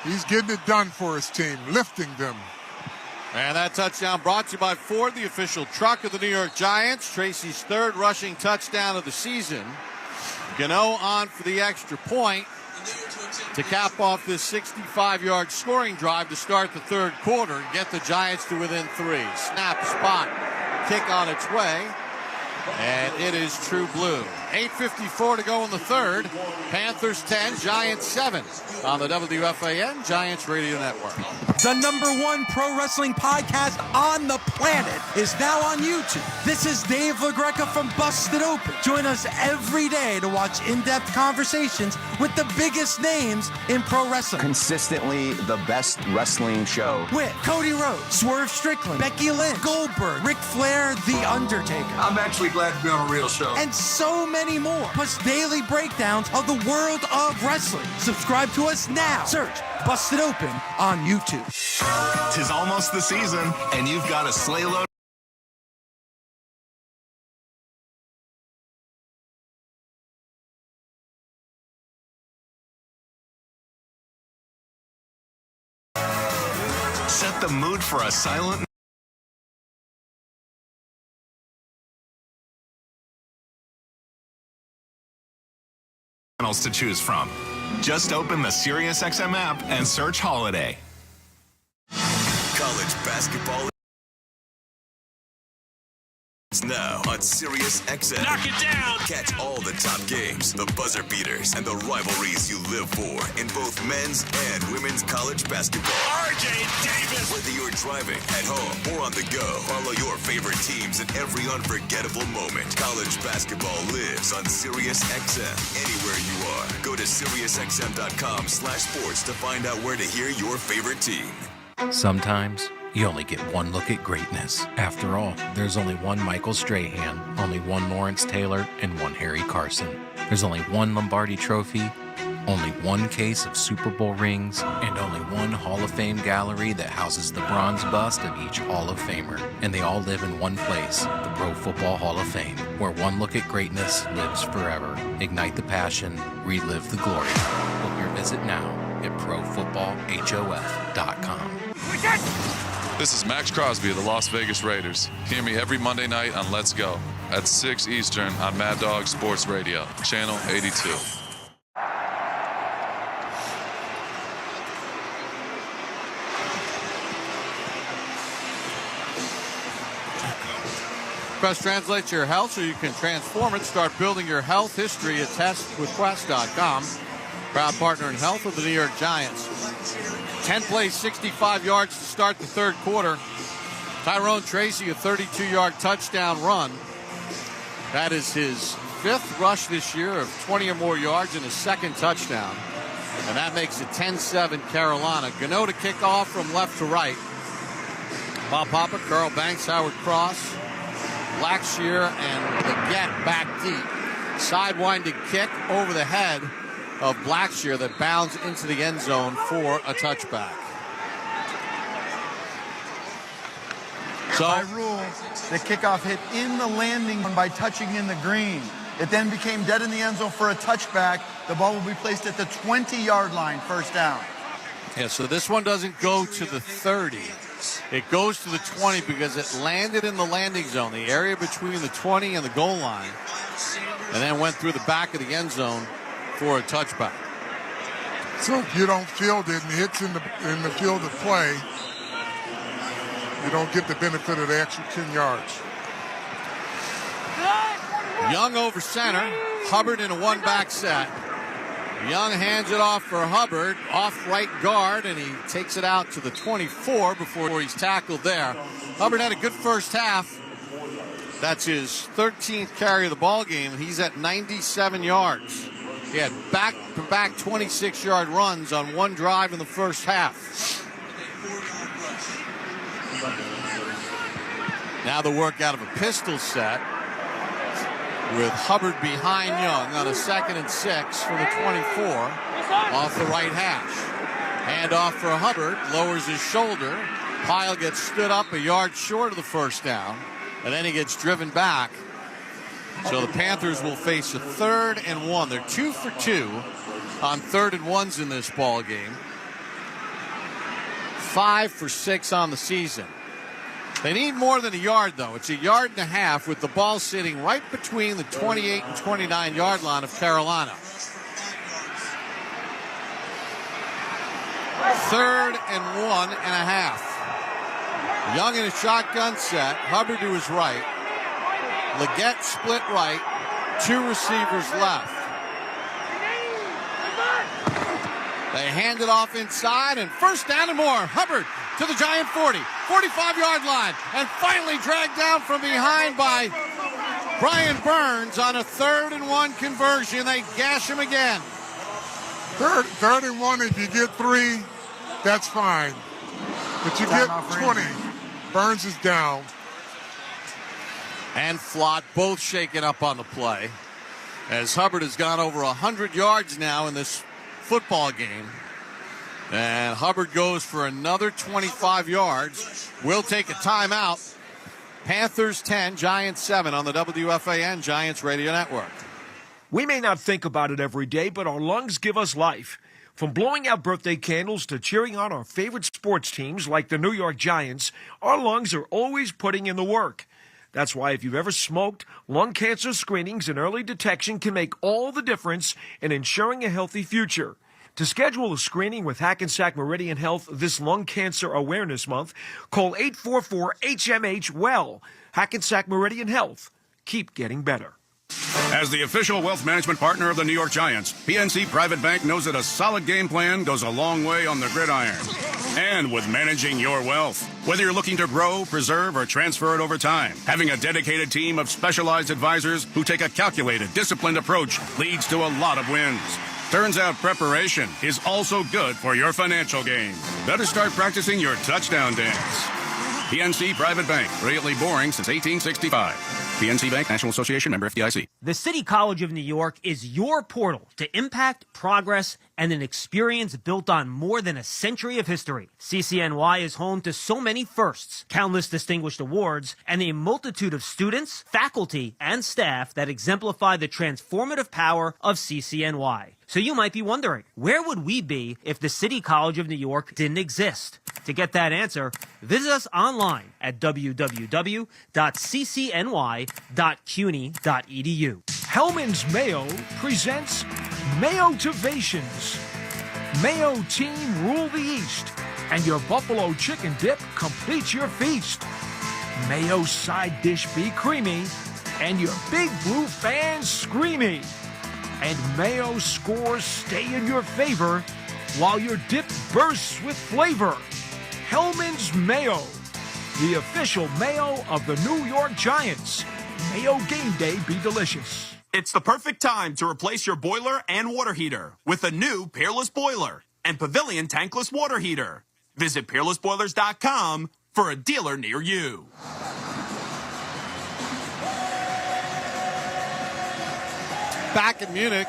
He's getting it done for his team, lifting them. And that touchdown brought to you by Ford, the official truck of the New York Giants. Tracy's 3rd rushing touchdown of the season. Gano on for the extra point to cap off this 65-yard scoring drive to start the 3rd quarter and get the Giants to within 3. Snap, spot, kick on its way. And it is true blue. 8:54 to go in the 3rd. Panthers 10, Giants 7 on the WFAN Giants Radio Network. The #1 pro wrestling podcast on the planet is now on YouTube. This is Dave LaGreca from Busted Open. Join us every day to watch in-depth conversations with the biggest names in pro wrestling. Consistently the best wrestling show. With Cody Rhodes, Swerve Strickland, Becky Lynch, Goldberg, Ric Flair, The Undertaker. I'm actually glad to be on a real show. And so many more. Plus daily breakdowns of the world of wrestling. Subscribe to us now. Search Busted Open on YouTube. 'Tis almost the season, and you've got a sleigh load set the mood for a silent channels to choose from. Just open the SiriusXM app and search Holiday. College basketball is now on SiriusXM. Knock it down! Catch all the top games, the buzzer beaters, and the rivalries you live for in both men's and women's college basketball. RJ Davis! Whether you're driving, at home, or on the go, follow your favorite teams in every unforgettable moment. College basketball lives on SiriusXM. Anywhere you are, go to SiriusXM.com/sports to find out where to hear your favorite team. Sometimes you only get one look at greatness. After all, there's only one Michael Strahan, only one Lawrence Taylor, and one Harry Carson. There's only one Lombardi Trophy, only one case of Super Bowl rings, and only one Hall of Fame gallery that houses the bronze bust of each Hall of Famer. And they all live in one place, the Pro Football Hall of Fame, where one look at greatness lives forever. Ignite the passion, relive the glory. Book your visit now at ProFootballHOF.com. This is Max Crosby of the Las Vegas Raiders. Hear me every Monday night on Let's Go. at 6 Eastern on Mad Dog Sports Radio, Channel 82. Quest translates your health so you can transform it. Start building your health history at testwithquest.com. Proud partner in health of the New York Giants. 10 plays, 65 yards to start the third quarter. Tyrone Tracy, a 32-yard touchdown run. That is his 5th rush this year of 20 or more yards and his 2nd touchdown. And that makes it 10-7 Carolina. Gano to kick off from left to right. Bob Papa, Carl Banks, Howard Cross, Blackshear, and Leggett back deep. Sidewinding kick over the head of Blackshear that bounds into the end zone for a touchback. So by rule, the kickoff hit in the landing by touching in the green. It then became dead in the end zone for a touchback. The ball will be placed at the 20-yard line, first down. Yeah, so this one doesn't go to the 30. It goes to the 20 because it landed in the landing zone, the area between the 20 and the goal line, and then went through the back of the end zone for a touchback. So if you don't field it and it hits in the field of play, you don't get the benefit of the extra 10 yards. Young over center. Hubbard in a one-back set. Young hands it off for Hubbard, off right guard, and he takes it out to the 24 before he's tackled there. Hubbard had a good first half. That's his 13th carry of the ball game, and he's at 97 yards. He had back-to-back 26-yard runs on one drive in the first half. Now the work out of a pistol set with Hubbard behind Young on a 2nd and 6 from the 24 off the right hash. Hand off for Hubbard, lowers his shoulder. Pyle gets stood up a yard short of the first down, and then he gets driven back. So the Panthers will face a 3rd and 1. They're 2 for 2 on 3rd and 1s in this ball game. 5 for 6 on the season. They need more than a yard, though. It's a yard and a half with the ball sitting right between the 28 and 29-yard line of Carolina. 3rd and 1 and a half. Young in a shotgun set. Hubbard to his right. Leggett split right. 2 receivers left. They hand it off inside, and first down and more. Hubbard to the Giant 40, 45-yard line, and finally dragged down from behind by Brian Burns on a 3rd and 1 conversion. They gash him again. Third and 1, if you get 3, that's fine. But you get 20. Burns is down. And Flott both shaken up on the play, as Hubbard has gone over 100 yards now in this football game. And Hubbard goes for another 25 yards. We'll take a timeout. Panthers 10, Giants 7 on the WFAN Giants Radio Network. We may not think about it every day, but our lungs give us life. From blowing out birthday candles to cheering on our favorite sports teams like the New York Giants, our lungs are always putting in the work. That's why if you've ever smoked, lung cancer screenings and early detection can make all the difference in ensuring a healthy future. To schedule a screening with Hackensack Meridian Health this Lung Cancer Awareness Month, call 844-HMH-WELL. Hackensack Meridian Health. Keep getting better. As the official wealth management partner of the New York Giants, PNC Private Bank knows that a solid game plan goes a long way on the gridiron. And with managing your wealth, whether you're looking to grow, preserve, or transfer it over time, having a dedicated team of specialized advisors who take a calculated, disciplined approach leads to a lot of wins. Turns out preparation is also good for your financial game. Better start practicing your touchdown dance. PNC Private Bank, really boring since 1865. PNC Bank, National Association, member FDIC. The City College of New York is your portal to impact, progress, and an experience built on more than a century of history. CCNY is home to so many firsts, countless distinguished awards, and a multitude of students, faculty, and staff that exemplify the transformative power of CCNY. So you might be wondering, where would we be if the City College of New York didn't exist? To get that answer, visit us online at www.ccny.cuny.edu. Hellman's Mayo presents Mayo-tivations. Mayo team rule the East, and your buffalo chicken dip completes your feast. Mayo side dish be creamy, and your big blue fans screamy. And Mayo scores stay in your favor, while your dip bursts with flavor. Hellman's Mayo, the official mayo of the New York Giants. Mayo game day be delicious. It's the perfect time to replace your boiler and water heater with a new Peerless Boiler and Pavilion Tankless Water Heater. Visit peerlessboilers.com for a dealer near you. Back in Munich,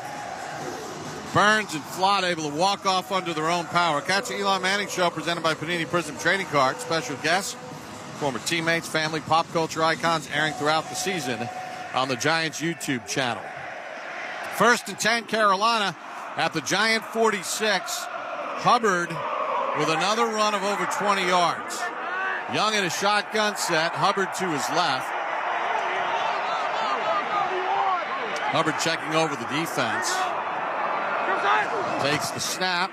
Burns and Flott able to walk off under their own power. Catch the Eli Manning Show presented by Panini Prism Trading Cards. Special guests, former teammates, family, pop culture icons airing throughout the season on the Giants YouTube channel. 1st and 10, Carolina at the Giant 46. Hubbard with another run of over 20 yards. Young in a shotgun set, Hubbard to his left. Hubbard checking over the defense. Takes the snap.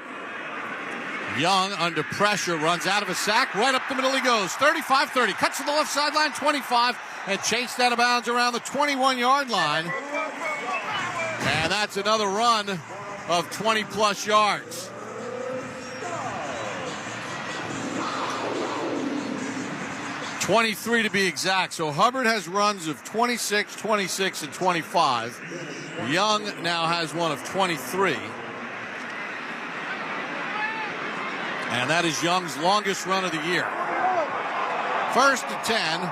Young under pressure, runs out of a sack. Right up the middle he goes. 35-30. Cuts to the left sideline, 25. And chased out of bounds around the 21-yard line. And that's another run of 20-plus yards. .23 to be exact. So Hubbard has runs of 26, 26, and 25. Young now has one of 23. And that is Young's longest run of the year. 1st and 10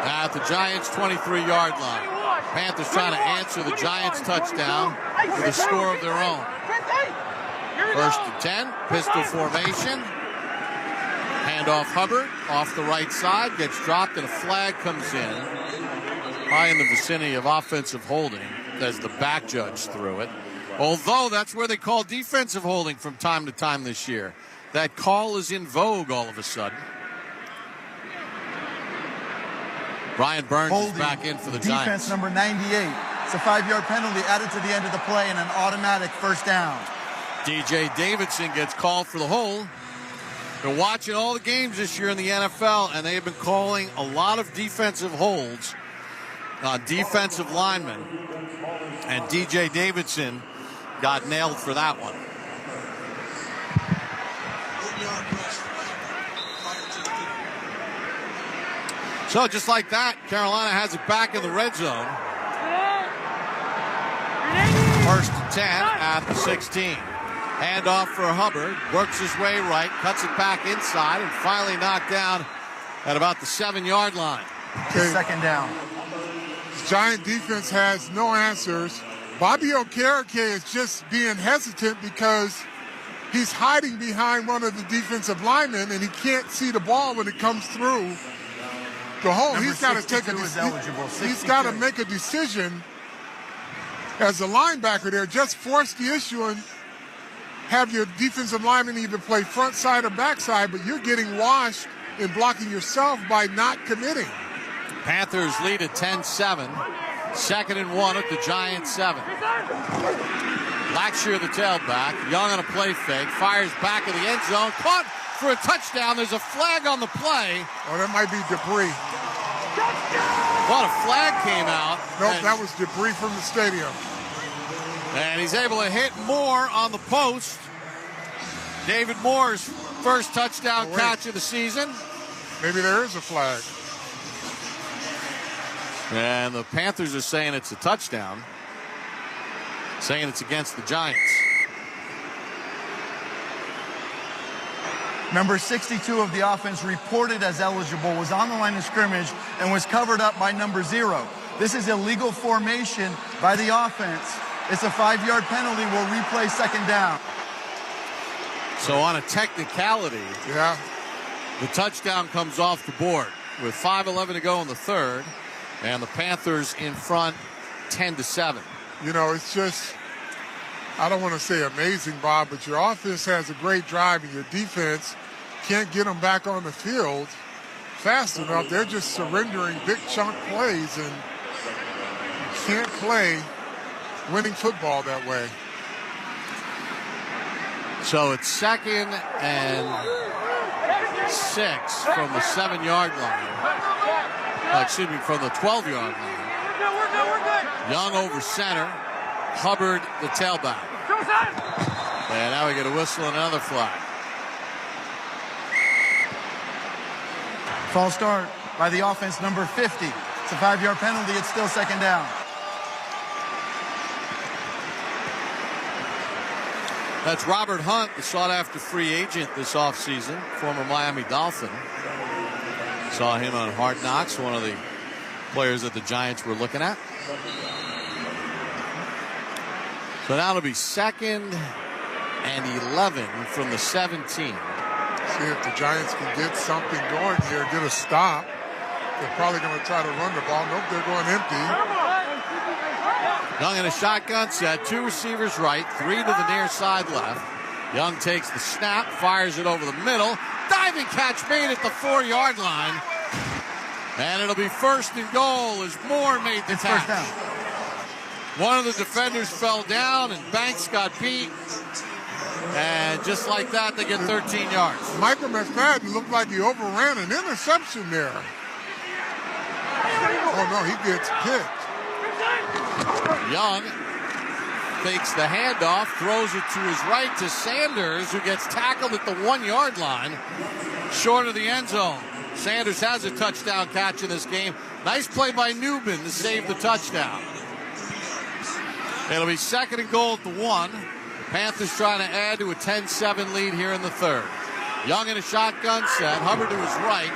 at the Giants' 23-yard line. Panthers trying to answer the Giants' touchdown with a score of their own. 1st and 10, pistol formation. Handoff Hubbard off the right side, gets dropped, and a flag comes in high in the vicinity of offensive holding as the back judge threw it. Although that's where they call defensive holding from time to time this year. That call is in vogue all of a sudden. Brian Burns holding, is back in for the defense Giants. Number 98. It's a 5-yard penalty added to the end of the play and an automatic first down. DJ Davidson gets called for the hold. They're watching all the games this year in the NFL, and they have been calling a lot of defensive holds on defensive linemen. And DJ Davidson got nailed for that one. So just like that, Carolina has it back in the red zone. 1st and 10 at the 16. Handoff for Hubbard, works his way right, cuts it back inside, and finally knocked down at about the 7-yard line. Okay. Second down. Giant defense has no answers. Bobby Okereke is just being hesitant because he's hiding behind one of the defensive linemen, and he can't see the ball when it comes through the hole. He's got to take he's got to make a decision as a linebacker there. Just force the issue and have your defensive lineman either play front side or back side, but you're getting washed in blocking yourself by not committing. Panthers lead at 10-7. 2nd and 1 at the Giants 7. Blackshear the tailback. Young on a play fake. Fires back in the end zone. Caught for a touchdown. There's a flag on the play. Oh, that might be debris. Well, a flag came out. Nope, that was debris from the stadium. And he's able to hit Moore on the post. David Moore's first touchdown catch of the season. Maybe there is a flag. And the Panthers are saying it's a touchdown. Saying it's against the Giants. Number 62 of the offense, reported as eligible, was on the line of scrimmage and was covered up by number 0. This is illegal formation by the offense. It's a 5-yard penalty. We'll replay second down. So on a technicality, the touchdown comes off the board with 5:11 to go in the third, and the Panthers in front 10-7. You know, it's just I don't want to say amazing, Bob, but your offense has a great drive and your defense can't get them back on the field fast enough. They're just surrendering big chunk plays, and you can't play winning football that way. So it's 2nd and 6 from the 7-yard line. From the 12-yard line. Young over center. Hubbard, the tailback. And now we get a whistle and another flag. False start by the offense, number 50. It's a 5-yard penalty. It's still 2nd down. That's Robert Hunt, the sought-after free agent this offseason, former Miami Dolphin. Saw him on Hard Knocks, one of the players that the Giants were looking at. So now it'll be 2nd and 11 from the 17. See if the Giants can get something going here, get a stop. They're probably going to try to run the ball. Nope, they're going empty. Young in a shotgun set, 2 receivers right, 3 to the near side left. Young takes the snap, fires it over the middle. Diving catch made at the 4-yard line. And it'll be 1st and goal as Moore made the catch. First down. One of the defenders fell down and Banks got beat. And just like that, they get 13 yards. Michael McFadden looked like he overran an interception there. Oh, no, he gets picked. Young fakes the handoff, throws it to his right to Sanders, who gets tackled at the 1-yard line, short of the end zone. Sanders has a touchdown catch in this game. Nice play by Newman to save the touchdown. It'll be 2nd and goal at the 1. Panthers trying to add to a 10-7 lead here in the 3rd. Young in a shotgun set. Hubbard to his right.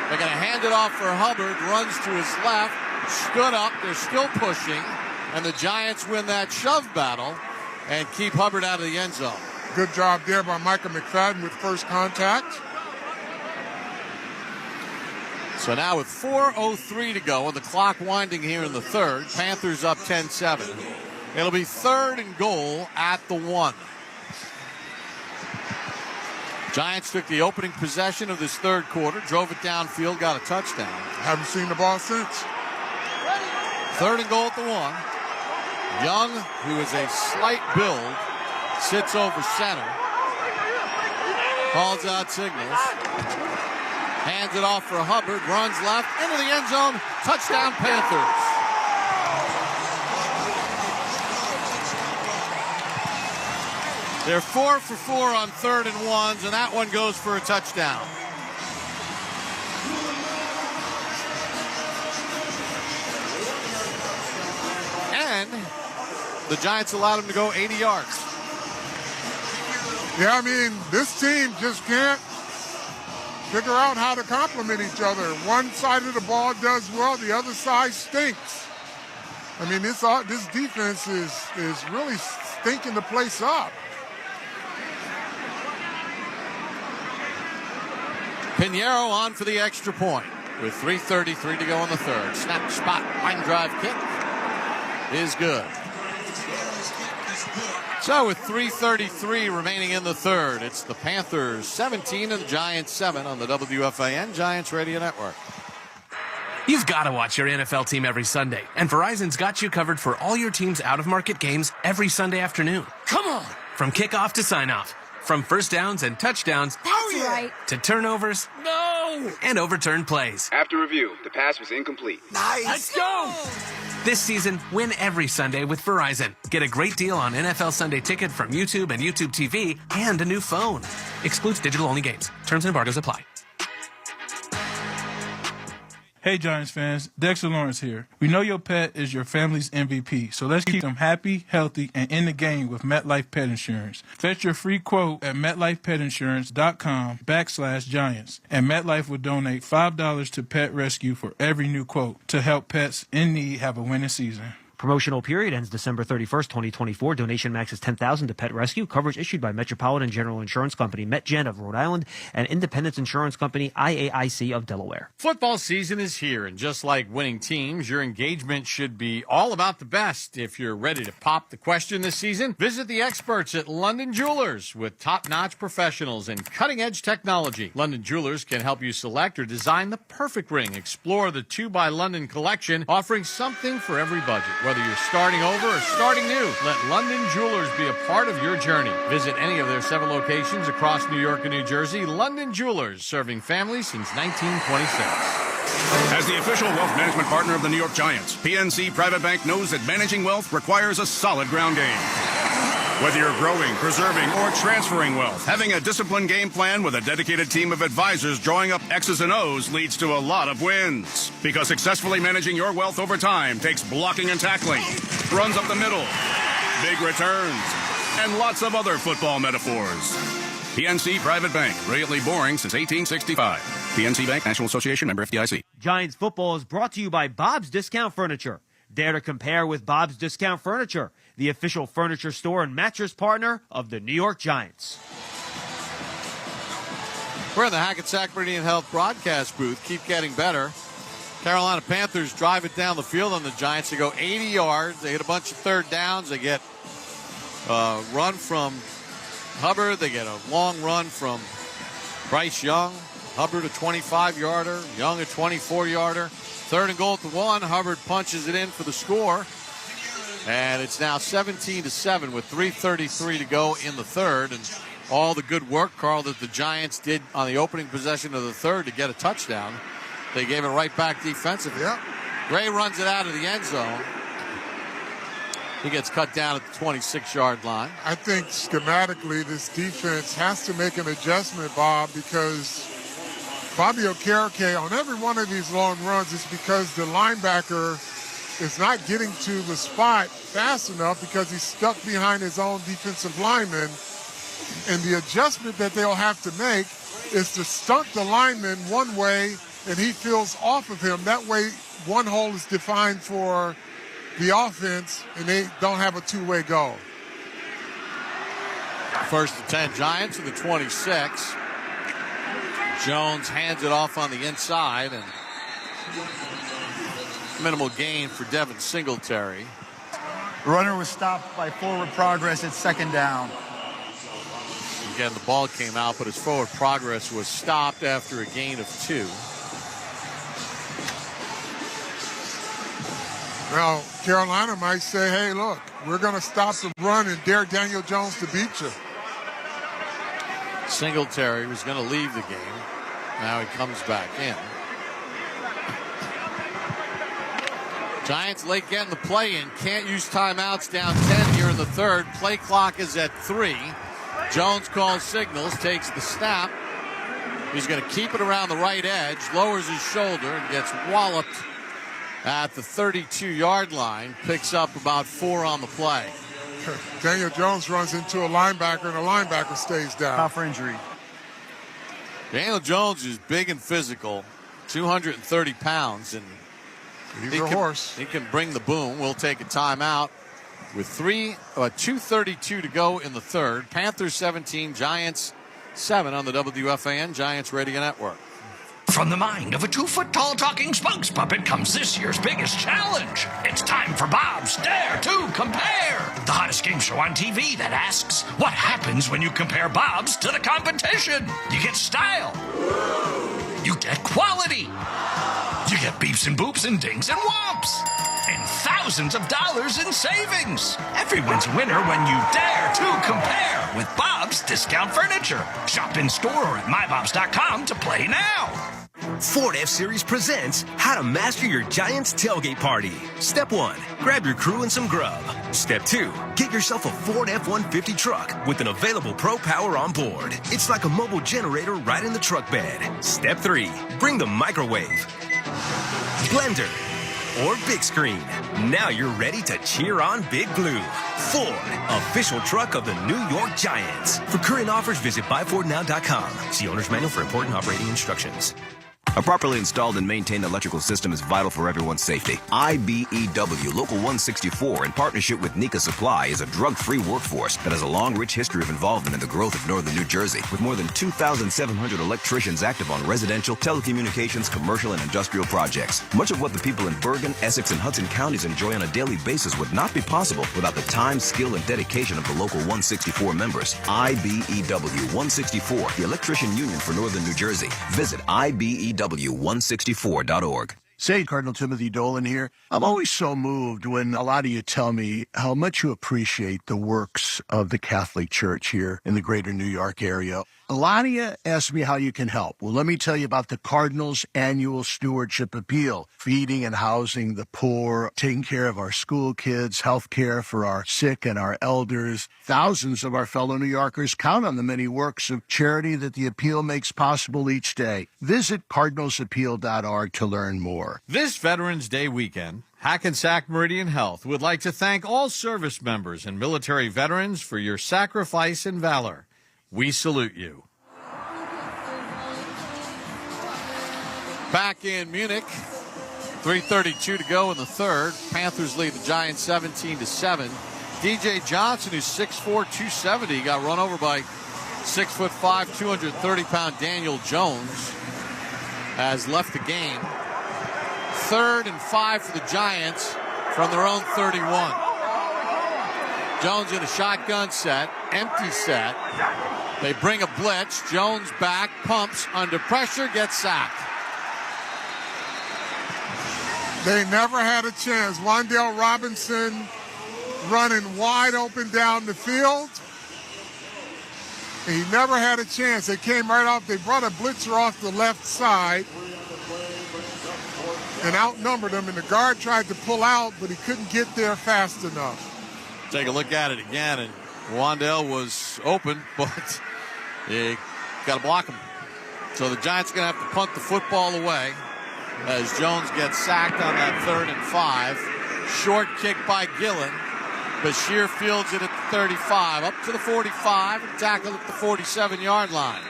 They're going to hand it off for Hubbard. Runs to his left. Stood up. They're still pushing. And the Giants win that shove battle and keep Hubbard out of the end zone. Good job there by Michael McFadden with first contact. So now with 4:03 to go and the clock winding here in the 3rd, Panthers up 10-7. It'll be 3rd and goal at the 1. Giants took the opening possession of this 3rd quarter, drove it downfield, got a touchdown. Haven't seen the ball since. 3rd and goal at the 1. Young, who is a slight build, sits over center. Calls out signals. Hands it off for Hubbard. Runs left into the end zone. Touchdown Panthers. They're 4 for 4 on 3rd and 1s, and that one goes for a touchdown. And the Giants allowed him to go 80 yards. Yeah, I mean, this team just can't figure out how to complement each other. One side of the ball does well, the other side stinks. I mean, this defense is really stinking the place up. Pinheiro on for the extra point with 3:33 to go in the 3rd. Snap, spot, line drive kick is good. So with 3:33 remaining in the 3rd, it's the Panthers 17 and the Giants 7 on the WFAN Giants Radio Network. You've got to watch your NFL team every Sunday, and Verizon's got you covered for all your team's out-of-market games every Sunday afternoon. Come on! From kickoff to sign-off, from first downs and touchdowns to turnovers and overturned plays. After review, the pass was incomplete. Nice! Let's go! This season, win every Sunday with Verizon. Get a great deal on NFL Sunday Ticket from YouTube and YouTube TV and a new phone. Excludes digital-only games. Terms and embargoes apply. Hey Giants fans, Dexter Lawrence here. We know your pet is your family's MVP, so let's keep them happy, healthy, and in the game with MetLife Pet Insurance. Fetch your free quote at MetLifePetInsurance.com/Giants, and MetLife will donate $5 to Pet Rescue for every new quote to help pets in need have a winning season. Promotional period ends December 31st, 2024. Donation max is $10,000 to Pet Rescue. Coverage issued by Metropolitan General Insurance Company, MetGen of Rhode Island, and Independence Insurance Company, IAIC of Delaware. Football season is here, and just like winning teams, your engagement should be all about the best. If you're ready to pop the question this season, visit the experts at London Jewelers with top-notch professionals and cutting-edge technology. London Jewelers can help you select or design the perfect ring. Explore the 2 by London collection, offering something for every budget. Whether you're starting over or starting new, let London Jewelers be a part of your journey. Visit any of their 7 locations across New York and New Jersey. London Jewelers, serving families since 1926. As the official wealth management partner of the New York Giants, PNC Private Bank knows that managing wealth requires a solid ground game. Whether you're growing, preserving, or transferring wealth, having a disciplined game plan with a dedicated team of advisors drawing up X's and O's leads to a lot of wins. Because successfully managing your wealth over time takes blocking and tackling, runs up the middle, big returns, and lots of other football metaphors. PNC Private Bank, brilliantly boring since 1865. PNC Bank, National Association, member FDIC. Giants football is brought to you by Bob's Discount Furniture. Dare to compare with Bob's Discount Furniture, the official furniture store and mattress partner of the New York Giants. We're in the Hackensack Meridian Health broadcast booth. Keep getting better. Carolina Panthers drive it down the field on the Giants. They go 80 yards. They hit a bunch of third downs. They get a run from Hubbard. They get a long run from Bryce Young. Hubbard a 25-yarder. Young a 24-yarder. 3rd and goal at the 1. Hubbard punches it in for the score. And it's now 17-7 with 3:33 to go in the 3rd. And all the good work, Carl, that the Giants did on the opening possession of the 3rd to get a touchdown, they gave it right back defensively. Yep. Ray runs it out of the end zone. He gets cut down at the 26-yard line. I think schematically this defense has to make an adjustment, Bob, because Fabio Carrique, on every one of these long runs, it's because the linebacker is not getting to the spot fast enough because he's stuck behind his own defensive lineman. And the adjustment that they'll have to make is to stunt the lineman one way and he feels off of him. That way, one hole is defined for the offense and they don't have a two-way goal. 1st and 10 Giants to the 26. Jones hands it off on the inside, and minimal gain for Devin Singletary. The runner was stopped by forward progress at 2nd down. Again, the ball came out, but his forward progress was stopped after a gain of 2. Now, Carolina might say, hey, look, we're going to stop the run and dare Daniel Jones to beat you. Singletary was going to leave the game. Now he comes back in. Giants late getting the play in. Can't use timeouts, down 10 here in the 3rd. Play clock is at 3. Jones calls signals, takes the snap. He's going to keep it around the right edge, lowers his shoulder, and gets walloped at the 32-yard line. Picks up about 4 on the play. Daniel Jones runs into a linebacker, and the linebacker stays down. Out for injury. Daniel Jones is big and physical, 230 pounds, and he's a horse. He can bring the boom. We'll take a timeout with 2:32 to go in the 3rd. Panthers 17, Giants 7 on the WFAN Giants Radio Network. From the mind of a 2-foot-tall talking spokes puppet comes this year's biggest challenge. It's time for Bob's Dare to Compare, the hottest game show on TV that asks, what happens when you compare Bob's to the competition? You get style. You get quality. You get beeps and boops and dings and whomps. And thousands of dollars in savings. Everyone's a winner when you dare to compare with Bob's Discount Furniture. Shop in store or at mybobs.com to play now. Ford F-Series presents How to Master Your Giants Tailgate Party. Step 1, grab your crew and some grub. Step 2, get yourself a Ford F-150 truck with an available Pro Power on board. It's like a mobile generator right in the truck bed. Step 3, bring the microwave, blender, or big screen. Now you're ready to cheer on Big Blue. Ford, official truck of the New York Giants. For current offers, visit buyfordnow.com. See owner's manual for important operating instructions. A properly installed and maintained electrical system is vital for everyone's safety. IBEW Local 164, in partnership with Nika Supply, is a drug-free workforce that has a long, rich history of involvement in the growth of northern New Jersey, with more than 2,700 electricians active on residential, telecommunications, commercial, and industrial projects. Much of what the people in Bergen, Essex, and Hudson counties enjoy on a daily basis would not be possible without the time, skill, and dedication of the Local 164 members. IBEW 164, the electrician union for northern New Jersey. Visit IBEW164.org. Say, Cardinal Timothy Dolan here. I'm always so moved when a lot of you tell me how much you appreciate the works of the Catholic Church here in the greater New York area. A lot of you ask me how you can help. Well, let me tell you about the Cardinals' annual stewardship appeal. Feeding and housing the poor, taking care of our school kids, health care for our sick and our elders. Thousands of our fellow New Yorkers count on the many works of charity that the appeal makes possible each day. Visit cardinalsappeal.org to learn more. This Veterans Day weekend, Hackensack Meridian Health would like to thank all service members and military veterans for your sacrifice and valor. We salute you. Back in Munich, 3:32 to go in the third. Panthers lead the Giants 17-7. DJ Johnson, who's 6'4", 270, got run over by 6'5", 230-pound Daniel Jones, has left the game. 3rd and 5 for the Giants from their own 31. Jones in a shotgun set, empty set. They bring a blitz. Jones back, pumps, under pressure, gets sacked. They never had a chance. Wan'Dale Robinson running wide open down the field. He never had a chance. They came right off. They brought a blitzer off the left side and outnumbered him, and the guard tried to pull out, but he couldn't get there fast enough. Take a look at it again, and Wan'Dale was open, but they got to block him. So the Giants are going to have to punt the football away as Jones gets sacked on that 3rd and 5. Short kick by Gillen. Bashir fields it at the 35, up to the 45, and tackled at the 47-yard line.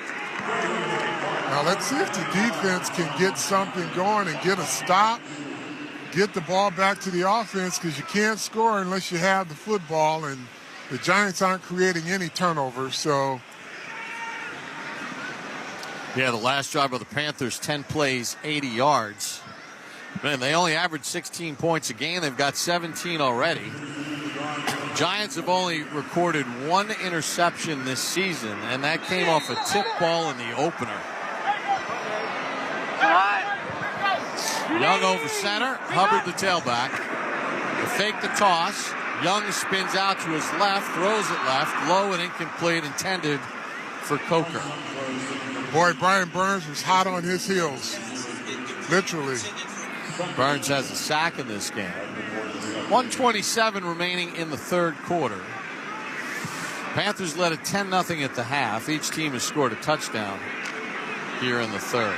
Now let's see if the defense can get something going and get a stop, get the ball back to the offense, because you can't score unless you have the football, and the Giants aren't creating any turnovers. So, yeah, the last drive of the Panthers, 10 plays, 80 yards. Man, they only average 16 points a game. They've got 17 already. Giants have only recorded 1 interception this season, and that came off a tip ball in the opener. Young over center, Hubbard the tailback. They fake the toss. Young spins out to his left, throws it left, low and incomplete, intended for Coker. Boy, Brian Burns was hot on his heels, literally. Burns has a sack in this game. 1:27 remaining in the third quarter. Panthers led at 10-0 at the half. Each team has scored a touchdown here in the third.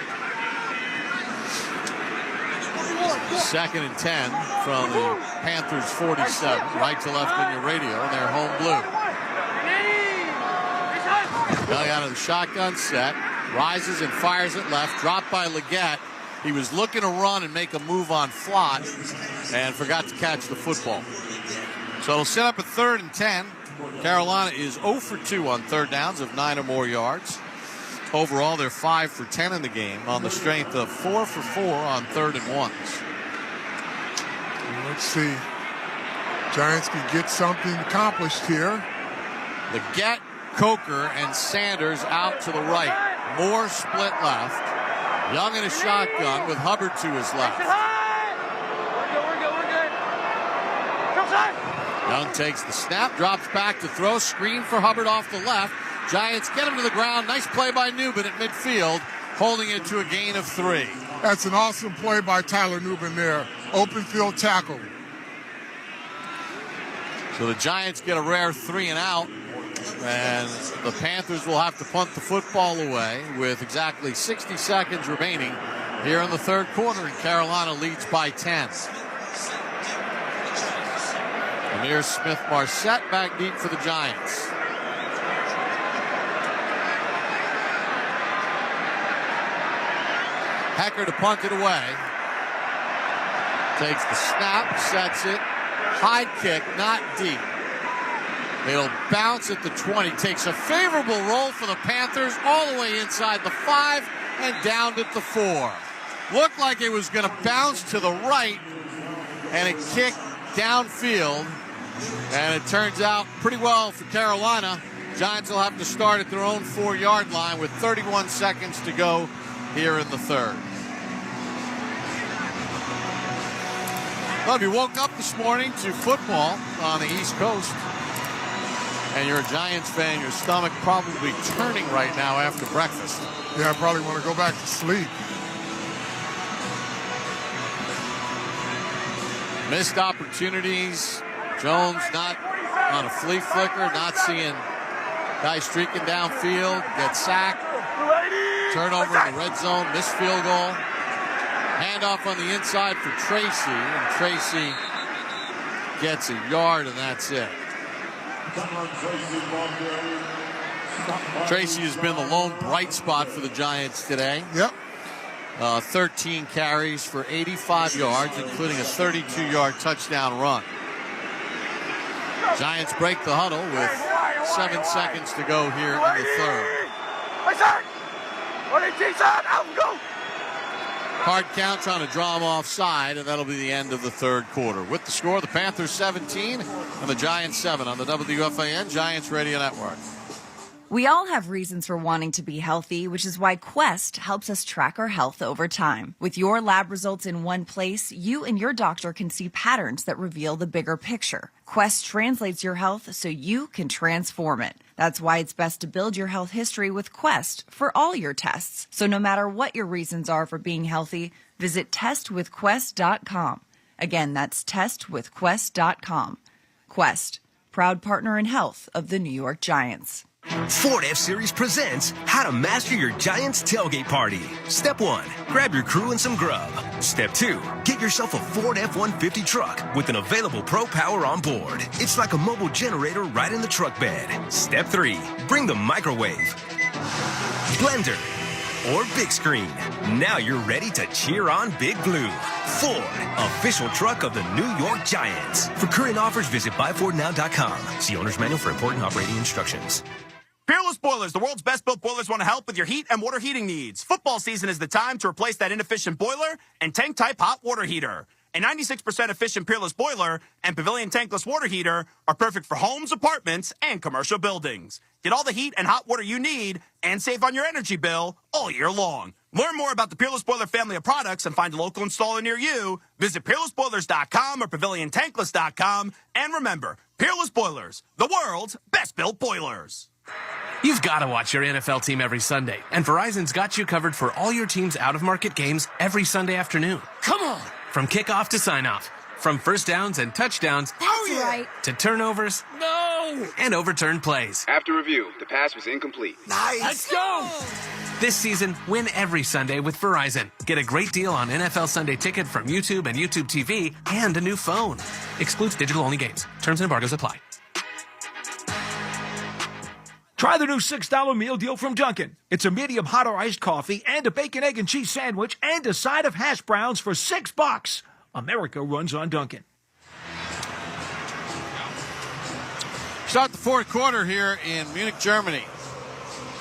2nd and 10 from the Panthers 47. Right to left in your radio, and they're home blue. Young out of the shotgun set. Rises and fires it left. Dropped by Leggett. He was looking to run and make a move on Flott and forgot to catch the football. So it'll set up a 3rd and 10. Carolina is 0 for 2 on third downs of 9 or more yards. Overall, they're 5 for 10 in the game on the strength of 4 for 4 on 3rd and 1s. Let's see. Giants can get something accomplished here. Leggett, Coker, and Sanders out to the right. Moore split left. Young in a shotgun with Hubbard to his left. Young takes the snap, drops back to throw, screen for Hubbard off the left. Giants get him to the ground. Nice play by Newman at midfield, holding it to a gain of 3. That's an awesome play by Tyler Newman there. Open field tackle. So the Giants get a rare 3 and out. And the Panthers will have to punt the football away with exactly 60 seconds remaining here in the third quarter, and Carolina leads by 10. Amir Smith-Marset back deep for the Giants. Hecker to punt it away. Takes the snap, sets it. High kick, not deep. It'll bounce at the 20. Takes a favorable roll for the Panthers all the way inside the 5 and down at the 4. Looked like it was going to bounce to the right, and it kicked downfield. And it turns out pretty well for Carolina. Giants will have to start at their own 4-yard line with 31 seconds to go here in the third. Well, if you woke up this morning to football on the East Coast and you're a Giants fan, your stomach probably turning right now after breakfast. Yeah, I probably want to go back to sleep. Missed opportunities. Jones not on a flea flicker, not seeing guys streaking downfield, get sacked. Turnover in the red zone, missed field goal. Handoff on the inside for Tracy, and Tracy gets a yard, and that's it. Tracy has been the lone bright spot for the Giants today. Yep. 13 carries for 85 yards, including a 32-yard touchdown run. Giants break the huddle with 7 seconds to go here in the third. Hard count trying to draw him offside, and that'll be the end of the third quarter. With the score, the Panthers 17 and the Giants 7 on the WFAN Giants Radio Network. We all have reasons for wanting to be healthy, which is why Quest helps us track our health over time. With your lab results in one place, you and your doctor can see patterns that reveal the bigger picture. Quest translates your health so you can transform it. That's why it's best to build your health history with Quest for all your tests. So no matter what your reasons are for being healthy, visit testwithquest.com. Again, that's testwithquest.com. Quest, proud partner in health of the New York Giants. Ford F-Series presents How to Master Your Giants Tailgate Party. Step 1, grab your crew and some grub. Step 2, get yourself a Ford F-150 truck with an available Pro Power on board. It's like a mobile generator right in the truck bed. Step 3, bring the microwave, blender, or big screen. Now you're ready to cheer on Big Blue. Ford, official truck of the New York Giants. For current offers, visit buyfordnow.com. See owner's manual for important operating instructions. Peerless Boilers, the world's best-built boilers, want to help with your heat and water heating needs. Football season is the time to replace that inefficient boiler and tank-type hot water heater. A 96% efficient Peerless Boiler and Pavilion tankless water heater are perfect for homes, apartments, and commercial buildings. Get all the heat and hot water you need and save on your energy bill all year long. Learn more about the Peerless Boiler family of products and find a local installer near you. Visit peerlessboilers.com or paviliontankless.com. And remember, Peerless Boilers, the world's best-built boilers. You've got to watch your NFL team every Sunday, and Verizon's got you covered for all your team's out-of-market games every Sunday afternoon. Come on! From kickoff to sign-off, from first downs and touchdowns to turnovers and overturned plays. After review, the pass was incomplete. Nice! Let's go! This season, win every Sunday with Verizon. Get a great deal on NFL Sunday Ticket from YouTube and YouTube TV and a new phone. Excludes digital-only games. Terms and embargoes apply. Try the new $6 meal deal from Dunkin'. It's a medium hot or iced coffee and a bacon, egg, and cheese sandwich and a side of hash browns for $6. America runs on Dunkin'. Start the fourth quarter here in Munich, Germany.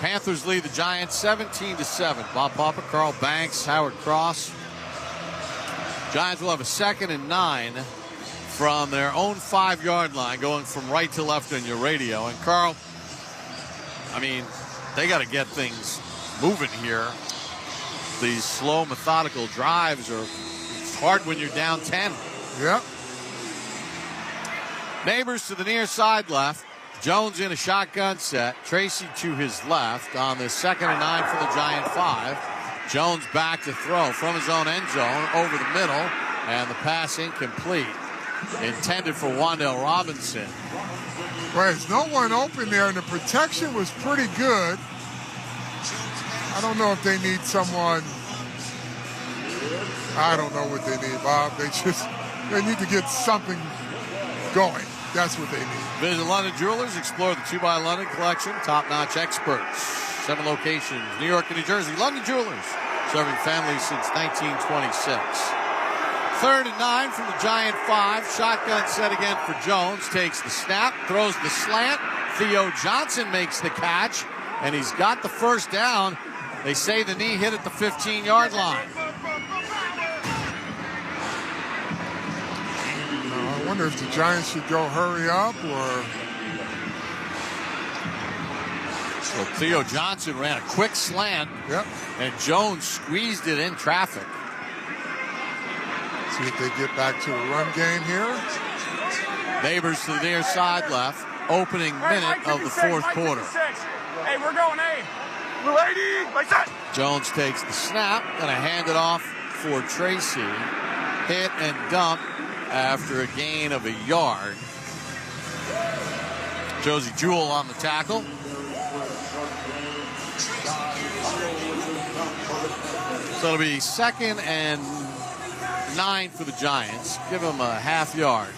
Panthers lead the Giants 17-7. Bob Papa, Carl Banks, Howard Cross. Giants will have a 2nd and 9 from their own 5-yard line, going from right to left on your radio. And Carl, I mean, they got to get things moving here. These slow, methodical drives are hard when you're down 10. Yep. Neighbors to the near side left. Jones in a shotgun set. Tracy to his left on the 2nd and 9 for the Giant 5. Jones back to throw from his own end zone over the middle, and the pass incomplete. Intended for Wan'Dale Robinson. Right, there's no one open there, and the protection was pretty good. I don't know if they need someone. I don't know what they need, Bob. They need to get something going. That's what they need. Visit London Jewelers. Explore the 2x London collection. Top-notch experts. 7 locations. New York and New Jersey. London Jewelers. serving families since 1926. 3rd and 9 from the Giant 5. Shotgun set again for Jones. Takes the snap, throws the slant. Theo Johnson makes the catch, and he's got the first down. They say the knee hit at the 15-yard line. I wonder if the Giants should go hurry up or... So Theo Johnson ran a quick slant, and Jones squeezed it in traffic. See if they get back to the run game here. Neighbors to the near side left. Opening minute of the fourth quarter. Hey, we're going, hey. Lady, like that. Jones takes the snap, gonna hand it off for Tracy. Hit and dump after a gain of a yard. Josie Jewell on the tackle. So it'll be 2nd and 9 for the Giants. Give them a half yard.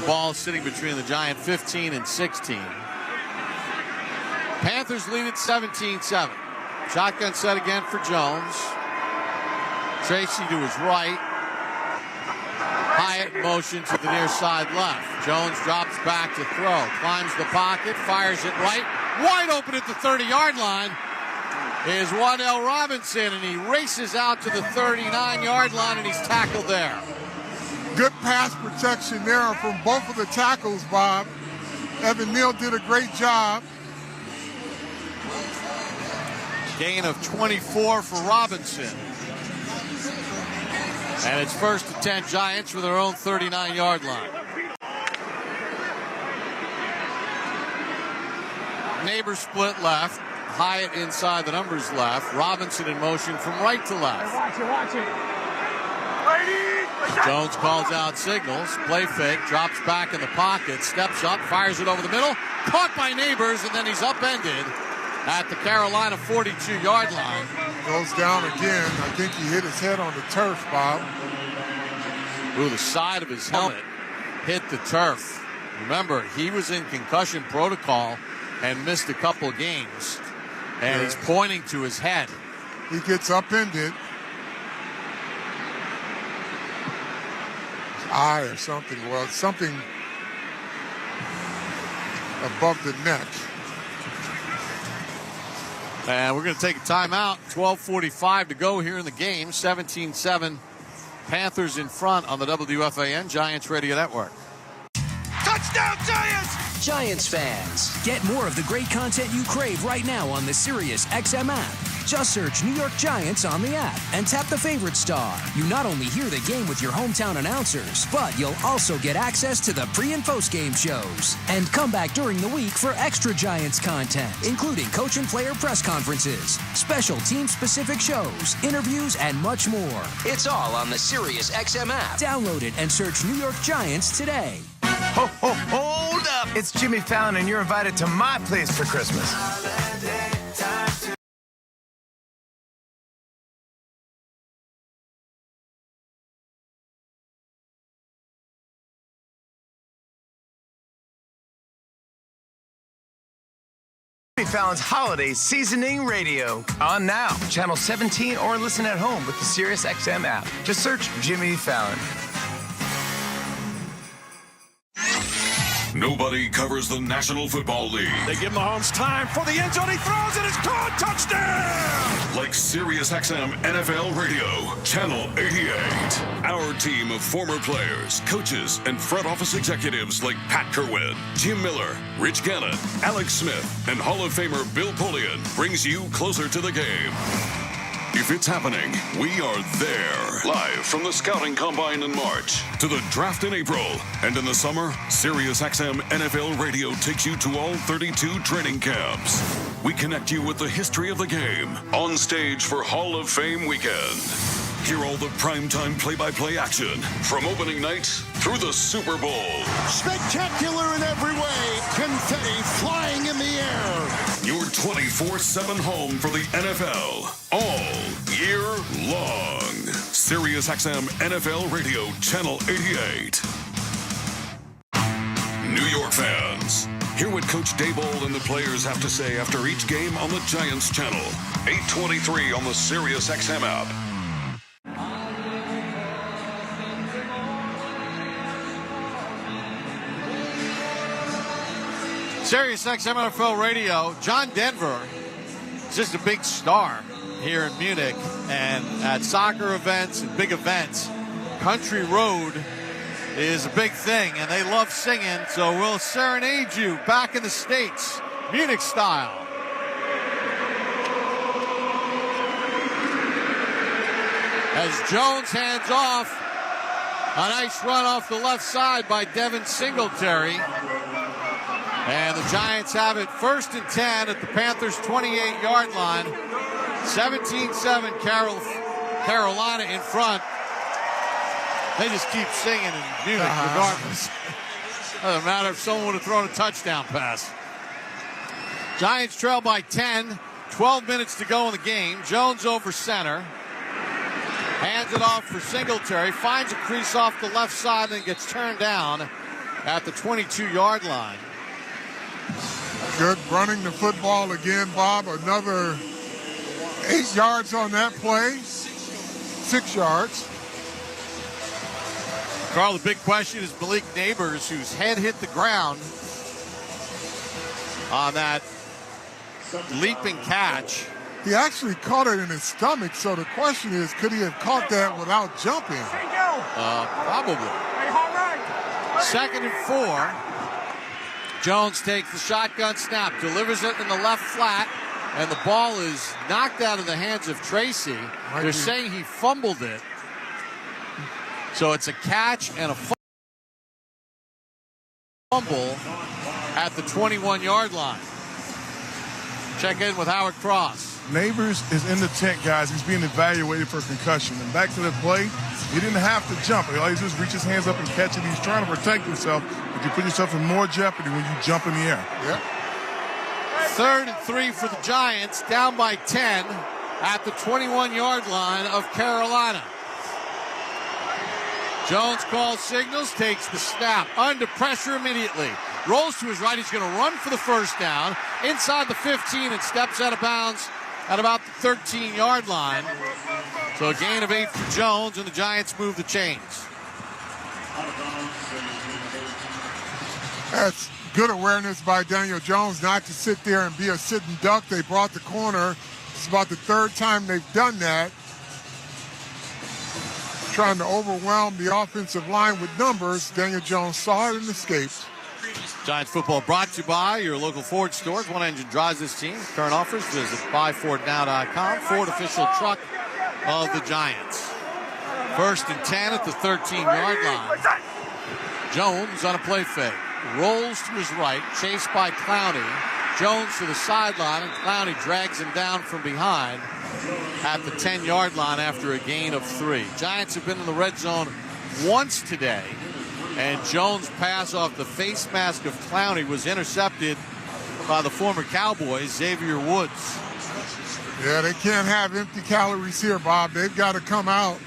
Ball sitting between the Giant 15 and 16. Panthers lead at 17-7. Shotgun set again for Jones. Tracy to his right. Hyatt motion to the near side left. Jones drops back to throw. Climbs the pocket. Fires it right. Wide open at the 30-yard line is Waddell Robinson, and he races out to the 39-yard line, and he's tackled there. Good pass protection there from both of the tackles, Bob. Evan Neal did a great job. Gain of 24 for Robinson. And it's 1st and 10 Giants for their own 39-yard line. Neighbor split left. Hyatt inside the numbers left. Robinson in motion from right to left. Watch it. Jones calls out signals. Play fake. Drops back in the pocket. Steps up. Fires it over the middle. Caught by Neighbors, and then he's upended at the Carolina 42-yard line. Goes down again. I think he hit his head on the turf, Bob. Ooh, the side of his helmet hit the turf. Remember, he was in concussion protocol and missed a couple games. And he's pointing to his head. He gets upended. His eye or something. Well, something above the neck. And we're going to take a timeout. 12:45 to go here in the game. 17-7. Panthers in front on the WFAN Giants Radio Network. Touchdown, Giants! Giants fans, get more of the great content you crave right now on the Sirius XM app. Just search New York Giants on the app and tap the favorite star. You not only hear the game with your hometown announcers, but you'll also get access to the pre- and post-game shows. And come back during the week for extra Giants content, including coach and player press conferences, special team-specific shows, interviews, and much more. It's all on the Sirius XM app. Download it and search New York Giants today. Ho, ho, hold up! It's Jimmy Fallon, and you're invited to my place for Christmas. Jimmy Fallon's Holiday Seasoning Radio. On now, channel 17, or listen at home with the Sirius XM app. Just search Jimmy Fallon. Nobody covers the National Football League. They give Mahomes time for the end zone. He throws and it's caught. Touchdown! Like SiriusXM NFL Radio, Channel 88. Our team of former players, coaches, and front office executives like Pat Kerwin, Jim Miller, Rich Gannon, Alex Smith, and Hall of Famer Bill Polian brings you closer to the game. If it's happening, we are there. Live from the Scouting Combine in March to the draft in April. And in the summer, SiriusXM NFL Radio takes you to all 32 training camps. We connect you with the history of the game on stage for Hall of Fame weekend. Hear all the primetime play-by-play action from opening night through the Super Bowl. Spectacular in every way. Confetti flying in the air. Your 24/7 home for the NFL all year long. SiriusXM NFL Radio, Channel 88. New York fans, Hear what Coach Daboll and the players have to say after each game on the Giants channel. 8:23 on the Sirius XM app. Sirius XM NFL Radio. John Denver is just a big star here in Munich, and at soccer events and big events, Country Road is a big thing, and they love singing, so we'll serenade you back in the States, Munich style. As Jones hands off, a nice run off the left side by Devin Singletary. And the Giants have it 1st and 10 at the Panthers' 28-yard line. 17-7 Carolina in front. They just keep singing in Munich regardless. Doesn't matter if someone would have thrown a touchdown pass. Giants trail by 10. 12 minutes to go in the game. Jones over center. Hands it off for Singletary. Finds a crease off the left side and gets turned down at the 22-yard line. Good running the football again, Bob. Another 8 yards on that play. 6 yards. Carl, the big question is Malik Neighbors, whose head hit the ground on that leaping catch. He actually caught it in his stomach, so the question is, could he have caught that without jumping? Probably. 2nd and 4. Jones takes the shotgun snap, delivers it in the left flat, and the ball is knocked out of the hands of Tracy. They're saying he fumbled it. So it's a catch and a fumble at the 21-yard line. Check in with Howard Cross. Neighbors is in the tent, guys. He's being evaluated for concussion. And back to the play, he didn't have to jump. All he does is reach his hands up and catch it. He's trying to protect himself, but you put yourself in more jeopardy when you jump in the air. Yep. 3rd and 3 for the Giants, down by 10 at the 21-yard line of Carolina. Jones calls signals, takes the snap, under pressure immediately. Rolls to his right, he's going to run for the first down, inside the 15 and steps out of bounds at about the 13-yard line. So a gain of 8 for Jones, and the Giants move the chains. That's good awareness by Daniel Jones not to sit there and be a sitting duck. They brought the corner. It's about the 3rd time they've done that. Trying to overwhelm the offensive line with numbers. Daniel Jones saw it and escaped. Giants football brought to you by your local Ford stores. One engine drives this team. Current offers, visit buyfordnow.com. Ford official truck of the Giants. 1st and 10 at the 13-yard line. Jones on a play fake. Rolls to his right, chased by Clowney. Jones to the sideline, and Clowney drags him down from behind at the 10-yard line after a gain of 3. Giants have been in the red zone once today, and Jones' pass off the face mask of Clowney was intercepted by the former Cowboys, Xavier Woods. Yeah, they can't have empty calories here, Bob. They've got to come out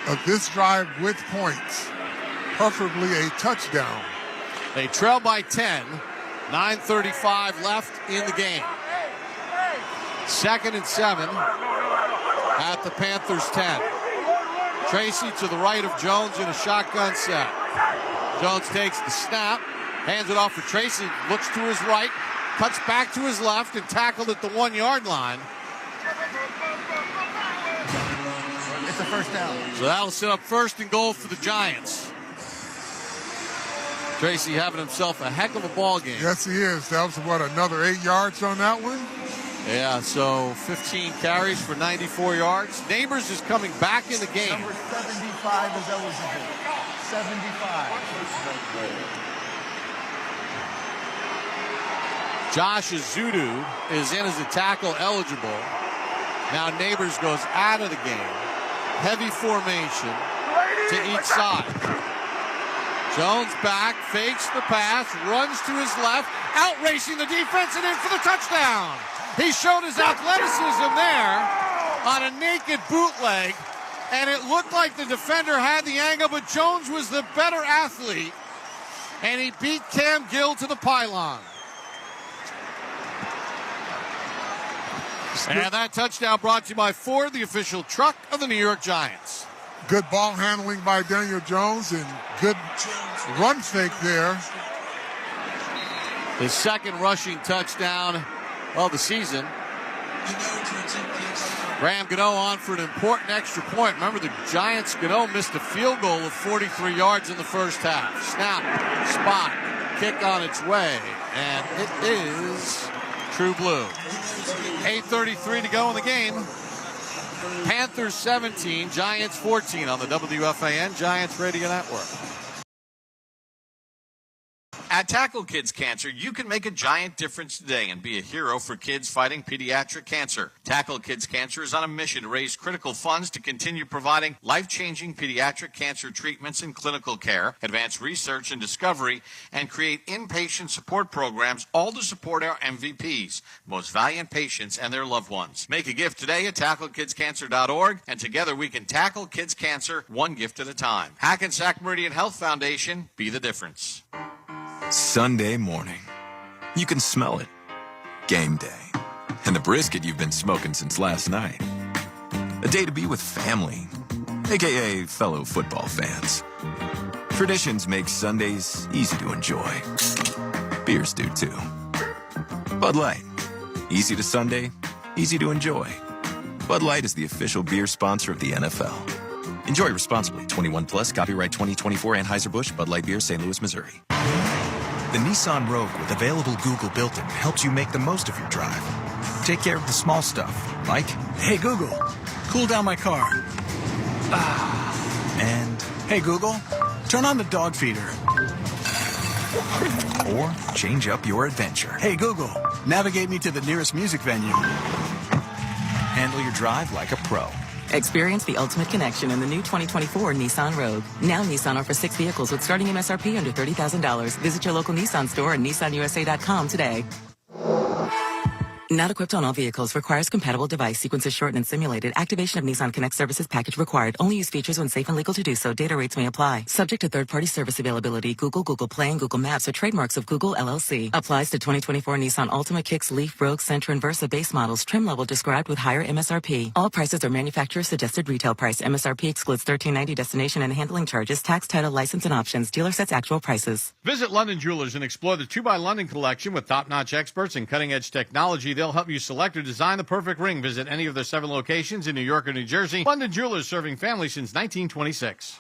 of this drive with points, preferably a touchdown. They trail by 10. 9:35 left in the game. 2nd and 7 at the Panthers 10. Tracy to the right of Jones in a shotgun set. Jones takes the snap, hands it off for Tracy, looks to his right, cuts back to his left, and tackled at the 1-yard line. It's a first down. So that'll set up 1st and goal for the Giants. Tracy having himself a heck of a ball game. Yes, he is. That was, what, another 8 yards on that one? Yeah, so 15 carries for 94 yards. Neighbors is coming back in the game. Number 75 is eligible. 75. Josh Azudu is in as a tackle eligible. Now Neighbors goes out of the game. Heavy formation to each side. Jones back, fakes the pass, runs to his left, out-racing the defense and in for the touchdown. He showed his athleticism there on a naked bootleg, and it looked like the defender had the angle, but Jones was the better athlete And he beat Cam Gill to the pylon. And that touchdown brought to you by Ford, the official truck of the New York Giants. Good ball handling by Daniel Jones and good run fake there. His second rushing touchdown of the season. Graham Gano on for an important extra point. Remember, the Giants, Gano missed a field goal of 43 yards in the first half. Snap, spot, kick on its way, and it is true blue. 8:33 to go in the game. Panthers 17, Giants 14 on the WFAN Giants Radio Network. At Tackle Kids Cancer, you can make a giant difference today and be a hero for kids fighting pediatric cancer. Tackle Kids Cancer is on a mission to raise critical funds to continue providing life-changing pediatric cancer treatments and clinical care, advance research and discovery, and create inpatient support programs, all to support our MVPs, most valiant patients and their loved ones. Make a gift today at tacklekidscancer.org, and together we can tackle kids cancer one gift at a time. Hackensack Meridian Health Foundation, be the difference. Sunday morning. You can smell it. Game day. And the brisket you've been smoking since last night. A day to be with family, aka fellow football fans. Traditions make Sundays easy to enjoy. Beers do too. Bud Light. Easy to Sunday, easy to enjoy. Bud Light is the official beer sponsor of the NFL. Enjoy responsibly. 21 plus, copyright 2024 Anheuser-Busch, Bud Light Beer, St. Louis, Missouri. The Nissan Rogue with available Google built-in helps you make the most of your drive. Take care of the small stuff, like, hey Google, cool down my car. And, hey Google, turn on the dog feeder. Or change up your adventure. Hey Google, navigate me to the nearest music venue. Handle your drive like a pro. Experience the ultimate connection in the new 2024 Nissan Rogue. Now Nissan offers 6 vehicles with starting MSRP under $30,000. Visit your local Nissan store and nissanusa.com today. Not equipped on all vehicles. Requires compatible device. Sequences shortened and simulated. Activation of Nissan Connect services package required. Only use features when safe and legal to do so. Data rates may apply. Subject to third-party service availability. Google, Google Play, and Google Maps are trademarks of Google LLC. Applies to 2024 Nissan Altima, Kicks, Leaf, Rogue, Sentra, and Versa base models. Trim level described with higher MSRP. All prices are manufacturer suggested retail price. MSRP excludes $13.90 destination and handling charges, tax, title, license, and options. Dealer sets actual prices. Visit London Jewelers and explore the 2 by London collection with top-notch experts and cutting-edge technology. They'll help you select or design the perfect ring. Visit any of their 7 locations in New York or New Jersey. London Jewelers, serving families since 1926.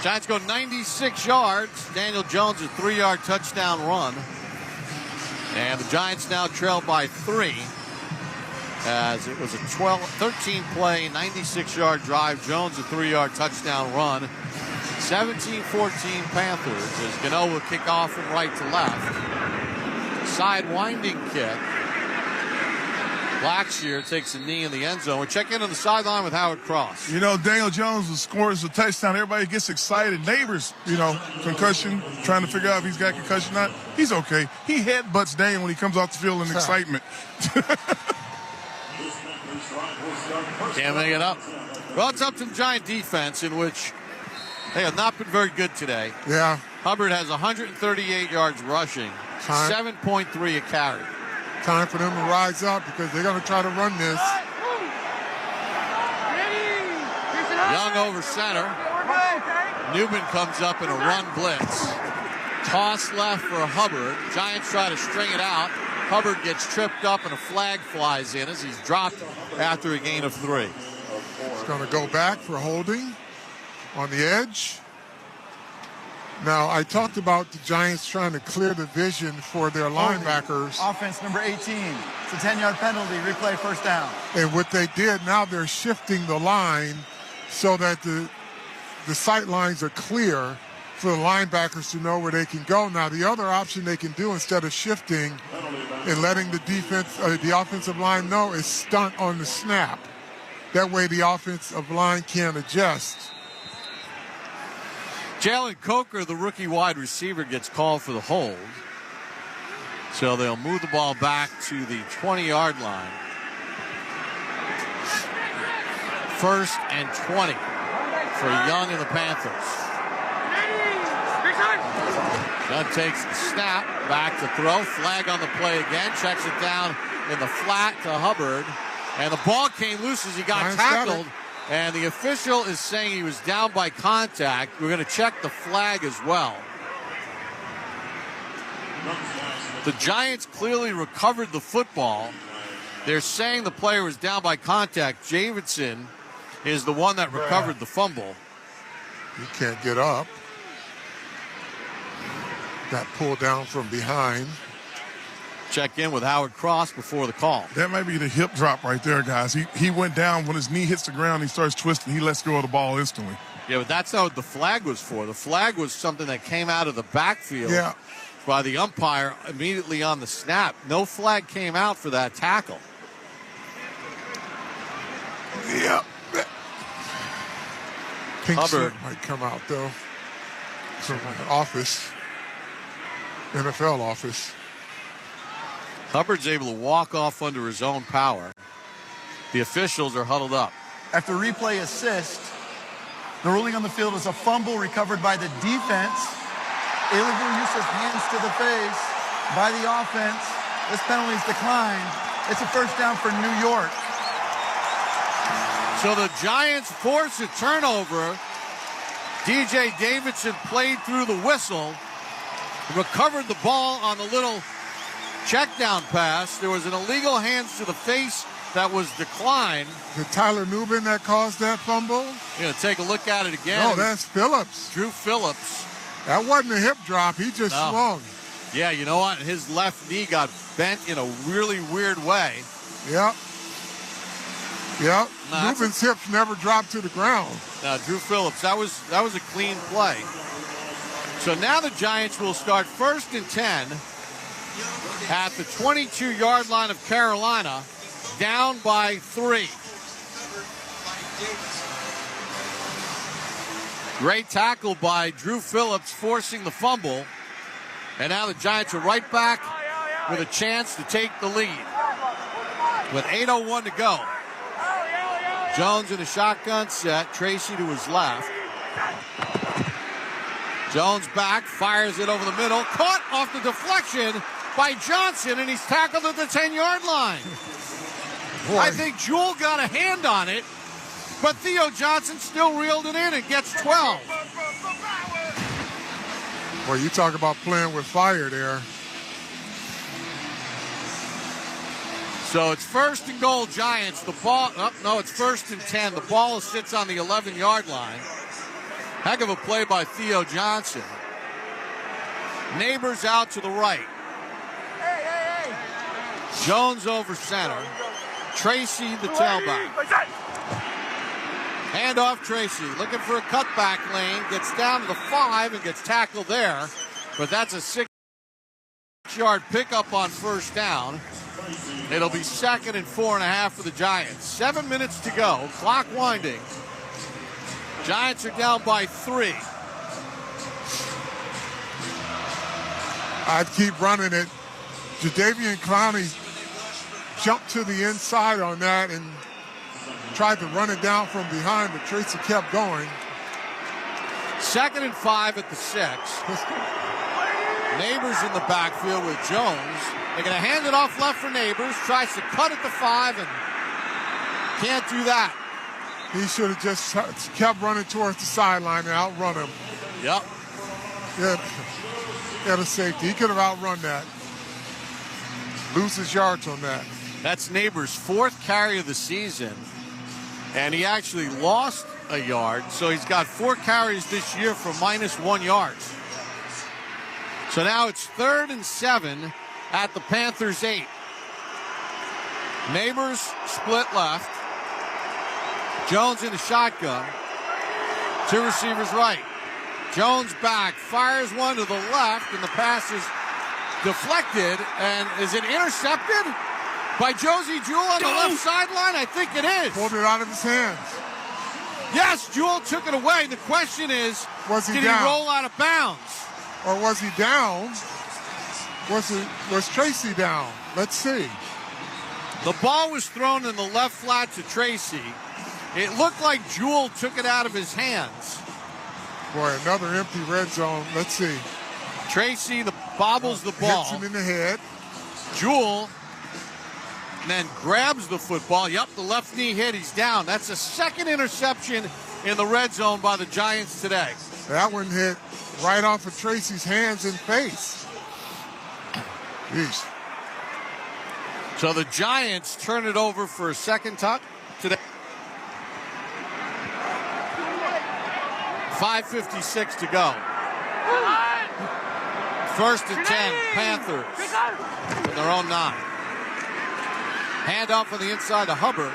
Giants go 96 yards. Daniel Jones, a 3-yard touchdown run. And the Giants now trail by 3. As it was a 13-play, 96-yard drive. Jones, a 3-yard touchdown run. 17-14 Panthers as Gano will kick off from right to left. Side winding kick. Blackshear takes a knee in the end zone. We check in on the sideline with Howard Cross. You know, Daniel Jones scores a touchdown. Everybody gets excited. Neighbors, concussion, trying to figure out if he's got concussion or not. He's okay. He headbutts Daniel when he comes off the field in excitement. Can't make it up. Well, it's up to the Giant defense, in which they have not been very good today. Yeah. Hubbard has 138 yards rushing, 7.3 a carry. Time for them to rise up because they're going to try to run this. Young over center. Newman comes up in a run blitz. Toss left for Hubbard. Giants try to string it out. Hubbard gets tripped up and a flag flies in as he's dropped after a gain of 3. He's going to go back for holding on the edge. Now, I talked about the Giants trying to clear the vision for their linebackers. Offense number 18. It's a 10-yard penalty. Replay first down. And what they did, now they're shifting the line so that the sight lines are clear for the linebackers to know where they can go. Now, the other option they can do instead of shifting and letting the offensive line know is stunt on the snap. That way the offensive line can adjust. Jalen Coker, the rookie wide receiver, gets called for the hold. So they'll move the ball back to the 20-yard line. 1st and 20 for Young and the Panthers. Young takes the snap, back to throw, flag on the play again, checks it down in the flat to Hubbard, and the ball came loose as he got tackled, and the official is saying he was down by contact. We're going to check the flag as well. The Giants clearly recovered the football. They're saying the player was down by contact. Davidson is the one that recovered the fumble. He can't get up. Got pulled down from behind. Check in with Howard Cross before the call. That might be the hip drop right there, guys. He went down. When his knee hits the ground, he starts twisting. He lets go of the ball instantly. Yeah, but that's not what the flag was for. The flag was something that came out of the backfield by the umpire immediately on the snap. No flag came out for that tackle. Yeah. Pink Hubbard slip might come out, though, from the office, NFL office. Hubbard's able to walk off under his own power. The officials are huddled up. After replay assist, the ruling on the field is a fumble recovered by the defense. Illegal use of hands to the face by the offense. This penalty is declined. It's a first down for New York. So the Giants force a turnover. DJ Davidson played through the whistle, recovered the ball on the little check down pass. There was an illegal hands to the face that was declined. Did Tyler Nubin that caused that fumble? You're going to take a look at it again. No, that's Phillips. Drew Phillips. That wasn't a hip drop. He just swung. Yeah, you know what? His left knee got bent in a really weird way. Yep. Nubin's hips never dropped to the ground. Now, Drew Phillips, that was a clean play. So now the Giants will start 1st and 10 at the 22-yard line of Carolina, down by 3. Great tackle by Drew Phillips, forcing the fumble. And now the Giants are right back with a chance to take the lead. With 8:01 to go. Jones in a shotgun set. Tracy to his left. Jones back, fires it over the middle. Caught off the deflection by Johnson, and he's tackled at the 10-yard line. Boy. I think Jewell got a hand on it, but Theo Johnson still reeled it in and gets 12. Well, you talk about playing with fire there. So it's 1st and goal, Giants. The ball, it's 1st and 10. The ball sits on the 11-yard line. Heck of a play by Theo Johnson. Neighbors out to the right. Jones over center. Tracy, the tailback. Hand off Tracy, looking for a cutback lane, gets down to the 5 and gets tackled there, but that's a 6-yard pickup on 1st down. It'll be 2nd and 4.5 for the Giants. 7 minutes to go, clock winding. Giants are down by 3. I'd keep running it. Jadeveon Clowney jumped to the inside on that and tried to run it down from behind, but Tracy kept going. 2nd and 5 at the 6. Neighbors in the backfield with Jones. They're going to hand it off left for Neighbors. Tries to cut at the 5 and can't do that. He should have just kept running towards the sideline and outrun him. Yep. He had a safety. He could have outrun that. Loses yards on that. That's Neighbors' 4th carry of the season. And he actually lost a yard. So he's got 4 carries this year for -1 yards. So now it's 3rd and 7 at the Panthers' 8. Neighbors split left. Jones in the shotgun. 2 receivers right. Jones back, fires one to the left, and the pass is deflected. And is it intercepted by Josie Jewell on the left sideline? I think it is. Pulled it out of his hands. Yes, Jewell took it away. The question is, was he did down? He roll out of bounds? Or was he down? Was Tracy down? Let's see. The ball was thrown in the left flat to Tracy. It looked like Jewell took it out of his hands. Boy, another empty red zone. Let's see. Tracy bobbles the ball. Hits him in the head. Jewell then grabs the football. Yep, the left knee hit. He's down. That's the second interception in the red zone by the Giants today. That one hit right off of Tracy's hands and face. Jeez. So the Giants turn it over for a second touch today. 5:56 to go. First and 10, Panthers from their own 9. Handoff on the inside to Hubbard.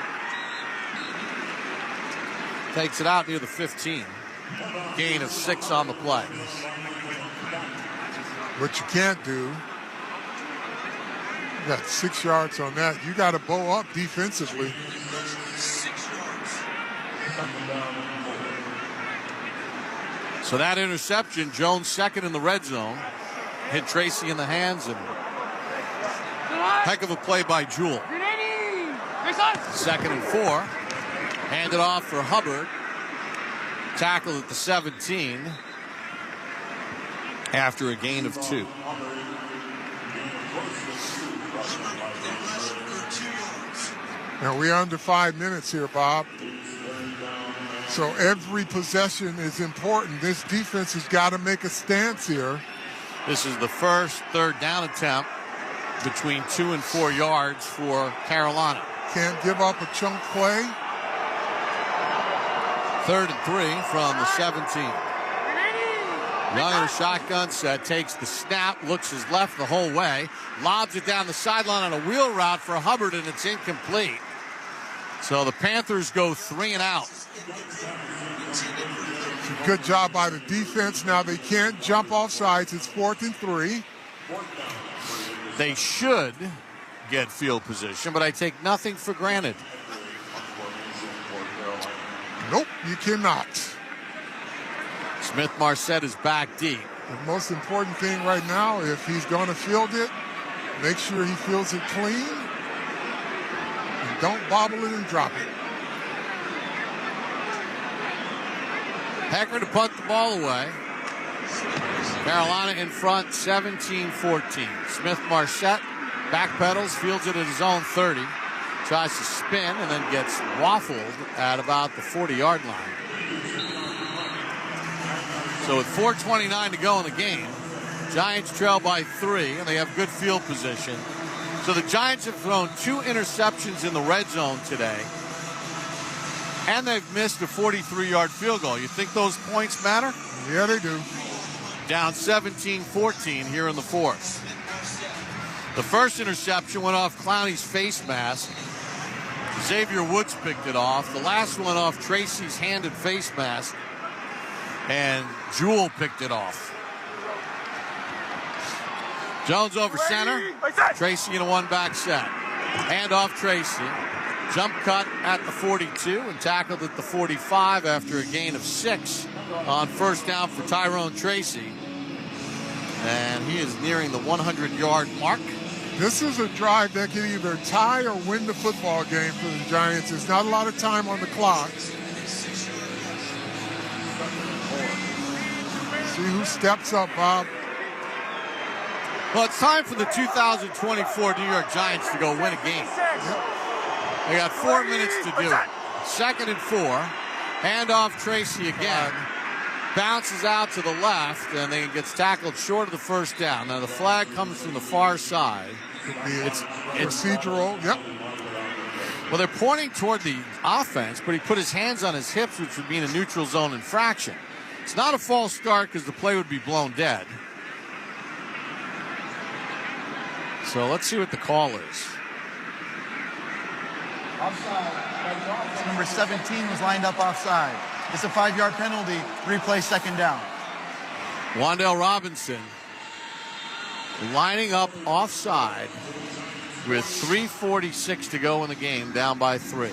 Takes it out near the 15. Gain of 6 on the play. What you can't do, you got 6 yards on that. You got to bow up defensively. So that interception, Jones second in the red zone. Hit Tracy in the hands, and heck of a play by Jewell. Second and 4. Handed off for Hubbard. Tackled at the 17 after a gain of 2. Now we're under 5 minutes here, Bob. So every possession is important. This defense has got to make a stance here. This is the first third down attempt between 2 and 4 yards for Carolina. Can't give up a chunk play. 3rd and 3 from the 17. Young in a shotgun set, takes the snap, looks his left the whole way, lobs it down the sideline on a wheel route for Hubbard, and it's incomplete. So the Panthers go 3 and out. Good job by the defense. Now they can't jump off sides. It's 4th and 3. They should get field position, but I take nothing for granted. Nope, you cannot. Smith-Marset is back deep. The most important thing right now, if he's going to field it, make sure he fields it clean. And don't bobble it and drop it. Hecker to punt the ball away. Carolina in front, 17-14. Smith-Marset backpedals, fields it at his own 30. Tries to spin and then gets waffled at about the 40-yard line. So with 4:29 to go in the game, Giants trail by 3, and they have good field position. So the Giants have thrown 2 interceptions in the red zone today, and they've missed a 43-yard field goal. You think those points matter? Yeah, they do. Down 17-14 here in the 4th. The first interception went off Clowney's face mask. Xavier Woods picked it off. The last one off Tracy's hand and face mask. And Jewell picked it off. Jones over center. Tracy in a one-back set. Hand off Tracy. Jump cut at the 42 and tackled at the 45 after a gain of 6 on first down for Tyrone Tracy. And he is nearing the 100-yard mark. This is a drive that can either tie or win the football game for the Giants. There's not a lot of time on the clock. See who steps up, Bob. Well, it's time for the 2024 New York Giants to go win a game. Yep. They got 4 minutes to do it. 2nd and 4. Hand off Tracy again. Bounces out to the left, and then gets tackled short of the first down. Now the flag comes from the far side. It's procedural. Yep. Well, they're pointing toward the offense, but he put his hands on his hips, which would mean a neutral zone infraction. It's not a false start because the play would be blown dead. So let's see what the call is. Offside. Number 17 was lined up offside. It's a 5-yard penalty. Replay 2nd down. Wan'Dale Robinson lining up offside with 3:46 to go in the game, down by 3.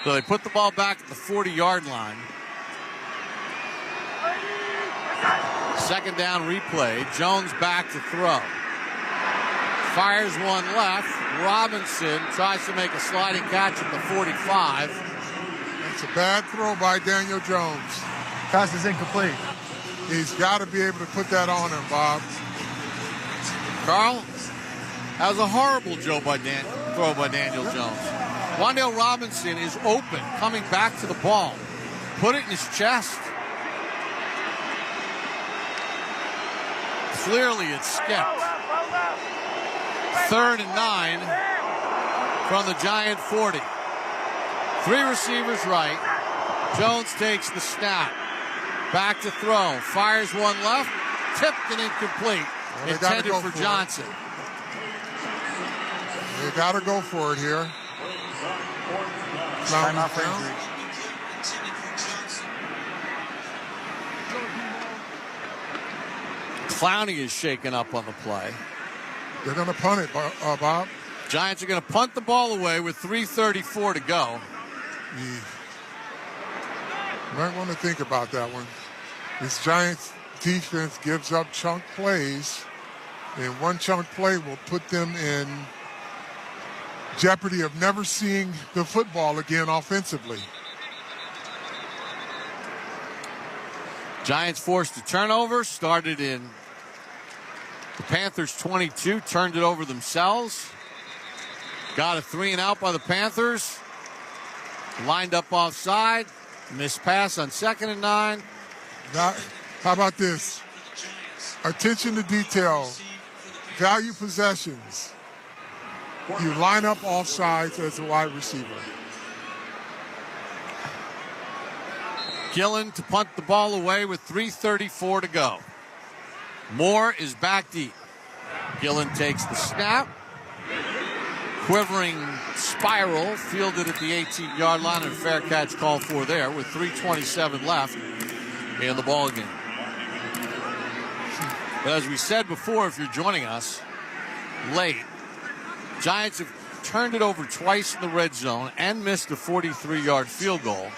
So they put the ball back at the 40-yard line. Second down replay. Jones back to throw. Fires one left. Robinson tries to make a sliding catch at the 45. That's a bad throw by Daniel Jones. Pass is incomplete. He's got to be able to put that on him, Bob. Carl, that was a horrible throw by Daniel Jones. Wan'Dale Robinson is open, coming back to the ball. Put it in his chest. Clearly it skipped. 3rd and 9 from the Giant 40. 3 receivers right. Jones takes the snap. Back to throw. Fires one left. Tipped and incomplete. Intended for Johnson. They got to go for it here. Timeout for injury. Clowney is shaken up on the play. They're going to punt it, Bob. Giants are going to punt the ball away with 3:34 to go. You might want to think about that one. This Giants defense gives up chunk plays, and one chunk play will put them in jeopardy of never seeing the football again offensively. Giants forced a turnover, started in the Panthers 22, turned it over themselves. Got a 3-and-out by the Panthers. Lined up offside. Missed pass on 2nd and 9. Now, how about this? Attention to detail. Value possessions. You line up offsides as a wide receiver. Gillen to punt the ball away with 3:34 to go. Moore is back deep. Gillen takes the snap. Quivering spiral, fielded at the 18-yard line, and a fair catch called for there with 3:27 left in the ball game. But as we said before, if you're joining us late, Giants have turned it over twice in the red zone and missed a 43-yard field goal.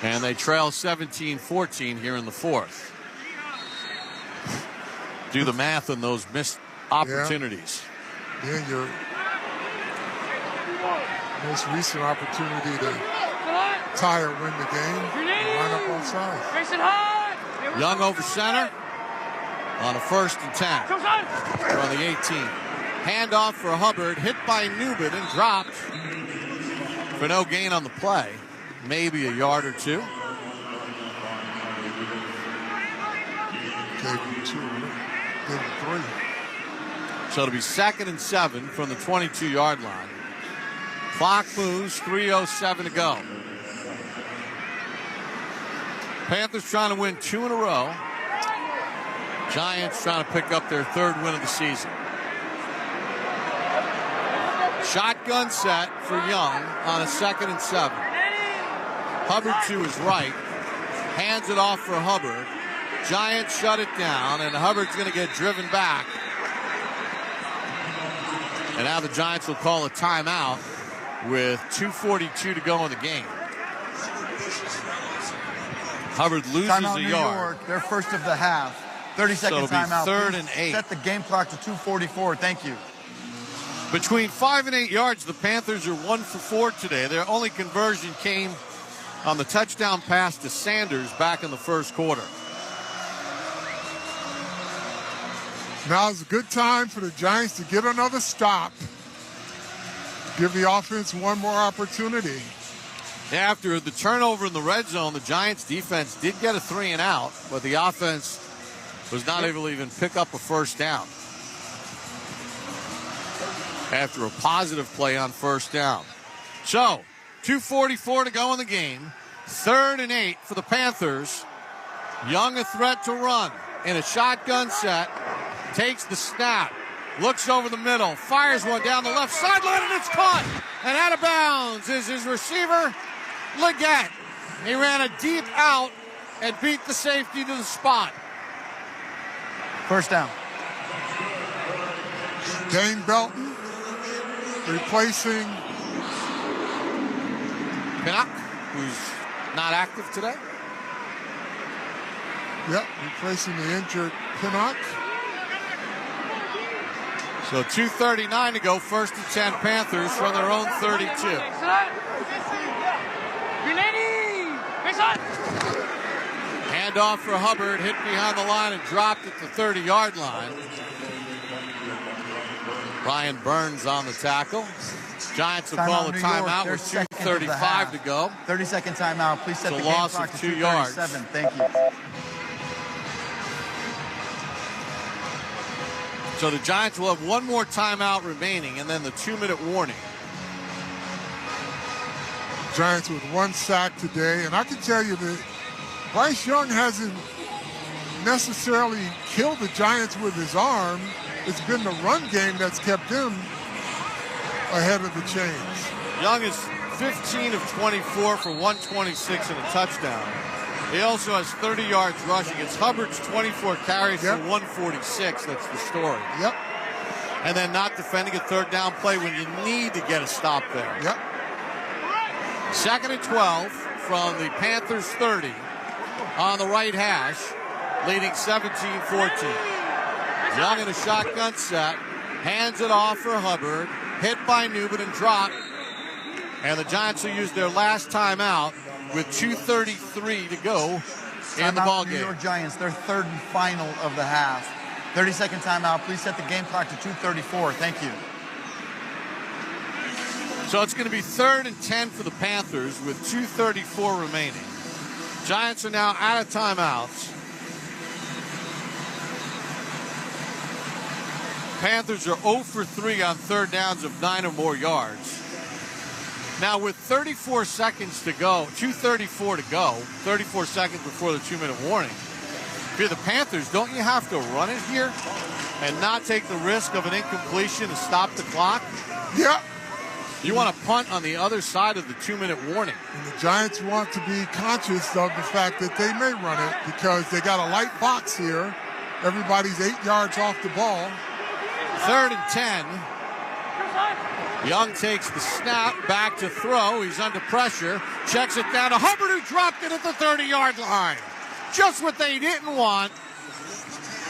And they trail 17-14 here in the fourth. Do the math on those missed opportunities. Yeah, your most recent opportunity to tie or win the game. Line up on side. Young over center on a 1st and 10 from the 18. Handoff for Hubbard, hit by Newman and dropped for no gain on the play. Maybe a yard or two. Gave him 2. Gave him 3. So it'll be 2nd and 7 from the 22-yard line. Clock moves, 3:07 to go. Panthers trying to win 2 in a row. Giants trying to pick up their 3rd win of the season. Shotgun set for Young on a 2nd and 7. Hubbard to his right. Hands it off for Hubbard. Giants shut it down, and Hubbard's going to get driven back. And now the Giants will call a timeout with 2:42 to go in the game. Hubbard loses timeout a New yard. York, their first of the half. 30-second So timeout. 3rd and 8. Set the game clock to 2:44. Thank you. Between 5 and 8 yards, the Panthers are 1 for 4 today. Their only conversion came on the touchdown pass to Sanders back in the first quarter. Now is a good time for the Giants to get another stop. Give the offense one more opportunity. After the turnover in the red zone, the Giants defense did get a 3-and-out, but the offense was not able to even pick up a first down. After a positive play on first down. So, 2:44 to go in the game. 3rd and 8 for the Panthers. Young a threat to run in a shotgun set. Takes the snap. Looks over the middle. Fires one down the left sideline, and it's caught. And out of bounds is his receiver, Leggett. He ran a deep out and beat the safety to the spot. First down. Dane Belton replacing Pinnock, who's not active today. Yep, replacing the injured Pinnock. So 2:39 to go, 1st and 10 Panthers from their own 32. Handoff for Hubbard, hit behind the line and dropped at the 30-yard line. Brian Burns on the tackle. Giants will call a timeout with 2:35 to go. 30-second timeout. Please set the game loss clock of to 2 yards. 2:37. Thank you. So the Giants will have one more timeout remaining and then the 2-minute warning. Giants with 1 sack today, and I can tell you that Bryce Young hasn't necessarily killed the Giants with his arm. It's been the run game that's kept them ahead of the chains. Young is 15 of 24 for 126 and a touchdown. He also has 30 yards rushing. It's Hubbard's 24 carries for 146. That's the story. Yep. And then not defending a 3rd down play when you need to get a stop there. Yep. 2nd and 12 from the Panthers 30 on the right hash, leading 17-14. Young in a shotgun set, hands it off for Hubbard, hit by Newman and dropped. And the Giants will use their last timeout with 2:33 to go in the ball game. New York Giants, their 3rd and final of the half. 30-second timeout. Please set the game clock to 2:34. Thank you. So it's going to be 3rd and 10 for the Panthers with 2:34 remaining. Giants are now out of timeouts. Panthers are 0 for 3 on 3rd downs of 9 or more yards. Now with 34 seconds to go, 2:34 to go, 34 seconds before the 2-minute warning. If you're the Panthers, don't you have to run it here and not take the risk of an incompletion to stop the clock? Yeah. You want to punt on the other side of the 2-minute warning. And the Giants want to be conscious of the fact that they may run it because they got a light box here. Everybody's 8 yards off the ball. 3rd and 10. Young takes the snap, back to throw. He's under pressure. Checks it down to Hubbard, who dropped it at the 30-yard line. Just what they didn't want.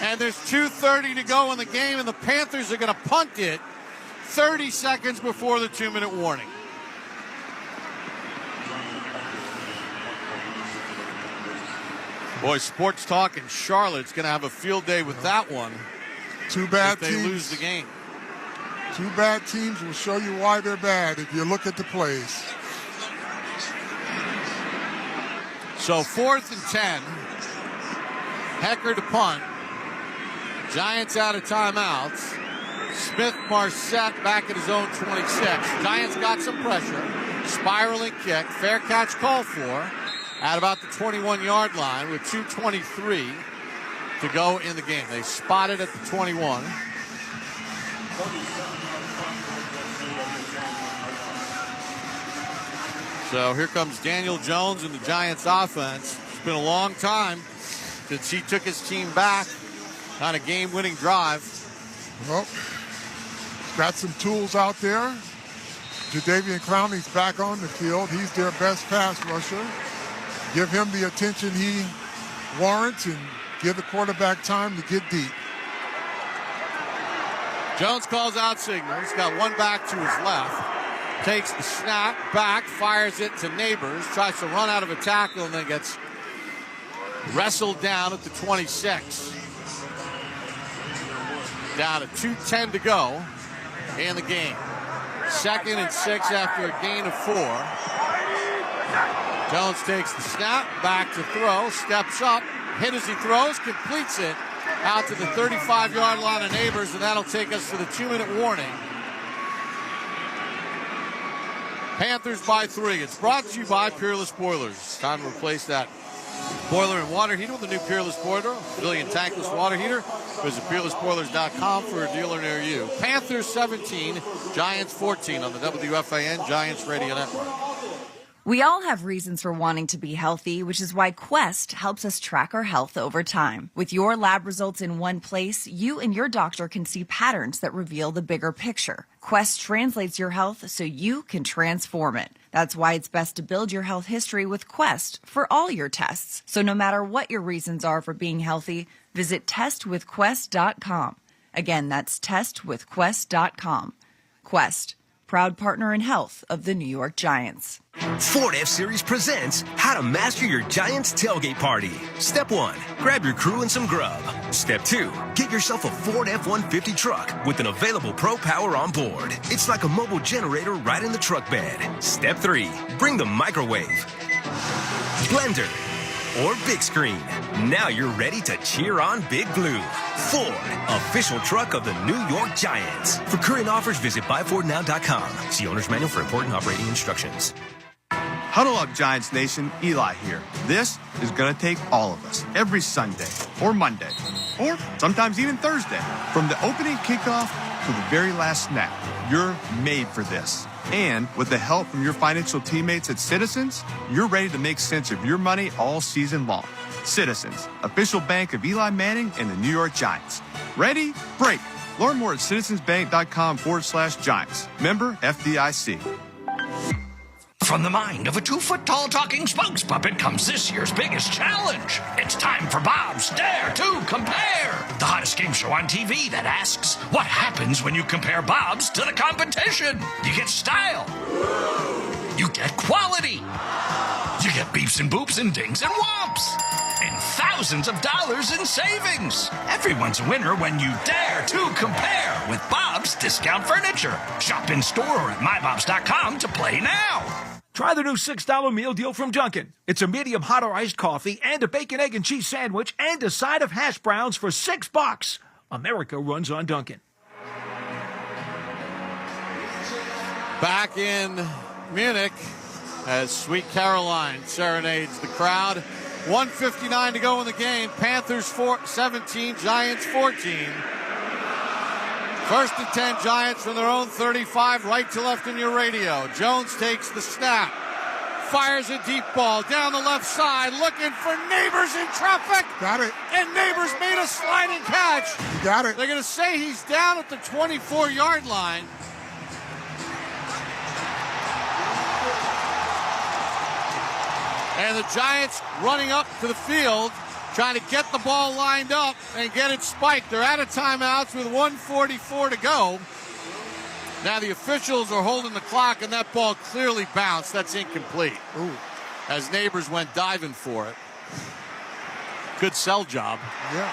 And there's 2:30 to go in the game, and the Panthers are going to punt it 30 seconds before the 2-minute warning. Boy, Sports Talk in Charlotte's going to have a field day with that one. Two bad teams. If they lose the game. Two bad teams will show you why they're bad if you look at the plays. So 4th and 10. Hecker to punt. Giants out of timeouts. Smith Marset back at his own 26. Giants got some pressure. Spiraling kick. Fair catch called for at about the 21-yard line with 2:23 to go in the game. They spotted at the 21. So here comes Daniel Jones and the Giants offense. It's been a long time since he took his team back on a game-winning drive. Well, got some tools out there. Jadeveon Clowney's back on the field. He's their best pass rusher. Give him the attention he warrants and give the quarterback time to get deep. Jones calls out signals. Got one back to his left. Takes the snap, back, fires it to Neighbors. Tries to run out of a tackle and then gets wrestled down at the 26. Down to 2:10 to go in the game. 2nd and 6 after a gain of 4. Jones takes the snap, back to throw, steps up, hit as he throws, completes it out to the 35-yard line of Neighbors, and that'll take us to the 2-minute warning. Panthers by 3. It's brought to you by Peerless Boilers. Time to replace that boiler and water heater with the new Peerless Boiler, civilian tankless water heater. Visit peerlessboilers.com for a dealer near you. Panthers 17, Giants 14 on the WFAN Giants Radio Network. We all have reasons for wanting to be healthy, which is why Quest helps us track our health over time. With your lab results in one place, you and your doctor can see patterns that reveal the bigger picture. Quest translates your health so you can transform it. That's why it's best to build your health history with Quest for all your tests. So no matter what your reasons are for being healthy, visit testwithquest.com. Again, that's testwithquest.com. Quest, proud partner in health of the New York Giants. Ford F-Series presents How to Master Your Giants Tailgate Party. Step 1, grab your crew and some grub. Step 2, get yourself a Ford F-150 truck with an available Pro Power on board. It's like a mobile generator right in the truck bed. Step 3, bring the microwave, blender, or big screen. Now you're ready to cheer on Big Blue. Ford, official truck of the New York Giants. For current offers, visit buyfordnow.com. See owner's manual for important operating instructions. Huddle up, Giants Nation. Eli here. This is going to take all of us every Sunday or Monday or sometimes even Thursday. From the opening kickoff to the very last snap, you're made for this. And with the help from your financial teammates at Citizens, you're ready to make sense of your money all season long. Citizens, official bank of Eli Manning and the New York Giants. Ready? Break. Learn more at citizensbank.com/Giants. Member FDIC. From the mind of a 2-foot-tall talking spokes puppet comes this year's biggest challenge. It's time for Bob's Dare to Compare, the hottest game show on TV that asks, what happens when you compare Bob's to the competition? You get style. You get quality. You get beeps and boops and dings and whomps. And thousands of dollars in savings. Everyone's a winner when you dare to compare with Bob's Discount Furniture. Shop in store or at mybobs.com to play now. Try the new $6 meal deal from Dunkin'. It's a medium hot or iced coffee and a bacon, egg, and cheese sandwich and a side of hash browns for $6. America runs on Dunkin'. Back in Munich as Sweet Caroline serenades the crowd. 1:59 to go in the game. Panthers 17, Giants 14. First and 10 Giants from their own 35, right to left in your radio. Jones takes the snap, fires a deep ball down the left side, looking for Neighbors in traffic. Got it. And Neighbors made a sliding catch. You got it. They're going to say he's down at the 24-yard line. And the Giants running up to the field, trying to get the ball lined up and get it spiked. They're out of timeouts with 1:44 to go. Now the officials are holding the clock, and that ball clearly bounced. That's incomplete. Ooh. As Neighbors went diving for it. Good sell job. Yeah.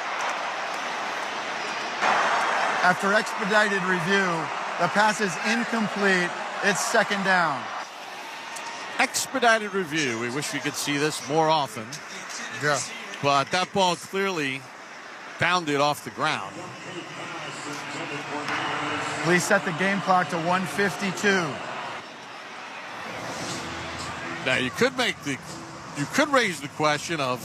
After expedited review, the pass is incomplete. It's second down. Expedited review. We wish we could see this more often. Yeah. But that ball clearly bounded off the ground. Please set the game clock to 1:52. Now you could raise the question of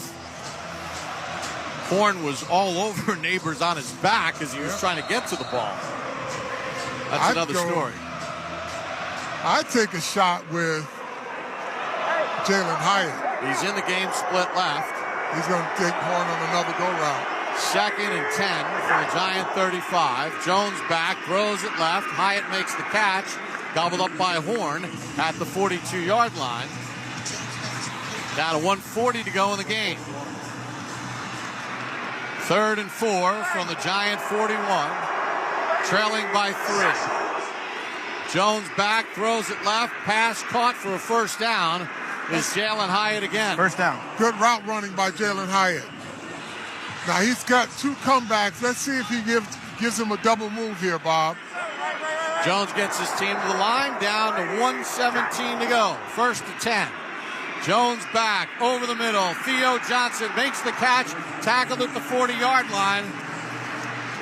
Horn was all over Neighbors on his back as he was trying to get to the ball. That's another story. I'd take a shot with Jalen Hyatt. He's in the game, split left. He's going to take Horn on another go route. Second and 10 for the Giant 35. Jones back, throws it left. Hyatt makes the catch. Gobbled up by Horn at the 42-yard line. Down to 1:40 to go in the game. Third and 4 from the Giant 41. Trailing by 3. Jones back, throws it left. Pass caught for a first down. Is Jalen Hyatt again. First down. Good route running by Jalen Hyatt. Now he's got 2 comebacks. Let's see if he gives him a double move here, Bob. Jones gets his team to the line, down to 1:17 to go. First and 10. Jones back over the middle. Theo Johnson makes the catch, tackled at the 40-yard line.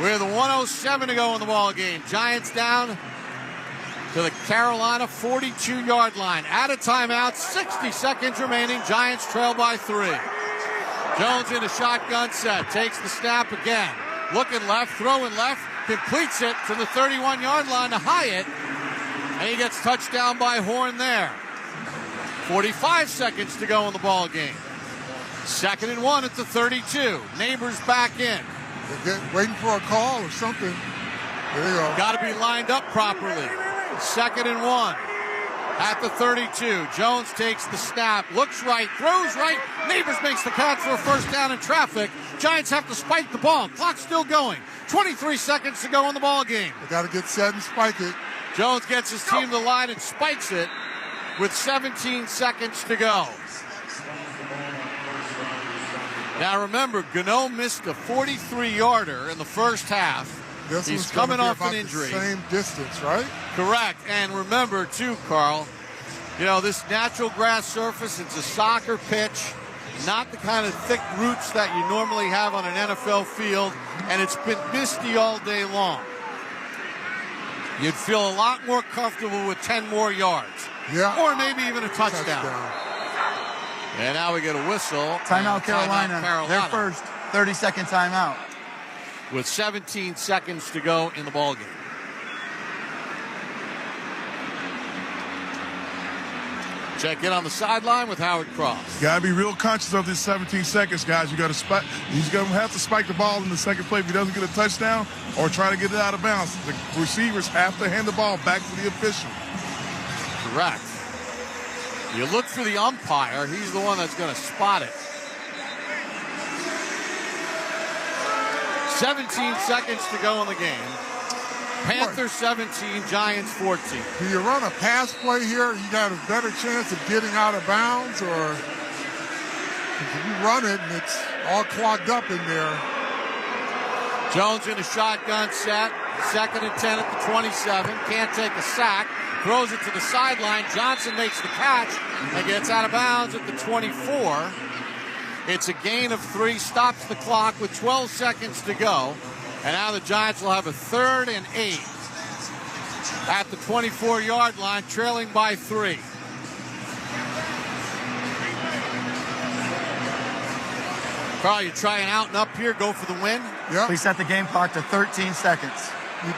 With 1:07 to go in the ball game. Giants down to the Carolina 42-yard line. Out of timeout, 60 seconds remaining. Giants trail by 3. Jones in a shotgun set, takes the snap again. Looking left, throwing left, completes it to the 31-yard line to Hyatt. And he gets touched down by Horn there. 45 seconds to go in the ball game. 2nd and 1 at the 32. Neighbors back in. Waiting for a call or something. There you go. Got to be lined up properly. 2nd and 1 at the 32. Jones takes the snap, looks right, throws right. Neighbors makes the catch for a first down in traffic. Giants have to spike the ball. Clock's still going. 23 seconds to go in the ball game. They got to get set and spike it. Jones gets his team to the line and spikes it with 17 seconds to go. Now remember, Gano missed a 43-yarder in the first half. He's coming off an injury. The same distance, right? Correct. And remember, too, Carl, this natural grass surface, it's a soccer pitch, not the kind of thick roots that you normally have on an NFL field, and it's been misty all day long. You'd feel a lot more comfortable with 10 more yards. Yeah. Or maybe even a touchdown. And now we get a whistle. Timeout, Carolina. Their Carolina. first 30-second timeout. With 17 seconds to go in the ballgame. Check in on the sideline with Howard Cross. Got to be real conscious of this 17 seconds, guys. You got to spike. He's going to have to spike the ball in the second play if he doesn't get a touchdown, or try to get it out of bounds. The receivers have to hand the ball back to the official. Correct. You look for the umpire. He's the one that's going to spot it. 17 seconds to go in the game. Panthers 17, Giants 14. Do you run a pass play here? You got a better chance of getting out of bounds, or if you run it and it's all clogged up in there. Jones in a shotgun set. 2nd and 10 at the 27. Can't take a sack. Throws it to the sideline. Johnson makes the catch and gets out of bounds at the 24. It's a gain of 3, stops the clock with 12 seconds to go. And now the Giants will have a 3rd and 8 at the 24-yard line, trailing by 3. Carl, you try an out and up here, go for the win? Yep. We set the game clock to 13 seconds. You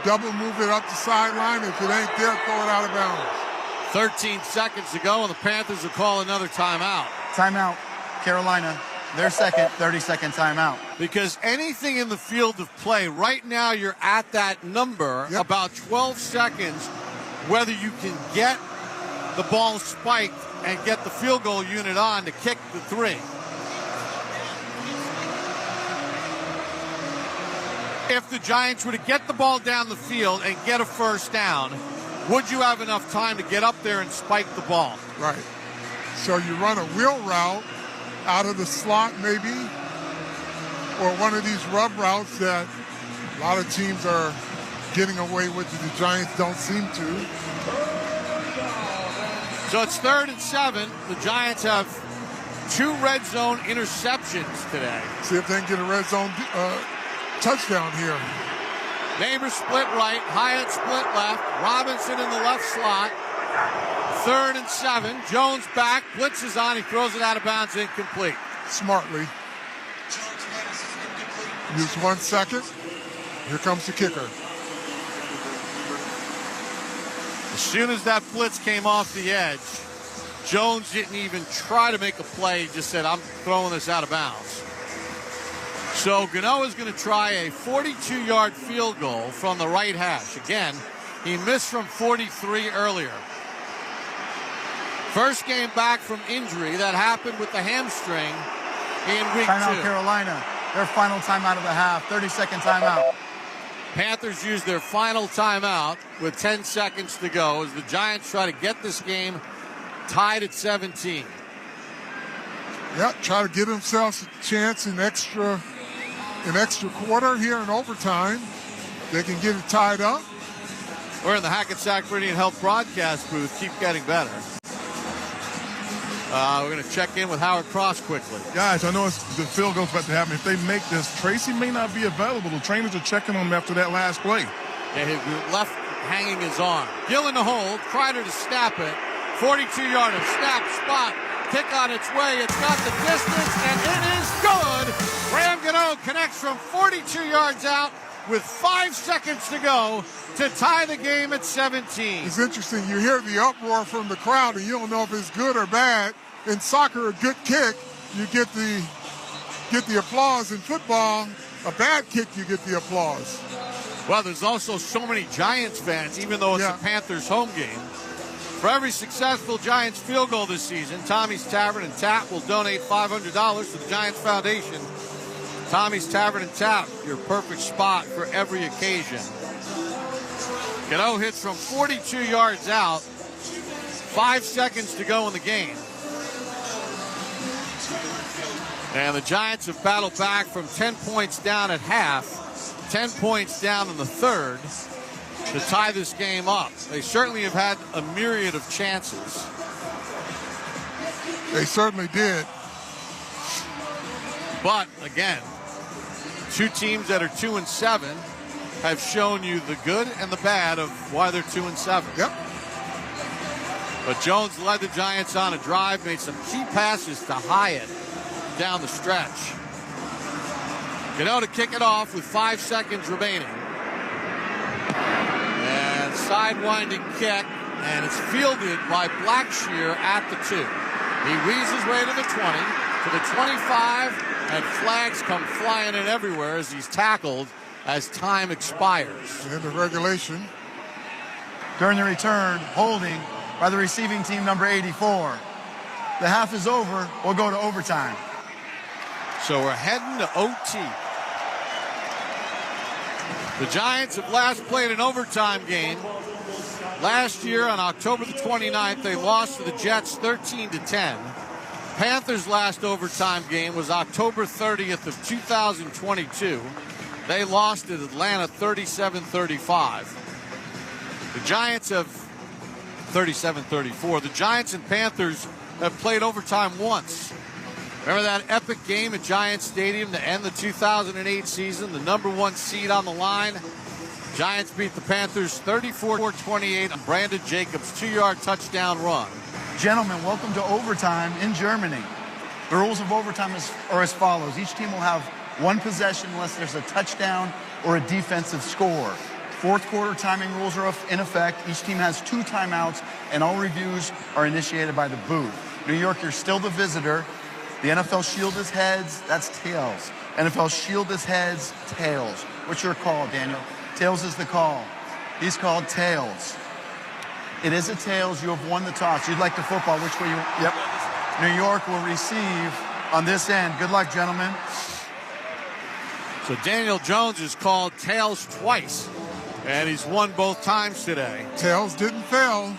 double move it up the sideline. If it ain't there, throw it out of bounds. 13 seconds to go, and the Panthers will call another timeout. Timeout, Carolina. Their second 30-second timeout. Because anything in the field of play, right now you're at that number, about 12 seconds, whether you can get the ball spiked and get the field goal unit on to kick the 3. If the Giants were to get the ball down the field and get a first down, would you have enough time to get up there and spike the ball? Right. So you run a wheel route out of the slot maybe, or one of these rub routes that a lot of teams are getting away with that the Giants don't seem to. So it's 3rd and 7. The Giants have 2 red zone interceptions today. See if they can get a red zone touchdown here. Neighbors split right, Hyatt split left, Robinson in the left slot. 3rd and 7. Jones back, blitzes on, he throws it out of bounds, incomplete. Smartly. Use 1 second. Here comes the kicker. As soon as that blitz came off the edge, Jones didn't even try to make a play, he just said, I'm throwing this out of bounds. So Gano is going to try a 42-yard field goal from the right hash. Again, he missed from 43 earlier. First game back from injury that happened with the hamstring in week 2. Timeout, Carolina. Their final timeout of the half. 30-second timeout. Panthers use their final timeout with 10 seconds to go as the Giants try to get this game tied at 17. Yep, try to give themselves a chance in extra quarter here in overtime. They can get it tied up. We're in the Hackensack Meridian Health broadcast booth. Keep getting better. We're going to check in with Howard Cross quickly. Guys, I know the field goal's about to happen. If they make this, Tracy may not be available. The trainers are checking on him after that last play. Yeah, he left hanging his arm. Gill in the hold. Kreider to snap it. 42-yarder. Snap, spot. Kick on its way. It's got the distance, and it is good. Graham Gano connects from 42 yards out. with 5 seconds to go to tie the game at 17. It's interesting. You hear the uproar from the crowd, and you don't know if it's good or bad. In soccer, a good kick, you get the applause. In football, a bad kick, you get the applause. Well, there's also so many Giants fans, even though it's a Panthers home game. For every successful Giants field goal this season, Tommy's Tavern and Tap will donate $500 to the Giants Foundation. Tommy's Tavern and Tap, your perfect spot for every occasion. Gano hits from 42 yards out. 5 seconds to go in the game. And the Giants have battled back from 10 points down at half, 10 points down in the third to tie this game up. They certainly have had a myriad of chances. They certainly did. But again, two teams that are 2-7 have shown you the good and the bad of why they're 2-7. Yep. But Jones led the Giants on a drive, made some key passes to Hyatt down the stretch. Gano to kick it off with 5 seconds remaining. And sidewinding kick, and it's fielded by Blackshear at the 2. He weaves his way to the 20, to the 25, and flags come flying in everywhere as he's tackled as time expires. In the regulation. During the return, holding by the receiving team, number 84. The half is over. We'll go to overtime. So we're heading to OT. The Giants have last played an overtime game. Last year on October the 29th, they lost to the Jets 13-10. Panthers' last overtime game was October 30th of 2022. They lost at Atlanta 37-35. The Giants have 37-34. The Giants and Panthers have played overtime once. Remember that epic game at Giants Stadium to end the 2008 season? The number 1 seed on the line. Giants beat the Panthers 34-28 on Brandon Jacobs' 2-yard touchdown run. Gentlemen, welcome to overtime in Germany. The rules of overtime are as follows. Each team will have 1 possession unless there's a touchdown or a defensive score. Fourth quarter timing rules are in effect. Each team has 2 timeouts, and all reviews are initiated by the booth. New York, you're still the visitor. The NFL shield is heads, that's tails. NFL shield is heads, tails. What's your call, Daniel? Tails is the call. He's called tails. It is a tails. You have won the toss. You'd like the football. Which way you? Yep. New York will receive on this end. Good luck, gentlemen. So Daniel Jones is called tails twice, and he's won both times today. Tails didn't fail.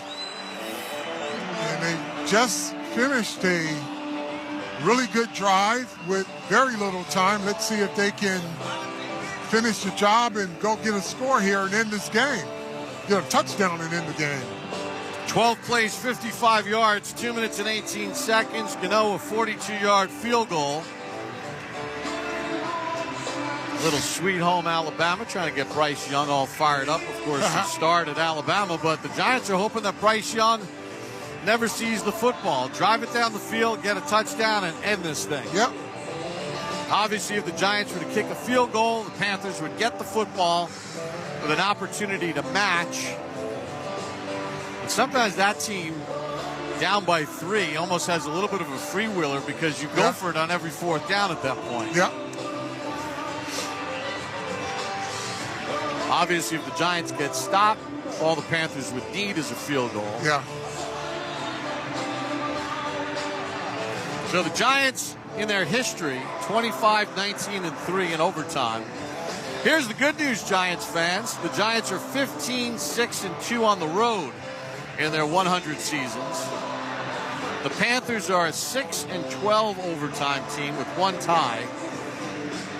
And they just finished a really good drive with very little time. Let's see if they can finish the job and go get a score here and end this game. Get a touchdown and end the game. 12 plays, 55 yards, 2 minutes and 18 seconds. Gano, a 42-yard field goal. Little Sweet Home Alabama, trying to get Bryce Young all fired up. Of course, he started Alabama, but the Giants are hoping that Bryce Young never sees the football. Drive it down the field, get a touchdown, and end this thing. Yep. Obviously, if the Giants were to kick a field goal, the Panthers would get the football with an opportunity to match. And sometimes that team, down by 3, almost has a little bit of a freewheeler because you go for it on every 4th down at that point. Yep. Obviously, if the Giants get stopped, all the Panthers would need is a field goal. Yeah. So the Giants, in their history, 25-19-3 in overtime. Here's the good news, Giants fans. The Giants are 15-6-2 on the road in their 100 seasons. The Panthers are a 6-12 overtime team with 1 tie.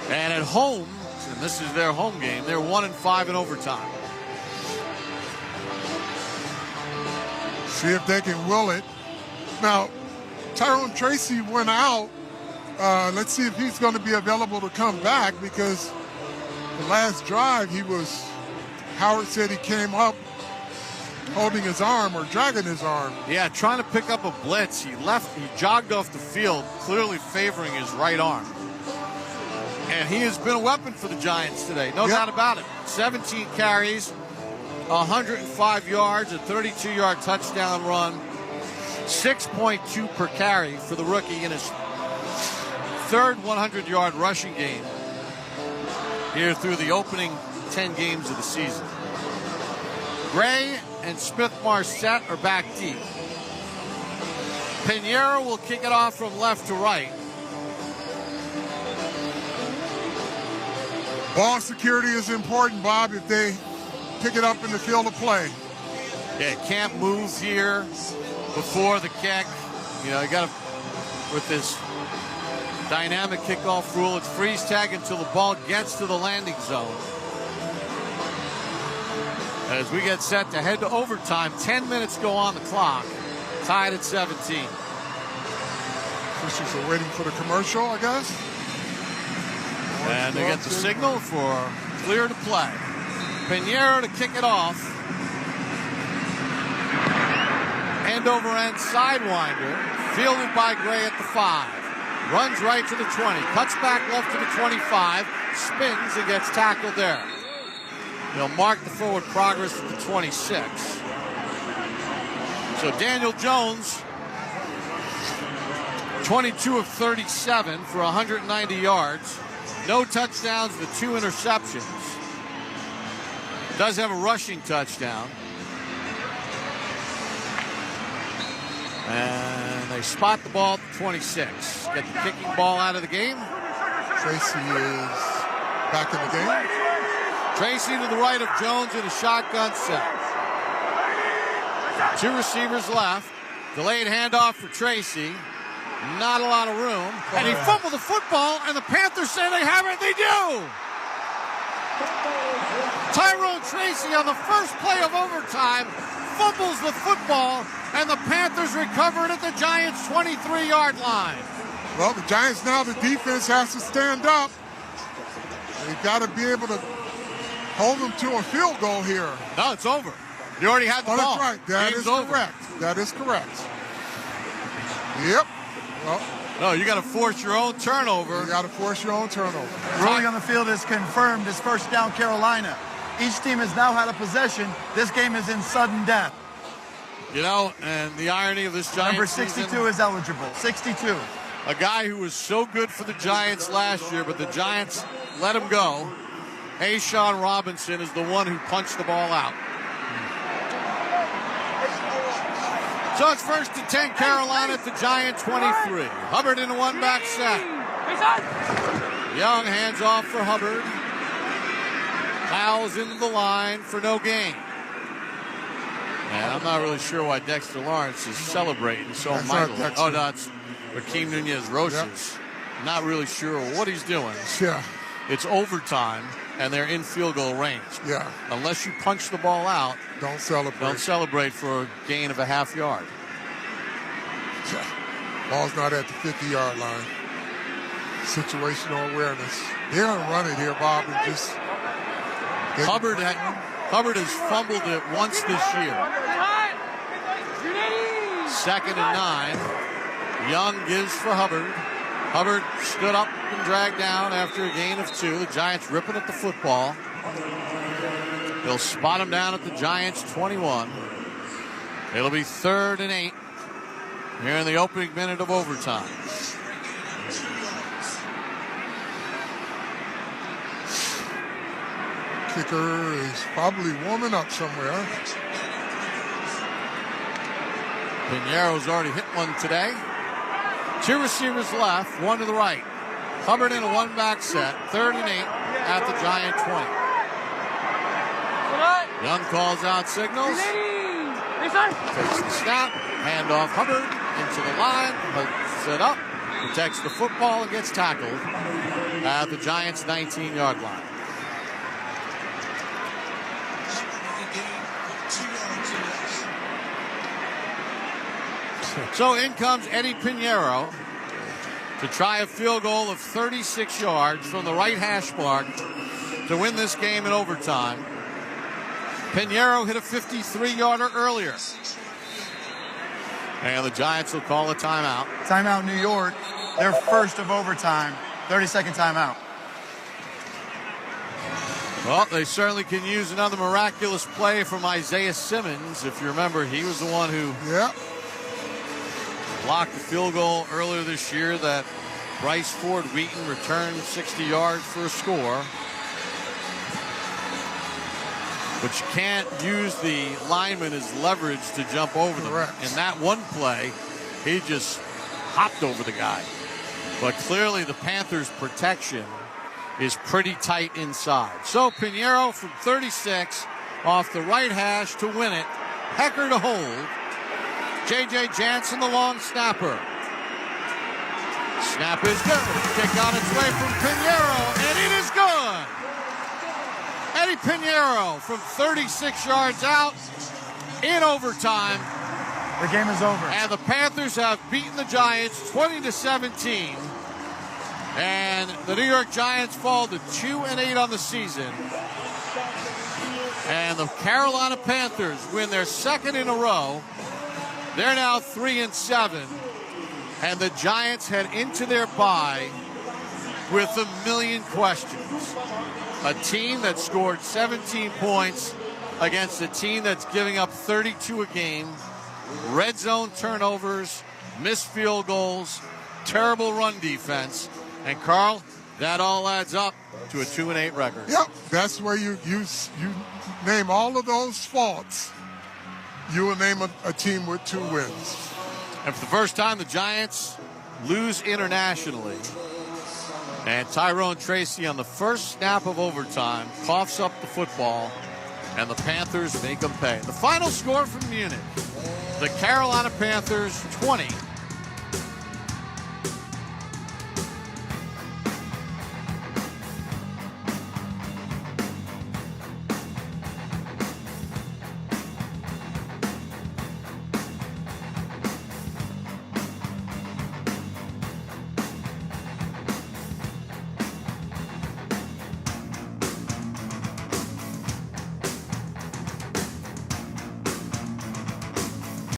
And at home, and this is their home game, they're 1-5 in overtime. See if they can will it. Now, Tyrone Tracy went out. Let's see if he's going to be available to come back, because the last drive Howard said he came up holding his arm or dragging his arm. Yeah, trying to pick up a blitz. He jogged off the field, clearly favoring his right arm. And he has been a weapon for the Giants today, no doubt about it. 17 carries, 105 yards, a 32-yard touchdown run, 6.2 per carry for the rookie in his third 100-yard rushing game here through the opening 10 games of the season. Gray and Smith-Marset are back deep. Pinheiro will kick it off from left to right. Ball security is important, Bob, if they pick it up in the field of play. Yeah, can't move here before the kick. You know, you got to, with this dynamic kickoff rule, it's freeze tag until the ball gets to the landing zone. As we get set to head to overtime, 10 minutes go on the clock, tied at 17. Officials are waiting for the commercial, I guess. And they get the signal for clear to play. Pinheiro to kick it off. End over end sidewinder, fielded by Gray at the 5. Runs right to the 20, cuts back left to the 25, spins and gets tackled there. They'll mark the forward progress at the 26. So Daniel Jones, 22 of 37 for 190 yards. No touchdowns, the 2 interceptions. Does have a rushing touchdown. And they spot the ball at the 26. Get the kicking ball out of the game. Tracy is back in the game. Tracy to the right of Jones in a shotgun set. 2 receivers left. Delayed handoff for Tracy. Not a lot of room. And he fumbled the football, and the Panthers say they have it. They do. Tyrone Tracy on the first play of overtime fumbles the football, and the Panthers recover it at the Giants' 23-yard line. Well, the Giants now, the defense has to stand up. They've got to be able to hold them to a field goal here. No, it's over. You already had the ball. That's right. That is correct. That is correct. Yep. Well, no, you got to force your own turnover. You got to force your own turnover. Ruling on the field is confirmed. It's first down, Carolina. Each team has now had a possession. This game is in sudden death. You know, and the irony of this Giants Number 62 season, is eligible. 62. A guy who was so good for the Giants last year, but the Giants let him go. Ashawn Robinson is the one who punched the ball out. So it's first and 10, Carolina at the Giant 23. Hubbard in a one-back set. Young hands off for Hubbard. Fouls into the line for no gain. And I'm not really sure why Dexter Lawrence is celebrating so mightily. Oh, no, it's Rakeem Nunez-Roches. Yep. Not really sure what he's doing. Yeah. It's overtime, and they're in field goal range. Yeah. Unless you punch the ball out, don't celebrate. Don't celebrate for a gain of a half yard. Yeah. Ball's not at the 50-yard line. Situational awareness. They're going to run it here, Bob, and just... Hubbard has fumbled it once this year. 2nd and 9. Young gives for Hubbard. Hubbard stood up and dragged down after a gain of 2. The Giants ripping at the football. They'll spot him down at the Giants 21. It'll be 3rd and 8 here in the opening minute of overtime. Kicker is probably warming up somewhere. Pinheiro's already hit one today. 2 receivers left, 1 to the right. Hubbard in a one-back set, 3rd and 8 at the Giant 20. Young calls out signals. Takes the snap, handoff Hubbard into the line, set up, protects the football and gets tackled at the Giants' 19-yard line. So in comes Eddie Pinheiro to try a field goal of 36 yards from the right hash mark to win this game in overtime. Pinheiro hit a 53-yarder earlier. And the Giants will call a timeout. Timeout, New York. Their first of overtime. 30-second timeout. Well, they certainly can use another miraculous play from Isaiah Simmons. If you remember, he was the one who blocked the field goal earlier this year that Bryce Ford Wheaton returned 60 yards for a score. But you can't use the lineman as leverage to jump over them. In that one play, he just hopped over the guy. But clearly the Panthers' protection is pretty tight inside. So Pinheiro from 36 off the right hash to win it. Hecker to hold. J.J. Jansen, the long snapper. Snap is good. Kick on its way from Pinheiro, and it is good. Eddie Pinheiro from 36 yards out in overtime. The game is over. And the Panthers have beaten the Giants 20-17. And the New York Giants fall to 2-8 on the season. And the Carolina Panthers win their second in a row. They're now 3-7. And the Giants head into their bye with a million questions. A team that scored 17 points against a team that's giving up 32 a game. Red zone turnovers, missed field goals, terrible run defense. And Carl, that all adds up to a 2-8 record. Yep, that's where you name all of those faults. You will name a team with 2 wins. And for the first time, the Giants lose internationally. And Tyrone Tracy on the first snap of overtime coughs up the football, and the Panthers make them pay. The final score from Munich, the Carolina Panthers 20,